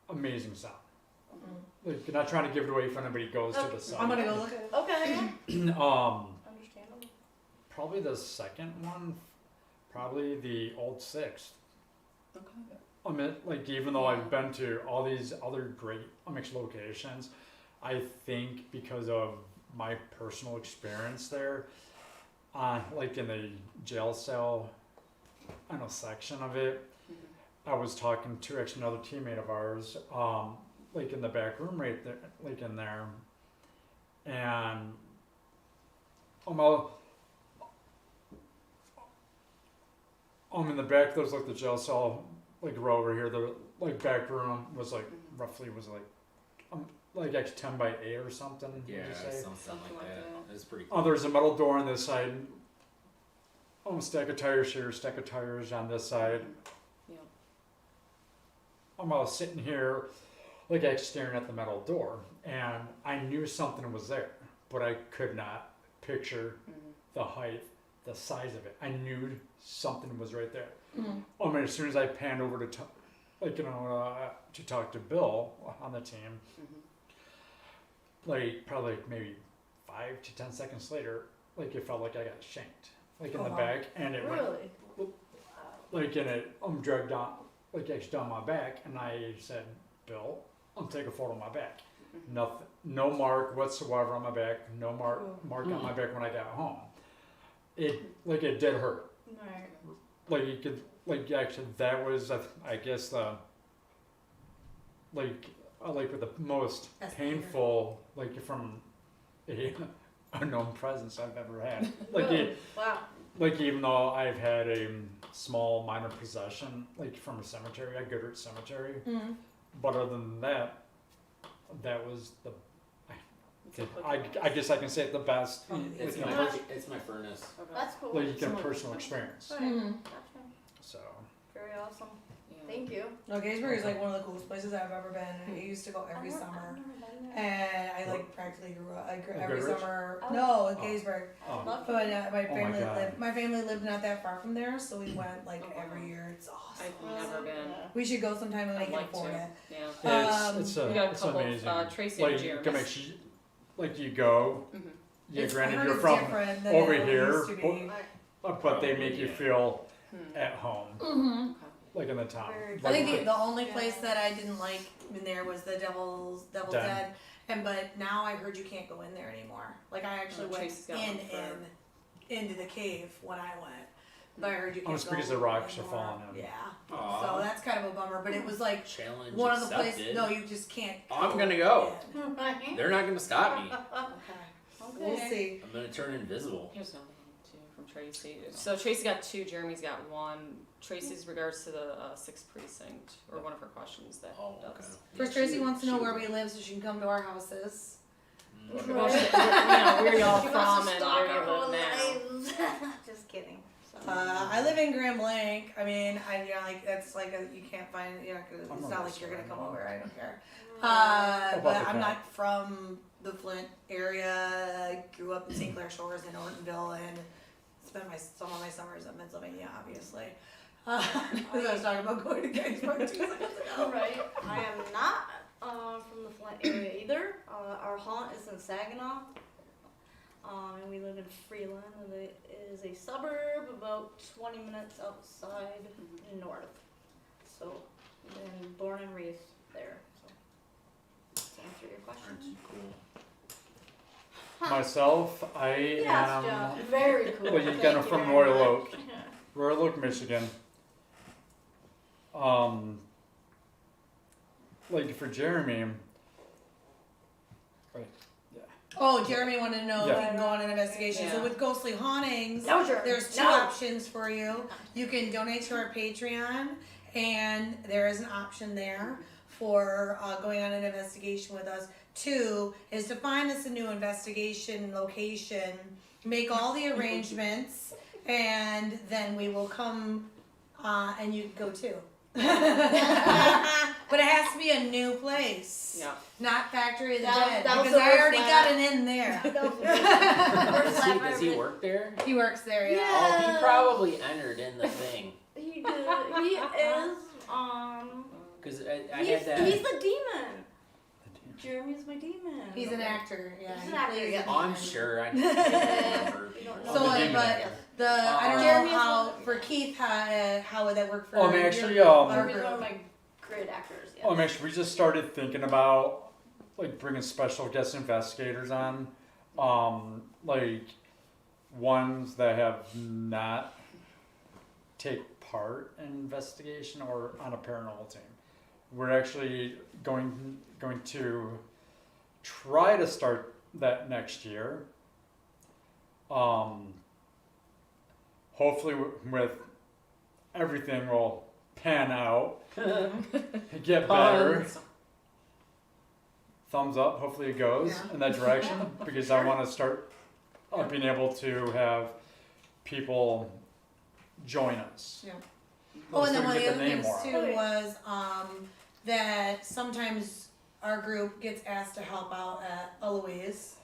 amazing sound. Not trying to give it away if anybody goes to the site.
I'm gonna go look at it.
Okay.
Um,
Understandable.
probably the second one, probably the Old Sixth.
Okay.
Even though I've been to all these other great mixed locations, I think because of my personal experience there, like in the jail cell, on a section of it,
Mhm.
I was talking to actually another teammate of ours, like in the back room right there, like in there, and in the back there's like the jail cell, like row over here. The like back room was like
Mhm.
roughly was like actually 10 by 8 or something. would you
Yeah,
say?
something like that. It's pretty
Oh,
cool.
there's a metal door on this side. Stack of tires here, stack of tires on this side.
Yeah.
I was sitting here, like actually staring at the metal door, and I knew something was there, but I could not picture
Mhm.
the height, the size of it. I knew something was right there.
Mhm.
As soon as I panned over to, to talk to Bill on the team,
Mhm.
like probably maybe 5 to 10 seconds later, like it felt like I got shanked, like in
Oh,
the
wow.
back, and it went
Really?
like in it, dragged down, like actually down my back, and I said, Bill, take a photo of my back.
Mhm.
Nothing, no mark whatsoever on my back, no mark on my back when I got home. It did hurt.
Right.
Like you could, like actually that was, I guess like with the most
That's
painful, like from a unknown presence I've ever had. Like
Really? Wow.
like even though I've had a small minor possession, like from a cemetery, a Goodrich cemetery,
Mhm.
but other than that, that was the,
It's a quick
I
one.
guess I can say it the best.
It's
you
my
know,
it's my furnace.
Okay.
That's cool.
like you get a personal experience.
Right.
Mhm.
Gotcha.
So
Very awesome.
Yeah.
Thank you.
No, Gaysburg is like one of the coolest places I've ever been. I used to go every
I've
summer.
never been there.
And I like practically grew up. Every
Goodrich?
summer.
Oh.
No, in Gaysburg.
oh,
Love
But my
my
family
God.
lived not that far from there, so we went like
Oh, wow.
every year. It's awesome.
I've never been.
Yeah.
We should go sometime when we
I'd
can
like
afford
to.
it.
Yeah.
it's
We got a
it's
couple
amazing.
of Tracy
Like
and
you
Jeremy's.
can actually, like you go,
Mhm.
yeah,
I
granted
heard
you're
it's
from
different than
over
it
here,
used to be.
but they make you
Yeah.
feel
Hmm.
at home,
Mm-hmm.
Okay.
like in the town.
Very
I think
Like,
the only
Yeah.
place that I didn't like in there was the Devil's
Den.
Den. And but now I heard you can't go in there anymore. Like I actually
Oh,
went
Tracy's got one for-
into the cave when I went. But I heard you
Oh,
can't
it's
go
because the rocks are
anymore.
falling in.
Yeah.
Aw.
So that's kind of a bummer. But it was like
Challenge
one of the
accepted.
places. No, you just can't.
I'm gonna go.
in.
Right.
They're not gonna stop me.
Okay. We'll see.
I'm gonna turn invisible.
Here's another one too from Tracy. So Tracy got 2, Jeremy's got 1. Tracy's regards to the 6th precinct, or one of her questions that
Oh,
does.
okay.
First,
Yeah,
Tracy
she-
wants to know
she-
where we live so she can come to our houses.
Mm.
Well, where y'all
She
from
wants to
and
stalk
where
our
you live
whole
now.
lives. Just kidding.
I live in Grand Blanc. I mean, like that's like you can't find. You're not gonna.
I'm
It's
not
not like
sure.
you're gonna come over. I don't care.
about
But
the
I'm
cat?
not from the Flint area. I grew up in St. Clair Shores and Ortonville, and spent some of my summers in Pennsylvania, obviously. Because I was talking about going to Gettysburg 2 seconds ago.
Right. I am not from the Flint area either. Our haunt is in Saginaw. And we live in Freeland, and it is a suburb about 20 minutes outside north. So, been born and raised there. So, to answer your question.
That's cool.
Myself, I
Yes,
am
Joe. Very cool.
well, you're
Thank
kind
you
of from
very
Royal
much.
Oak. Royal Oak, Michigan. Like for Jeremy,
Oh, Jeremy wanted to know if
Yeah.
you can go on an investigation. So
Yeah.
with Ghostly Hauntings,
No, Jeremy.
there's 2
No.
options for you. You can donate to our Patreon, and there is an option there for going on an investigation with us. 2 is to find us a new investigation location, make all the arrangements, and then we will come and you can go too. But it has to be a new place,
Yeah.
not Factory of the
That-
Dead,
that was
because
the
I
first
already
one.
got an in there.
Does he work there?
He works there, yeah.
Oh, he probably entered in the thing.
He did. He is.
Cause I
He's,
had that.
he's the demon. Jeremy's my demon.
He's an actor, yeah.
He's
he
an actor,
plays
yeah.
a
Oh, I'm
demon.
sure. I can't remember.
You don't
Oh,
So,
the
but
demon actor.
I don't
Jeremy
know
is
how
one-
for Keith how would that work for?
Oh, I'm
your-
actually,
our
Jeremy's
group?
one of my great actors. Yeah.
actually, we just started thinking about like bringing special guest investigators on. Like ones that have not take part in investigation or on a paranormal team. We're actually going to try to start that next year. Hopefully with everything will pan out, get better. Thumbs up, hopefully it goes in that direction, because I want to start being able to have people join us.
Yeah.
Oh,
And then
so
one
we
of
get
the
the
other
name
things
more.
too was that sometimes our group gets asked to help out at Eloise.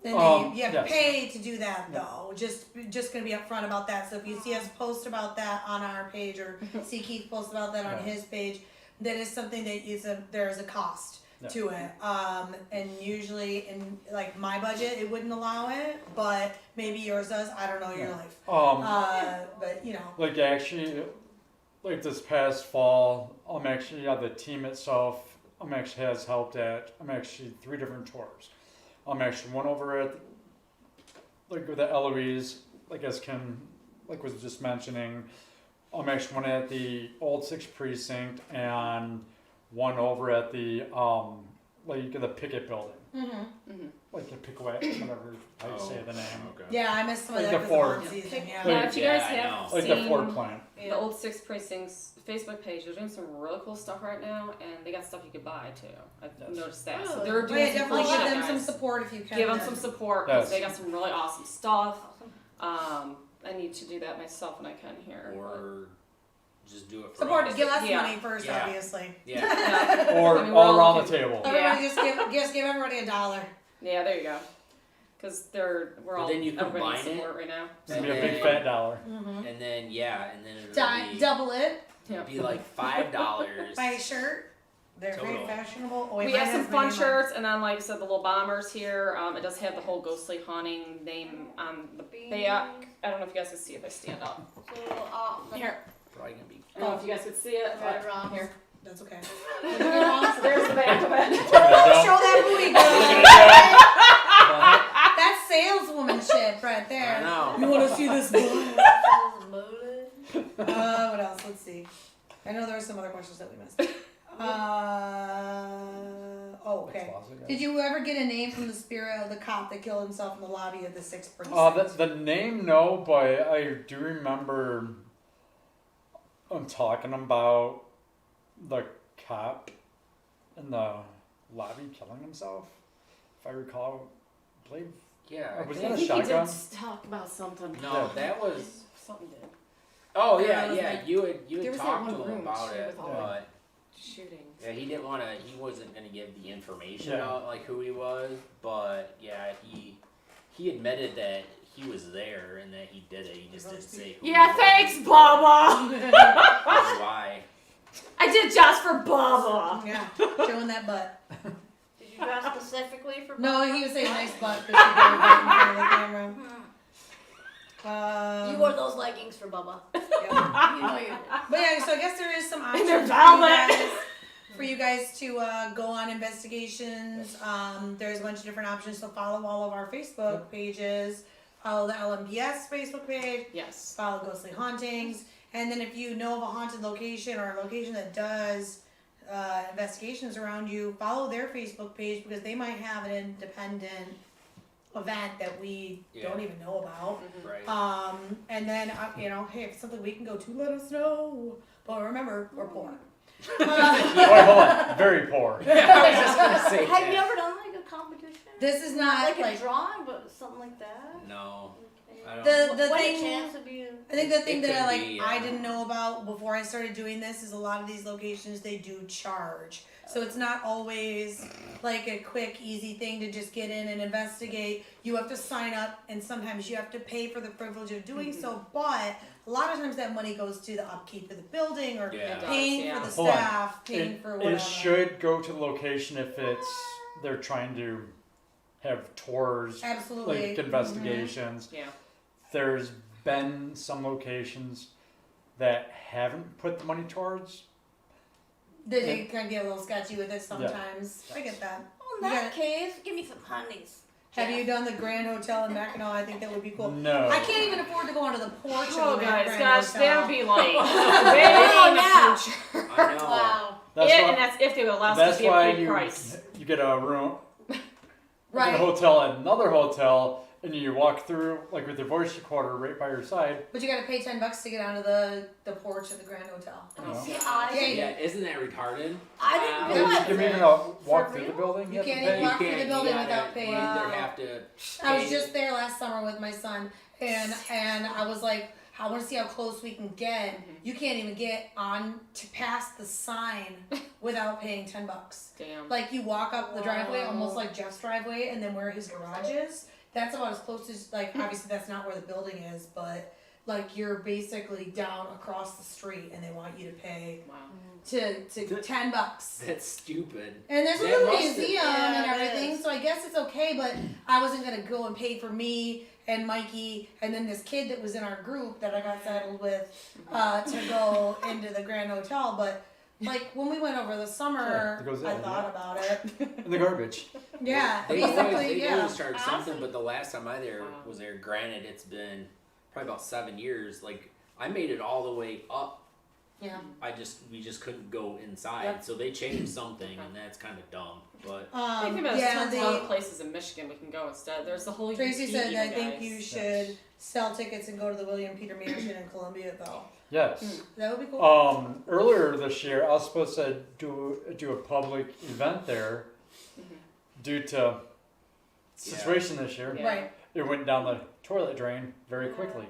And you have to
yes.
pay to do that though. Just gonna be upfront about that. So if you see us post about that on our page, or see Keith post about that on
Yeah.
his page, that is something that there is a cost to it. And usually in like my budget, it wouldn't allow it, but maybe yours does. I don't know your life. But you know.
Like actually, like this past fall, the team itself, actually has helped at, 3 different tours. Actually one over at, like with the Eloise, like as Ken, like was just mentioning, actually one at the old 6th precinct and one over at the, like the Pickett building. Like the Pickaway, whatever how you say the name.
Okay.
Yeah, I missed some of
Like
that
the
'cause of
Ford.
on season.
Yeah,
Yeah.
if you guys
Yeah, I
have
know.
Like
seen
the Ford plant.
the old 6th Precinct's Facebook page, they're doing some really cool stuff right now, and they got stuff you could buy too. I've
Yes.
noticed that. So
Really?
they're
Oh,
doing
yeah,
some
definitely
cool
give
shit,
them some
guys.
support if you can.
Give them
then.
some support because
Yes.
they got some really awesome stuff. I need to do that myself when I can here.
Or just do it for
Support
us.
to give us
Yeah.
money first,
Yeah.
obviously.
Yeah.
Yeah.
Or
I mean, we're
all
all
around the
looking-
table.
Everybody just give everybody $1.
Yeah, there you go. Because we're
But
all
then you
everybody
combine
needs
it,
support right now.
It's gonna be a
And
big
then-
fat dollar.
And then it'll
Double it.
be like $5.
Buy a shirt. They're very
Total.
fashionable. Oh,
We
mine
have some
has my
fun
name on it.
shirts, and then like I said, the little bombers here. It does have the whole ghostly haunting name on the back. I don't know if you guys can see if I stand up.
So,
Here.
Probably gonna be.
I don't know if you guys could see it,
Right
but
around.
here.
That's okay.
So there's the back of it.
Show that booty, girl.
But,
That's saleswomanship right
I
there.
know.
You want to see this boy?
Motive.
What else? Let's see. I know there were some other questions that we missed. Okay. Did you ever get a name from the spirit of the cop that killed himself in the lobby of the 6th precinct?
The name, no, but I do remember talking about the cop in the lobby killing himself. If I recall, I believe.
Yeah.
Or was
I
that a
think-
shotgun?
talk about something.
No,
Yeah.
that was.
Something did.
Oh
Yeah,
yeah, yeah. You had
There was that
talked
one
to him
room,
about
too,
it,
with all
but
Shooting.
yeah, he didn't want to. He wasn't gonna give the information
Yeah.
out like who he was. But yeah, he admitted that he was there and that he did it. He just didn't say who.
Yeah,
he was
thanks, Bubba.
or why.
I did just for Bubba.
Yeah, showing that butt.
Did you dress specifically for?
No, he was saying nice butt because he got it right in front of the camera.
You wore those leggings for Bubba.
Yeah.
You know you did.
But yeah, so I guess there is some options
they're
for you
velvet.
guys, for you guys to go on investigations. There's a bunch of different options. So follow all of our Facebook pages. Follow the LMPS Facebook page.
Yes.
Follow Ghostly Hauntings. And then if you know of a haunted location or a location that does investigations around you, follow their Facebook page because they might have an independent event that we don't even know about.
Right.
And then, hey, if it's something we can go to, let us know. But remember, we're poor.
Wait, hold on. Very poor.
I was just gonna say
Have you
that.
ever done like a competition?
This is not
like
like
a drawing, but something like that.
No. I don't.
the
What
thing.
a chance to be.
I think the thing
It
that
could be,
I didn't know about before I started doing this is a lot of these locations they do charge. So it's not always like a quick, easy thing to just get in and investigate. You have to sign up, and sometimes you have to pay for the privilege of doing so. But a lot of times that money goes to the upkeep of the building or
Yeah. It
paying
does,
for the
Hold on.
staff, paying for whatever.
It should go to the location if they're trying to have tours,
Absolutely.
like investigations.
Yeah.
There's been some locations that haven't put the money towards.
They can get a little sketchy with it sometimes. I get that.
Well, in that case, give me some honeys.
Have you done the Grand Hotel in Mackinac? I think that would be cool.
No.
I can't even afford to go onto the porch
Oh,
of the
guys,
Grand
gosh,
Hotel.
that would be like
Oh,
way in the
yeah.
future.
I know.
Wow.
That's
Yeah,
why,
and that's if they would allow us
that's
to be a
why
full price.
you get a room,
Right.
in a hotel at another hotel, and you walk through like with your voice recorder right by your side.
But you gotta pay $10 to get onto the porch of the Grand Hotel.
Oh,
See,
God.
Yeah, isn't that retarded?
I
Wow.
didn't
You
realize
can even
that.
walk
For
through the
real?
building.
You
have to
can't
pay.
even walk through the
You
building
gotta-
without paying.
You either
Wow.
have to.
I was
pay-
just there last summer with my son, and I was like, I want to see how close we can get.
Mhm.
You can't even get on to past the sign without paying $10.
Damn.
Like you walk up the driveway,
Wow.
almost like Jeff's driveway, and then where his garage is. That's about as close as like. Obviously, that's not where the building is, but like you're basically down across the street, and they want you to pay
Wow.
to $10.
That's stupid.
And there's a
That
little
must have-
museum
Yeah,
and
it
everything,
is.
so I guess it's okay, but I wasn't gonna go and pay for me and Mikey and then this kid that was in our group that I got settled with to go into the Grand Hotel. But like when we went over the summer,
Sure, it goes
I
in,
thought about it.
In the garbage.
Yeah,
They
basically,
always
yeah.
charge
Awesome.
something, but the last time I
Wow.
was there, granted it's been probably about 7 years. Like I made it all the way up.
Yeah.
We just couldn't go inside,
Yep.
so they changed something, and that's kind of dumb. But
I think there's
yeah,
tons of other places in Michigan we can go instead. There's the whole
Tracy
UP
said I
even,
think
guys.
you should sell tickets and go to the William Peter Mansion in Columbiaville.
Yes.
That would be cool.
Earlier this year, I was supposed to do a public event there.
Mhm.
Due to situation this year,
Yeah.
Right.
it went down the toilet drain very quickly.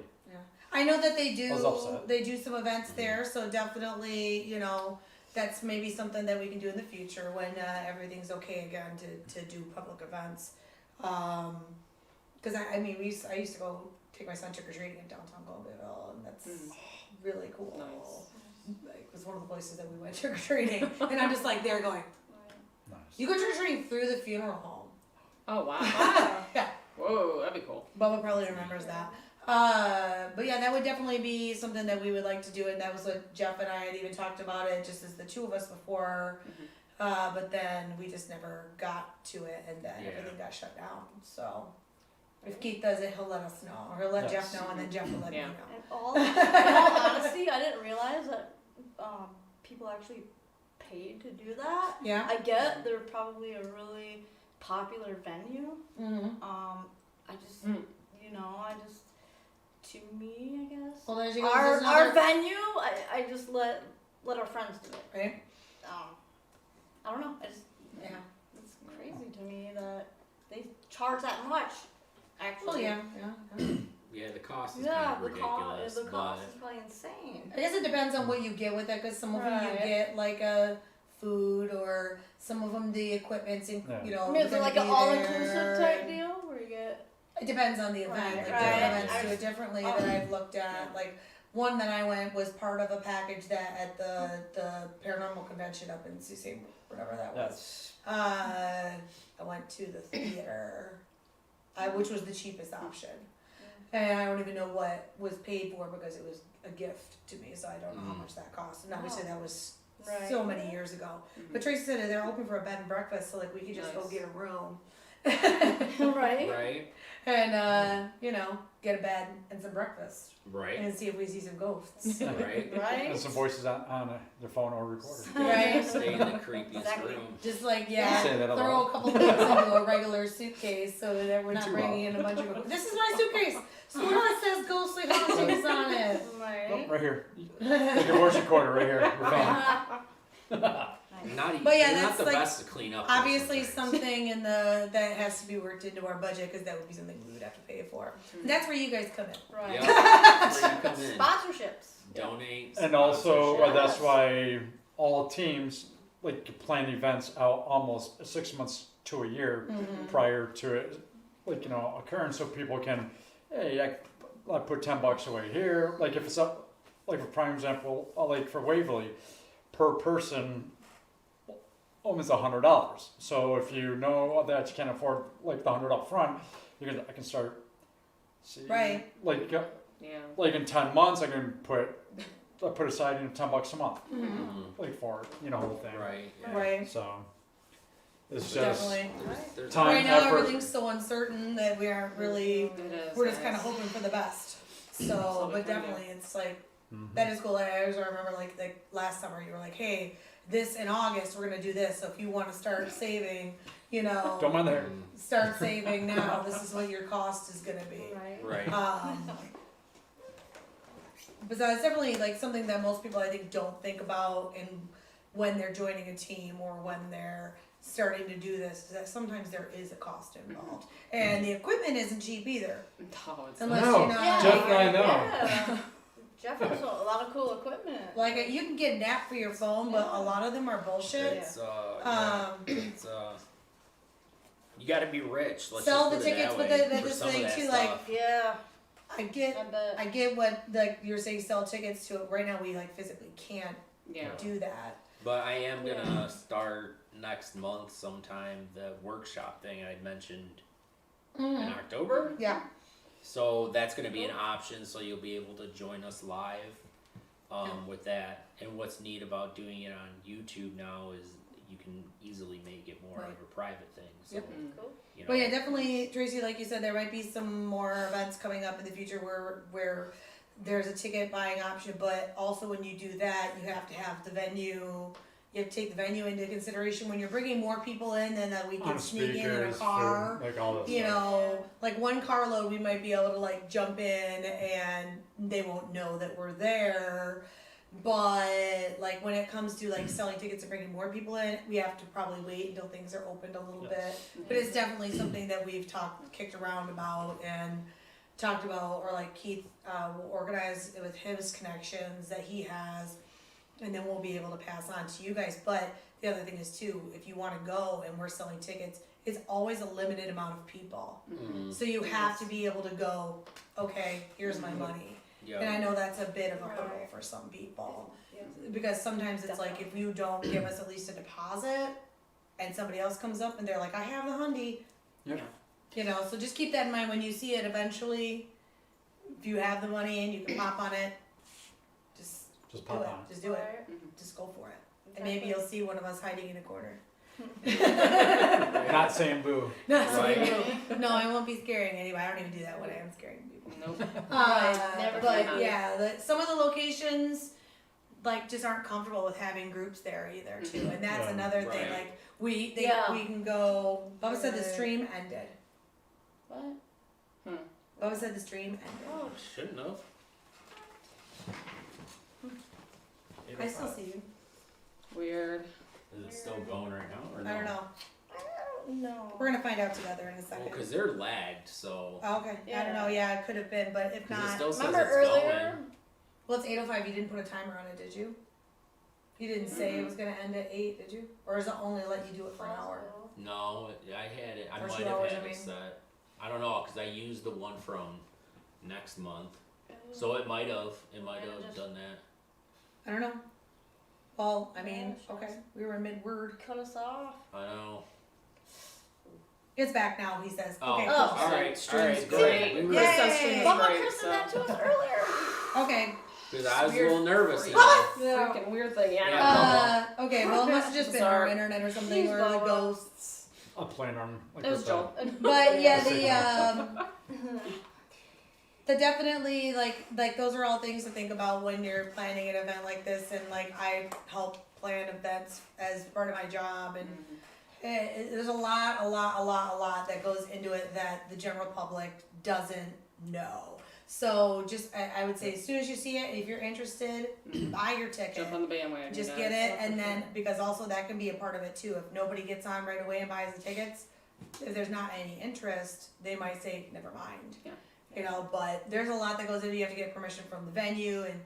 I know that
I was upset.
they do some events there, so definitely, you know, that's maybe something that we can do in the future when everything's okay again to do public events. Because I mean, I used to go take my son trick or treating in downtown Columbiaville, and that's really cool.
Nice.
Like, it was one of the places that we went trick or treating, and I'm just like there going,
Nice.
you go trick or treating through the funeral home.
Oh wow.
Yeah.
Whoa, that'd be cool.
Bubba probably remembers that. But yeah, that would definitely be something that we would like to do, and that was what Jeff and I had even talked about it, just as the two of us before. But then we just never got to it, and then
Yeah.
everything got shut down. So if Keith does it, he'll let us know, or he'll let
Yes.
Jeff know, and then Jeff will let
Yeah.
me know.
In all honesty, I didn't realize that people actually paid to do that.
Yeah.
I get they're probably a really popular venue.
Mm-hmm.
I just,
Mm.
you know, to me, I guess.
Well, there she goes.
Our
There's another-
venue, I just let our friends do it.
right?
I don't know.
Yeah.
It's crazy to me that they charge that much. Actually.
Well, yeah.
yeah, the cost is
Yeah,
kind of
the
ridiculous.
cost
but
is probably insane.
I guess it depends on what you get with it, because some of them you
Right.
get like a food, or some of them the equipment's in,
Yeah.
you know.
I mean, is it
gonna
like
be
an all-inclusive
there,
type
and-
deal where you get?
It depends on the event.
Right,
Like
right.
different events
I
do it
just-
differently
oh.
that I've looked at. Like one that I went was part of a package that at the paranormal convention up in Sault Ste. whatever that was.
Yes.
I went to the theater, which was the cheapest option, and I don't even know what was paid for because it was a gift to me, so I don't know how much that cost. And obviously that was
Right.
so many years ago. But Tracy said they're open for a bed and breakfast, so like we could just go
Nice.
get a room.
Right.
right,
And you know, get a bed and some breakfast,
right,
and see if we see some ghosts.
right.
Right.
And some voices on their phone or recorder.
Right.
Stay in the creepiest
Exactly.
room.
Just like
Say that
throw
aloud.
a couple things into a regular suitcase so that we're not
Too
bringing in a bunch of. This is my suitcase. So it says ghostly hauntings on it.
Oh,
Right.
right here. Like your voice recorder right here. Your phone.
Not,
But yeah,
they're
that's
not the
like,
best to clean up.
Obviously,
sometimes.
something in that has to be worked into our budget, because that would be something we would have to pay for. And that's where you guys come in.
Right.
Yep, that's where you come in.
Sponsorships.
Donate.
And also,
sponsorship.
that's why all teams like plan events out almost 6 months to a year prior to it, like, you know, occurring, so people can, hey, I put $10 away here. Like if it's up, like for prime example, like for Waverly, per person, almost $100. So if you know that you can't afford like the 100 up front, I can start. See,
Right.
Like
Yeah.
like in 10 months, I put aside $10 a month,
Mhm.
like for, you know, whole thing.
Right. Yeah.
Right.
So It's just
Definitely.
There's
Time,
Right now,
effort.
everything's so uncertain that we aren't really.
It is,
We're just
it
kind of
is.
hoping for the best. So,
So we
but
can do.
definitely, it's like
Mhm.
that is cool. I always remember like last summer, you were like, "Hey, this in August we're gonna do this. So if you want to start saving, you know,
Don't mind there.
start saving now. This is what your cost is gonna be."
Right.
Right.
But that's definitely like something that most people I think don't think about in when they're joining a team or when they're starting to do this. Is that sometimes there is a cost involved, and the equipment isn't cheap either.
No, it's
Unless
No,
you're not
Jeff and I know.
Yeah. Jeff has a lot of cool equipment.
like you can get an app for your phone, but a lot of them are bullshit.
It's yeah, it's you got to be rich. Let's
Sell
just
the
put it
tickets,
that
but
way,
that's
for
the
some of
thing
that
too.
stuff.
Like
Yeah,
I get,
I bet.
I get what like you're saying. Sell tickets to it. Right now, we like physically can't
yeah.
do that.
But I am gonna start next month sometime the workshop thing I mentioned in October.
Yeah.
So that's gonna be an option. So you'll be able to join us live with that. And what's neat about doing it on YouTube now is you can easily make it more
Right.
of a private thing. So
Yep.
Cool.
you know.
But yeah, definitely, Tracy. Like you said, there might be some more events coming up in the future where there's a ticket buying option. But also, when you do that, you have to have the venue. You have to take the venue into consideration when you're bringing more people in than that we
On
can sneak in a
speakers,
car.
for, like all this
You
stuff.
know, like one carload, we might be able to like jump in and they won't know that we're there. But like when it comes to like selling tickets and bringing more people in, we have to probably wait until things are opened a little
Yes.
bit. But it's definitely something that we've kicked around about and talked about, or like Keith will organize with his connections that he has, and then we'll be able to pass on to you guys. But the other thing is too, if you want to go and we're selling tickets, it's always a limited amount of people.
Mhm.
So you have to be able to go, okay, here's my money. And I
Yeah.
know that's a bit of a hurdle
Right.
for some people.
Yeah.
Because sometimes it's like if you don't give us at least a deposit and somebody else comes up and they're like, I have the hundy.
Yep.
You know, so just keep that in mind when you see it eventually. If you have the money and you can pop on it, just
Just
do
pop
it.
on.
Just do it.
Right.
Just go for it. And maybe you'll see one of us hiding in a corner.
Not saying boo.
Not
Right.
saying no. No, I won't be scaring anybody. I don't even do that when I am scaring people.
Nope.
Never
But
done.
yeah, some of the locations like just aren't comfortable with having groups there either too, and that's
Yeah.
another thing.
Right.
Like we
Yeah.
we can go. Bubba said the
Right.
stream ended.
What?
Bubba said the stream ended.
Oh,
Shouldn't have.
I still see you.
Weird.
Is it still going right now or no?
I don't know.
I don't know.
We're gonna find out together in a
Well,
second.
because they're lagged, so.
Oh, okay. I
Yeah.
don't know. Yeah, it could have been, but if
'Cause it
not,
still says
Remember
it's
earlier?
going.
well, it's 8:05. You didn't put a timer on it, did you? You didn't say it was gonna end at 8, did you? Or is it only let you do it for an hour?
No, I had it. I
Or
might
2
have
hours,
had
I
it
mean.
set. I don't know, because I used the one from next month. So it might have. It might
Yeah,
have
just-
done that.
I don't know. Well, I mean,
Yeah,
okay, we were mid-word.
Cut us off.
I know.
It's back now, he says.
Oh,
Okay,
Oh.
cool.
alright,
Stream's
alright,
great.
good.
Yay!
Chris says stream's
Mama
great,
Chris
so.
said that to us earlier.
Okay.
Because I was a
Weird
little nervous, you
freak.
know.
Freaking weird thing. Yeah.
Yeah.
Okay, well, it must have just been our
Sorry.
internet or something,
Jeez,
or the
Bubba.
ghosts.
A plan on like
It was
with
Joel.
But yeah,
Signal.
the definitely like those are all things to think about when you're planning an event like this, and like I help plan events as part of my job, and there's a lot that goes into it that the general public doesn't know. So just I would say as soon as you see it, if you're interested, buy your ticket.
Jump on the bandwagon.
Just
guys.
get it, and then because also that can be a part of it too. If nobody gets on right away and buys the tickets, if there's not any interest, they might say never mind.
Yeah.
You know, but there's a lot that goes into. You have to get permission from the venue and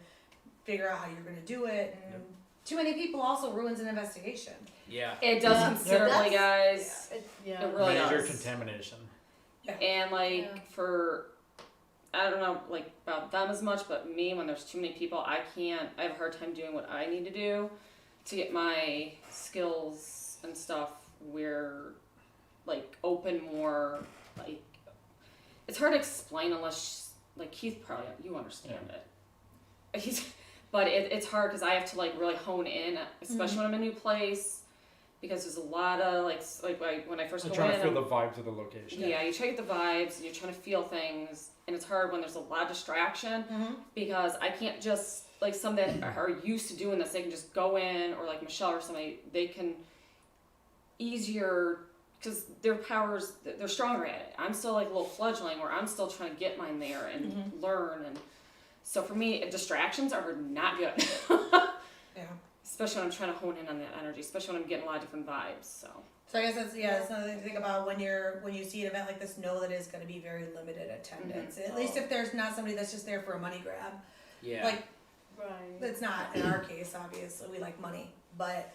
figure out how you're going to do it. And too many people also ruins an investigation.
Yeah.
It does
Yeah.
considerably,
That's-
guys.
Yeah.
It really
major
does.
contamination.
And like
Yeah.
for, I don't know like about them as much, but me, when there's too many people, I have a hard time doing what I need to do to get my skills and stuff where like open more. Like it's hard to explain unless like Keith probably you understand it. But it's hard because I have to like really hone in, especially when I'm in a new place, because there's a lot of when I first
I'm
go
trying
in.
to feel the vibes of the location.
Yeah, you try to get the vibes, and you're trying to feel things, and it's hard when there's a lot of distraction because I can't just some that are used to doing this, they can just go in, or like Michelle or somebody, they can easier because their powers, they're stronger at it. I'm still like a little fledgling where I'm still trying to get mine there and learn, and so for me, distractions are not good.
Yeah.
Especially when I'm trying to hone in on that energy, especially when I'm getting a lot of different vibes. So
So I guess that's another thing to think about when you see an event like this. Know that it's going to be very limited attendance. At least if there's not somebody that's just there for a money grab.
Yeah.
Like
Right.
it's not in our case. Obviously, we like money, but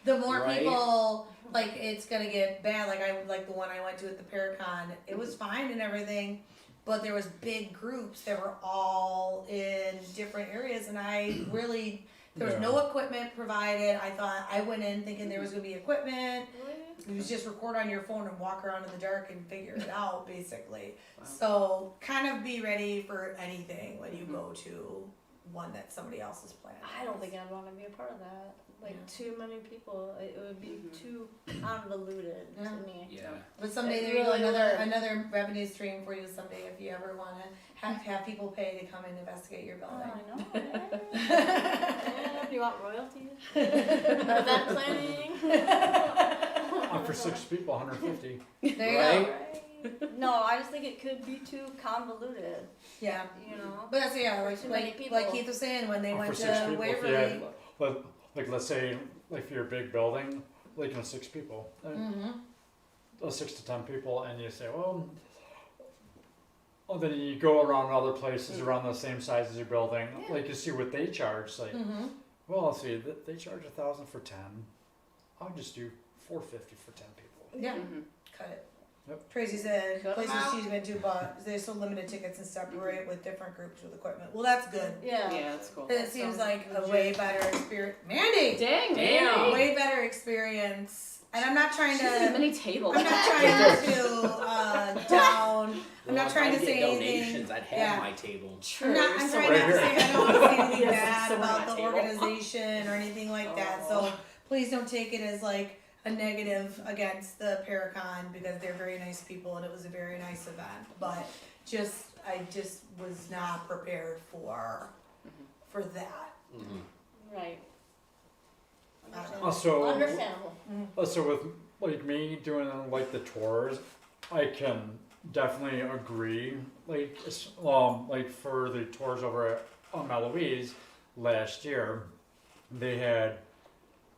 the more
Right.
people, like it's gonna get bad. Like the one I went to at the Paracon. It was fine and everything, but there was big groups that were all in different areas, and I really. There was no equipment provided. I went in thinking there was gonna be equipment. You just record on your phone and walk around in the dark and figure it out, basically.
Wow.
So kind of be ready for anything when you go to one that somebody else is planning.
I don't think I'd want to be a part of that. Like
Yeah.
too many people, it would be too convoluted
Yeah.
to me.
Yeah.
But someday
It
there you go,
really
another revenue stream for you someday if you ever want to have people pay to come and investigate your
Oh,
building.
I know. Yeah. Do you want royalties? Event planning?
For 6 people, 150.
There you
Right?
go.
Right. No, I just think it could be too convoluted.
Yeah.
You know.
But that's
Too many people.
like Keith was saying when they
For
went
6
to
people, if you
Waverly.
had, let's say, if you're a big building, 6 people,
Mm-hmm.
6 to 10 people, and you say, well, then you go around other places around the same size as your building,
Yeah.
you see what they charge.
Mm-hmm.
Well, let's see, they charge 1,000 for 10. I'll just do $450 for 10 people.
Yeah. Cut it. Tracy said
Cut 'em
places
out.
she's been to, but they still limited tickets and separate with different groups with equipment. Well, that's good.
Yeah.
yeah, that's cool.
It seems
sounds
like a
legit.
way better experience. Mandy!
Dang,
Damn.
man.
Way better experience. And I'm not trying
She has a
to.
mini table.
I'm not trying to down. I'm
Well,
not
if
trying
I
to
get
say
donations,
anything.
I'd have
Yeah.
my table.
True.
I'm not. I'm
You're
trying
so
not to
right.
say. I don't want to say anything
Yes,
bad
so
about
right.
the
Table.
organization or anything like that. So please don't take it as like a negative against the Paracon because they're very nice people and it was a very nice event. But I just was not prepared for that.
Mm-hmm.
Right.
Also,
Understandable.
So with me doing the tours, I can definitely agree. For the tours over at Eloise last year, they had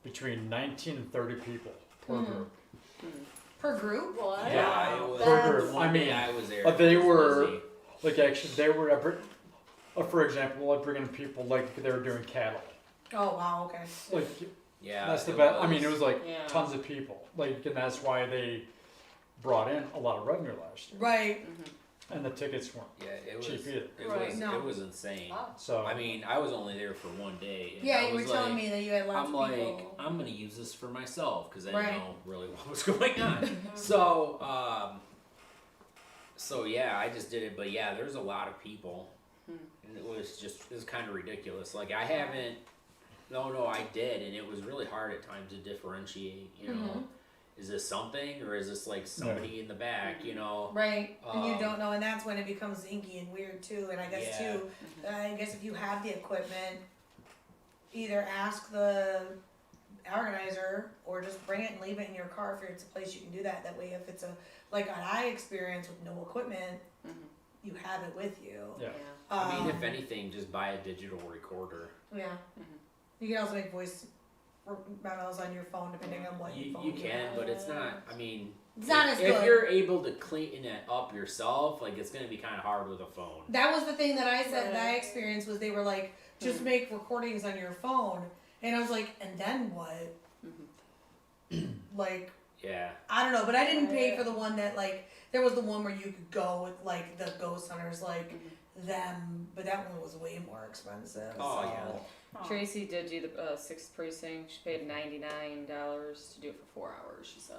between 19 and 30 people per group.
Per group?
What?
Yeah, it was
Per
the
group.
one
I
day
mean,
I was there.
but they
it was
were-
busy.
Actually, they were, for example, bringing people they were doing cattle.
Oh wow. Okay.
Yeah,
That's the
it
best. I
was.
mean, it was
Yeah.
tons of people. And that's why they brought in a lot of revenue last year.
Right.
And the tickets weren't
Yeah, it was.
cheap either.
It
Right.
was.
No.
It was insane.
Wow.
So
I mean, I was only there for one day. And
Yeah,
I
you were
was
telling
like,
me that you had lots
I'm
of
like,
people.
I'm gonna use this for myself because I
Right.
didn't know really what was going on. So yeah, I just did it. But yeah, there's a lot of people, and it was kind of ridiculous. Like I haven't. No, I did, and it was really hard at times to differentiate. You know, is this something or is this like somebody in the back? You know.
Right, and you
Um,
don't know, and that's when it becomes inky and weird too. And I guess
Yeah.
too, I guess if you have the equipment, either ask the organizer or just bring it and leave it in your car if it's a place you can do that. That way, if it's like I experience with no equipment, you have it with you.
yeah.
I mean, if anything, just buy a digital recorder.
Yeah. You can also make voice memos on your phone depending on what
You
phone
can,
have.
but it's not. I mean,
It's not as
if
good.
you're able to clean it up yourself, like it's gonna be kind of hard with a phone.
That was the thing that I said that I
Right.
experienced was they were like, just make recordings on your phone. And I was like, and then what? Like,
Yeah.
I don't know, but I didn't pay for the one that there was the one where you could go with the ghost hunters them, but that one was way more expensive.
Oh,
so.
yeah.
Tracy did do the 6th precinct. She paid $99 to do it for 4 hours. She said.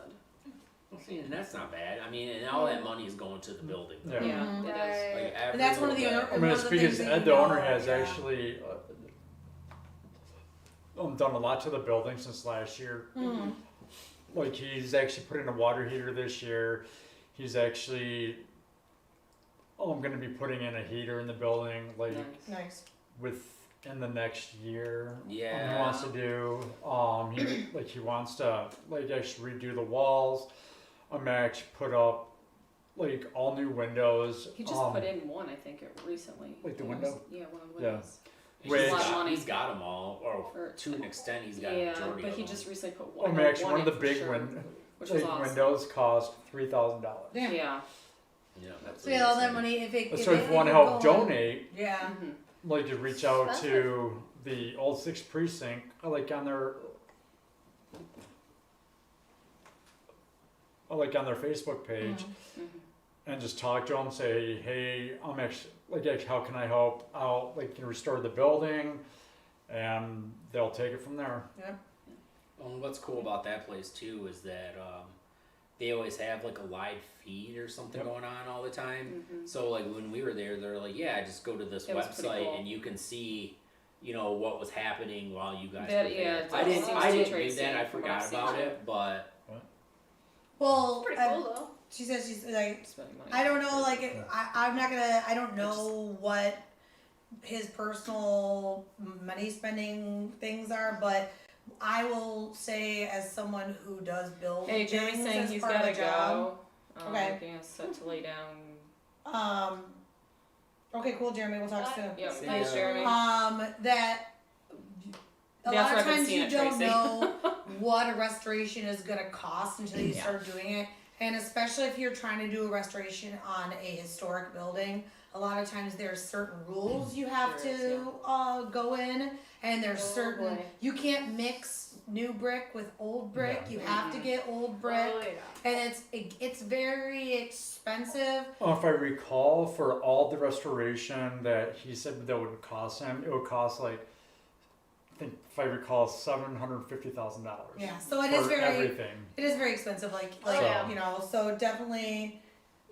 See, and that's not bad. I mean, and all that money is going to the building. though.
Yeah.
Yeah,
Mhm.
it is.
Right.
Like, every
And that's one of the
little
other-
bit.
I mean,
one
it's
of the
because
things that
Ed,
you
the owner,
know,
has
yeah.
actually done a lot to the building since last year.
Mhm.
Like he's actually put in a water heater this year. He's actually going to be putting in a heater in the building like
Nice.
Nice.
within the next year.
Yeah.
He wants to do he wants to like actually redo the walls. Actually put up like all new windows.
He just put in one, I think, recently.
Like the
It
window?
was- Yeah, one of the
Yeah.
windows.
Which-
He's got them all, or to an extent, he's got a
Yeah,
majority
but
of
he
them.
just recently put one.
Actually, one of
in
the
for
big
sure, which was awesome.
windows cost $3,000.
Yeah.
Yeah.
Yeah, that's
So yeah, all that
amazing.
money, if it.
So if you want to help
go on-
donate,
Yeah.
Mhm.
like to reach out to the old 6th precinct, like on their Facebook page,
Mhm.
Mhm.
and just talk to them. Say, hey, I'm actually like, how can I help out? Like, can restore the building, and they'll take it from there.
Well, what's cool about that place too is that they always have like a live feed or something
Yep.
going on all the time.
Mhm.
So like when we were there, they're like, yeah, just go to this
It was pretty
website
cool.
and you can see, what was happening while you guys
That-
were there.
yeah, it
I didn't,
seems
I
to
didn't do
Tracy
that. I
from what I've
forgot
seen
about
too.
it, but
Well,
Pretty cool though.
she says she's like,
Spending money.
I don't know, like, I'm not gonna, I don't know what his personal money spending things are, but I will say, as someone who does build
Hey, Jeremy's
things
saying
as
he's
part of
gotta
the job.
go.
Okay.
Getting us set to lay down.
Okay, cool, Jeremy, we'll talk soon.
Yep.
See
Thanks,
ya.
Jeremy.
That a
That's
lot
where
of
I've been
times
seeing
you
it,
don't
Tracy.
know what a restoration is gonna cost until you
Yeah.
start doing it. And especially if you're trying to do a restoration on a historic building, a lot of times there's certain rules you have
There is,
to go in, and there's
Oh,
certain
boy.
you can't mix new brick with old brick.
Yeah.
You have to get old brick,
Oh, yeah.
and it's very expensive.
If I recall, for all the restoration that he said that would cost him, it would cost like, I think if I recall, $750,000.
Yeah, so it is
for
very
everything.
it is very expensive. Like
Oh,
yeah.
so definitely,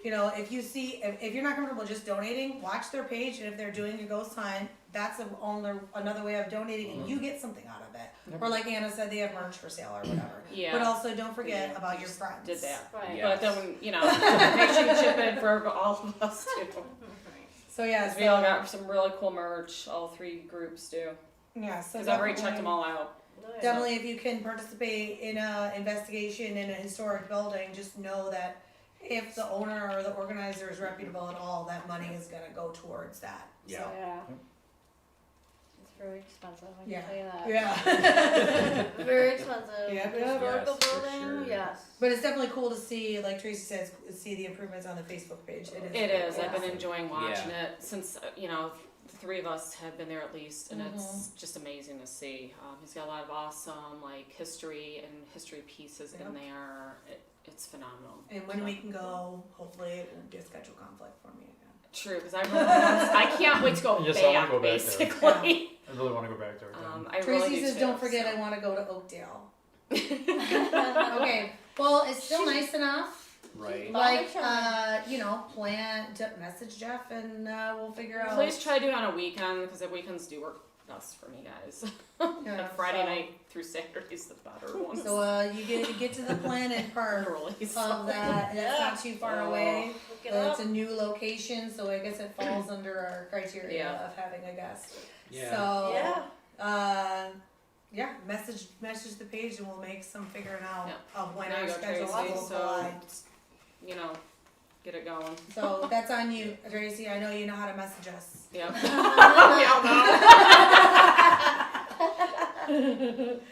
if you see if you're not comfortable just donating, watch their page, and if they're doing a ghost hunt, that's another way of donating, and you get something out of it.
Yep.
Or like Anna said, they have merch for sale or whatever.
Yeah.
But also don't forget
Yeah,
about
we
your
just
friends.
Did that.
Right.
Yeah.
But then, make sure you chip in for all of us too.
So yeah,
'Cause we all got some really cool merch. All three groups do.
yeah. So
Because I've already checked them all out.
Definitely, if you can participate in a investigation in a historic building, just know that if the owner or the organizer is reputable at all, that money is gonna go towards that.
Yeah.
So,
Yeah. It's very expensive, I can
Yeah.
tell you that.
yeah.
Very expensive.
Yeah,
Historical
yes, for
building,
sure.
yes.
But it's definitely cool to see, like Tracy says, see the improvements on the Facebook page. It is.
It is. I've been
awesome.
enjoying watching
Yeah.
it since, the three of us have been there at least, and it's just amazing to see. He's got a lot of awesome, history and history pieces
Yep.
in there. It's phenomenal.
And when we can go, hopefully it won't be a schedule conflict for me again.
True, because I can't wait to go
Yes, I wanna
back,
go back there.
basically.
I really want to go back there again.
I
Tracy
really do
says,
too,
"Don't forget,
so.
I want to go to Oakdale." Okay. Well, it's still nice enough.
right.
Like, plan to message Jeff, and we'll figure out.
Please try to do it on a weekend, because the weekends do work best for me, guys.
Yeah,
Friday
so-
night through Saturday's the better ones.
So you get to the planet part
Literally,
of
so.
that, and it's not too far away.
Look it
It's
up.
a new location, so I guess it falls under our criteria
Yeah.
of having a guest.
Yeah.
So
Yeah.
message the page, and we'll make some figuring out
Yeah.
of when
There
our
you go,
schedules
Tracy.
will
So-
collide.
Get it going.
So that's on you, Tracy. I know you know how to message us.
Yep.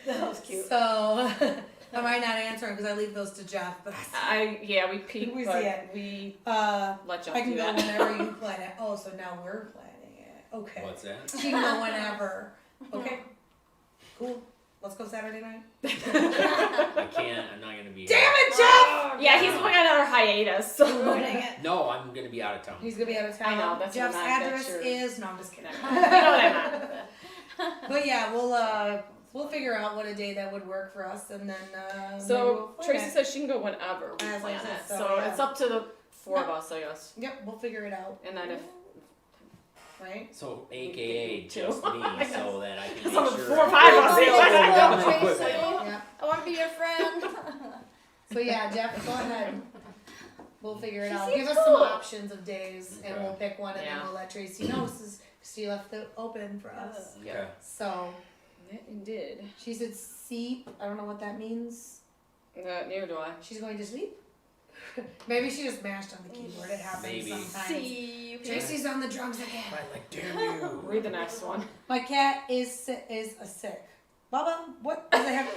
That was cute.
So I might not answer because I leave those to Jeff, but
We peek,
We see
but
it.
we
I
let Jeff
can
do
go
that.
whenever you plan it. Oh, so now we're planning it. Okay.
What's that?
She can go whenever. Okay. Cool. Let's go Saturday night.
I can't. I'm not gonna be.
Damn it, Jeff!
Yeah, he's going on another hiatus.
Ruining it.
No, I'm gonna be out of town.
He's gonna be out of town.
I know, that's
Jeff's
what I meant,
address
that's
is. No, I'm just kidding.
You know what I meant.
But yeah, we'll figure out what a day that would work for us, and then maybe
So
we'll plan
Tracy
it.
says she can go whenever we
As I
plan
said,
it.
so,
So
yeah.
it's up to the four of
Yep.
us, I guess.
Yep, we'll figure it out.
And then if
Right.
So, AKA
Me too.
just me, so that I can.
Because some of the
sure.
4 or 5 of us
Tracy,
do.
Tracy.
Tracy.
Yeah.
I want to be your friend.
So yeah, Jeff, go ahead. We'll figure it
She
out.
seems
Give us some
cool.
options of days, and
Okay.
we'll pick one, and
Yeah.
then we'll let Tracy know. She left it open for us.
Okay.
So
Indeed.
she said sleep. I don't know what that means.
Neither do I.
She's going to sleep. Maybe she just mashed on the keyboard. It happens
Maybe.
sometimes.
See you.
Tracy's on the drums again.
Right, like, damn you.
Read the next one.
My cat is a sick. Baba, what does it have?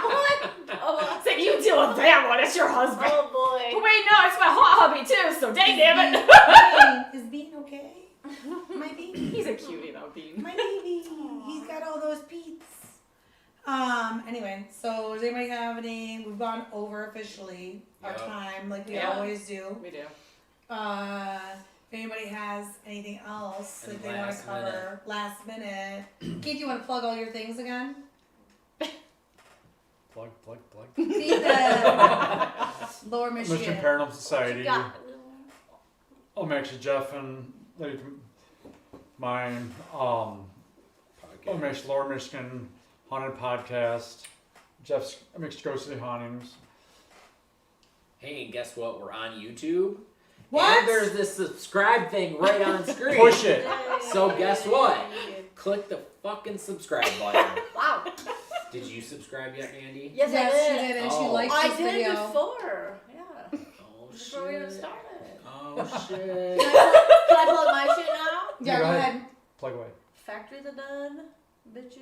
What? Oh,
So you deal with that one. It's your husband.
oh
But
boy.
wait, no, it's my hot hubby too. So dang damn it.
Is Bean okay? My baby.
He's a cutie though, Bean.
My baby. He's got all those beats. Anyway, so does anybody have any? We've gone over officially our
Yep.
time, like we
Yeah.
always do.
We do.
If anybody has anything else
And
that they want to
last
cover last minute, Keith, you want to plug all your things again?
Plug.
See the Lower
Mission
Michigan.
Paranormal
What
Society.
you got?
Actually, Jeff and like mine.
Okay.
Lower Michigan Haunted Podcast. Jeff's Ghost City Hauntings.
Hey, and guess what? We're on YouTube.
What?
And there's this subscribe thing right on screen.
Push it.
So guess what? Click the fucking subscribe button.
Wow.
Did you subscribe yet, Mandy?
Yes,
Yes,
I
she
did.
did, and she
Oh.
liked
I
this
did
video.
before. Yeah.
Oh
Before we even
shit.
started.
Oh shit.
Can I plug my shit now?
Yeah,
Go
go
ahead.
ahead.
Plug away.
Factory of the Dead, bitches.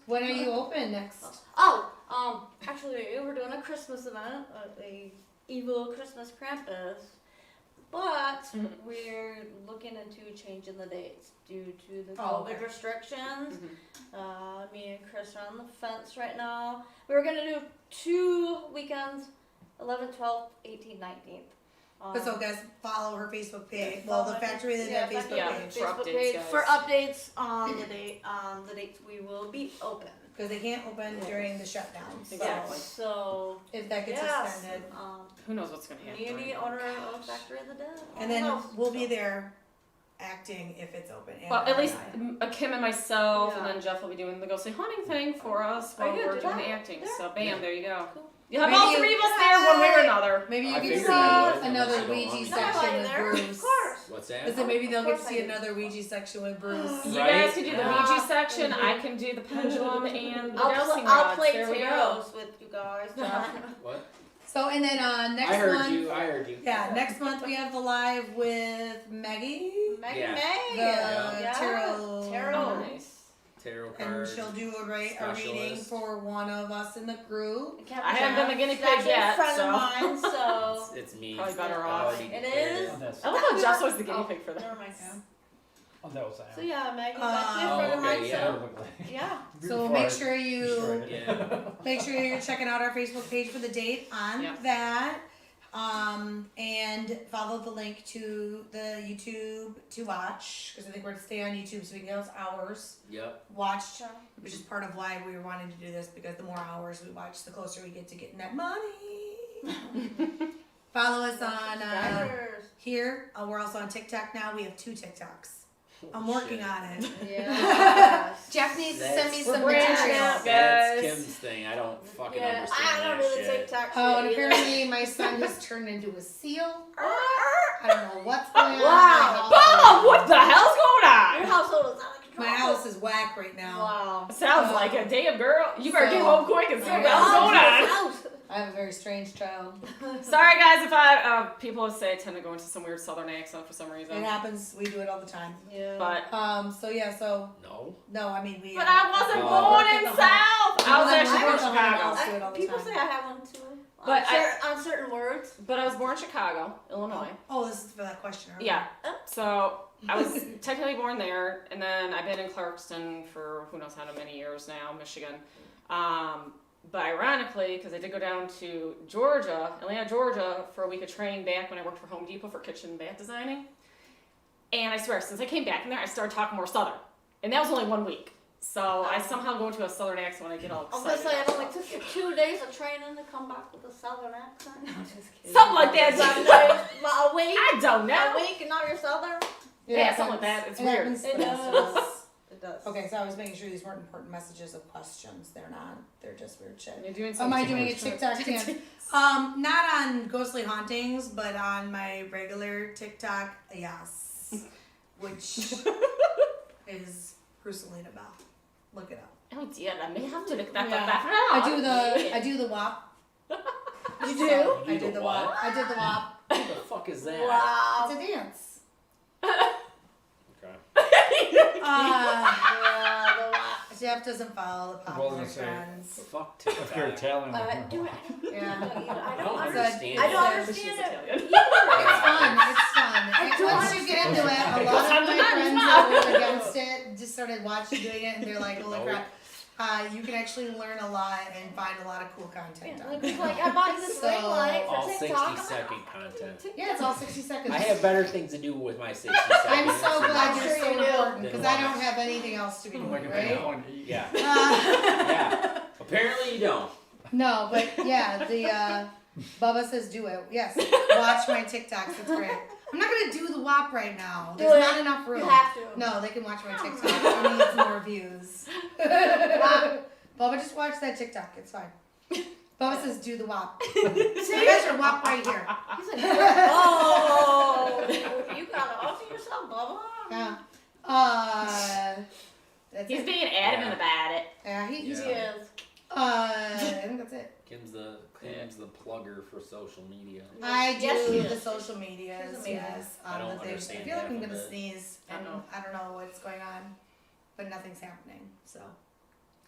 When are you open next?
Oh, actually, we're doing a Christmas event, a evil Christmas Krampus, but we're looking into changing the dates due to the
Oh,
COVID
okay.
restrictions. Me and Chris are on the fence right now. We were gonna do 2 weekends, 11th, 12th, 18th, 19th.
So guys, follow her Facebook page.
Yeah,
Well, the
follow my
Factory of the
yeah,
Dead Facebook
yeah.
page.
For
Facebook
updates,
page
guys.
for updates on the dates we will be open.
Because they can't open during the shutdown. So
Exactly.
So
if that gets
yes,
extended.
Who knows what's gonna happen?
Andy, owner of Factory of the Dead.
And then
Who knows?
we'll be there acting if it's open. And
Well, at
I-
least Kim and myself,
Yeah.
and then Jeff will be doing the Go Say Hunting thing for us
Oh,
while
you
we're
do
doing
that?
the acting.
There?
So bam, there you go.
Cool.
You'll have
Maybe
all
you-
3 of us there one way or another.
Maybe you
I
can
figured
see
you would,
another
unless you don't
Ouija
want me.
No,
section
I
with
there.
Bruce.
Of course.
What's
I
that?
said maybe they'll
Of
get to
course
see
I do.
another Ouija section with Bruce.
You
Right?
guys can do the
Yeah.
Ouija section. I can do the pendulum and the dowsing
I'll
rods.
play
There we go.
tarots with you guys.
What?
So and then next
I heard
month.
you. I heard you.
Yeah, next month we have the live with Maggie.
Maggie
Yeah.
May.
The
yeah.
tarot.
Tarot.
Nice.
Tarot
And
cards.
she'll do a reading
Specialist.
for one of us in the group.
I haven't been the guinea
It's
pig
actually
yet,
a friend
so.
of mine, so.
It's me.
Probably better
I
off.
already
It
declared
is?
Oh, that's,
I love how Jeff's always the guinea pig for
Never
that.
mind.
that was
So yeah, Maggie's actually a
Oh,
friend of
okay,
mine,
yeah.
so. Yeah.
So make sure you
Yeah.
make sure you're checking out our Facebook page for the date on
Yeah.
that. And follow the link to the YouTube to watch because I think we're gonna stay on YouTube so we can get those hours
Yep.
watched, which is part of why we were wanting to do this because the more hours we watch, the closer we get to getting that money. Follow us on
Subscribers.
here. We're also on TikTok now. We have 2 TikToks. I'm
Holy
working
shit.
on it.
Yeah.
Jeff needs to send me
That's-
some
We're branching
material.
out.
That's
Guys.
Kim's thing. I don't fucking
Yeah,
understand
I don't
that
really
shit.
TikTok shit
Oh, and
either.
apparently my son has turned into a seal. I don't know what's going on.
Wow.
Bob, what the hell's going
Your
on?
household is out of control.
My house is whack right now.
Wow.
Sounds like a damn girl. You better get
So-
home quick and see what the
Yeah.
hell's going on.
House.
I have a very strange child.
Sorry guys if I people say I tend to go into some weird southern accent for some
It
reason.
happens. We do it all the time.
Yeah.
But
So yeah. So
No.
I mean we.
I wasn't
Oh.
born
Work at
in
the
South. I was
Well,
actually
I
born in
work at the
Chicago.
house. do it all the
People
time.
say I have one too.
But
on certain words.
But I was born in Chicago, Illinois.
Oh, this is for that question. earlier.
Yeah. So I was technically born there, and then I've been in Clarkston for who knows how many years now, Michigan. But ironically, because I did go down to Georgia, Atlanta, Georgia, for a week of training back when I worked for Home Depot for kitchen and bath designing. And I swear, since I came back in there, I started talking more Southern. And that was only 1 week. So I somehow go into a Southern accent when I get all
I was
excited.
gonna say it
about
only
stuff.
took you 2 days of training to come back with a southern accent.
Something like that.
A week.
I don't know.
A week and now you're southern.
Yeah, something like that. It's
It
weird.
happens
It
to the best of
does.
us.
It It does.
Okay, so I was making sure these weren't important messages of questions. They're not. They're just weird shit.
You're doing
Am I
something.
doing a TikTok dance? Not on Ghostly Hauntings, but on my regular TikTok, yes. Which is Brucelina Bell. Look it up.
Oh dear, I may have to look that
Yeah.
up after
I do the WAP.
You do?
I did the WAP. I did the WAP.
What the fuck is that?
Wow.
It's a dance.
Okay.
Yeah, the WAP.
Jeff doesn't follow the popular
Wasn't saying.
trends.
Fuck
If you're
TikTok.
Italian,
Do it.
Yeah.
I
I
don't
don't
understand.
understand.
I don't
it.
She's
understand it.
Italian.
It's fun. It's fun. And
don't
once you get into it, a lot of my friends that were against it just started watching doing it, and they're like, "Holy crap!" You can actually learn a lot and find a lot of cool content on
It's
it.
like I bought this ring light
All
for
60
TikTok.
second content.
Yeah, it's all 60 seconds.
I have better things to do with my 60 seconds.
I'm so glad
I'm
you're
sure
so
you do.
important because I
Then
don't have anything else to be doing,
like a
right?
one eat.
Yeah.
Uh,
Yeah. Apparently you don't.
no, but yeah, the Bubba says do it. Yes, watch my TikToks. It's great. I'm not gonna do the WAP right now.
Do
There's
it.
not enough room.
You have to.
No, they can watch my TikTok. It needs more views. Bubba, just watch that TikTok. It's fine. Bubba says do the WAP. You guys are WAP right here.
He's like, oh, you gotta offer yourself, Bubba.
Yeah. That's
He's
it.
being adamant about it.
Yeah, he's.
He
Yeah.
is.
I think that's it.
Kim's the plugger for social media.
I do
Yes, she
the
is.
social medias.
She's amazing.
Yes,
I
on
don't
the things. I
understand
feel like
half
I'm
of
gonna
it.
sneeze.
Uh-oh.
I don't know what's going on, but nothing's happening. So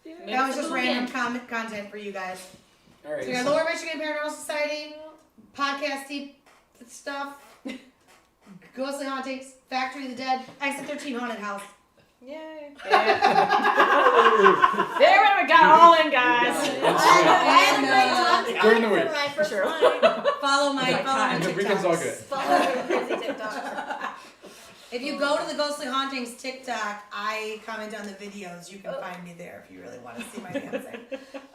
Maybe
that was
it's
just
a
random
weekend.
content for you guys.
All right.
So we got Lower Michigan Paranormal Society, podcasty stuff, Ghostly Hauntings, Factory of the Dead, Exit 13 Haunted House.
Yay.
There we got all in, guys.
And,
During the week.
For my first
Sure.
one.
follow my
And the weekend's all good.
TikToks.
Follow your crazy TikTok.
If you go to the Ghostly Hauntings TikTok, I comment on the videos. You can find me there if you really want to see my dancing.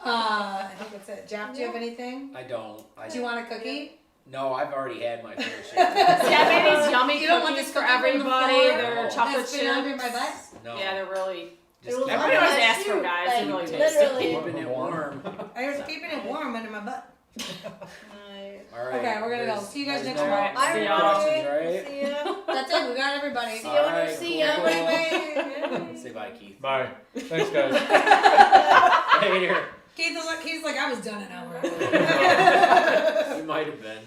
I think that's it. Jeff, do you have anything?
I don't.
Do you want a cookie?
No, I've already had my fair share.
Yeah, made these yummy
You don't want
cookies
this
for
cookie from the
everybody.
floor?
They're
No.
chocolate
That's been under my
chips.
butt?
No.
Yeah, they're really.
Just
It was
keep,
Everybody
like
always
that
asks for
too,
guys.
like,
They really taste
literally.
keeping it warm.
I was keeping it warm under my butt.
Nice.
All right.
Okay, we're gonna go.
there's-
See you guys
there's
next
no
week.
Alright, see y'all.
questions, right?
See ya.
That's it. We got everybody.
See you on your
Alright,
see
cool,
ya.
cool.
Bye.
Say bye, Keith.
Bye. Thanks, guys.
Later.
Keith's like, I was done an hour ago.
You might have been.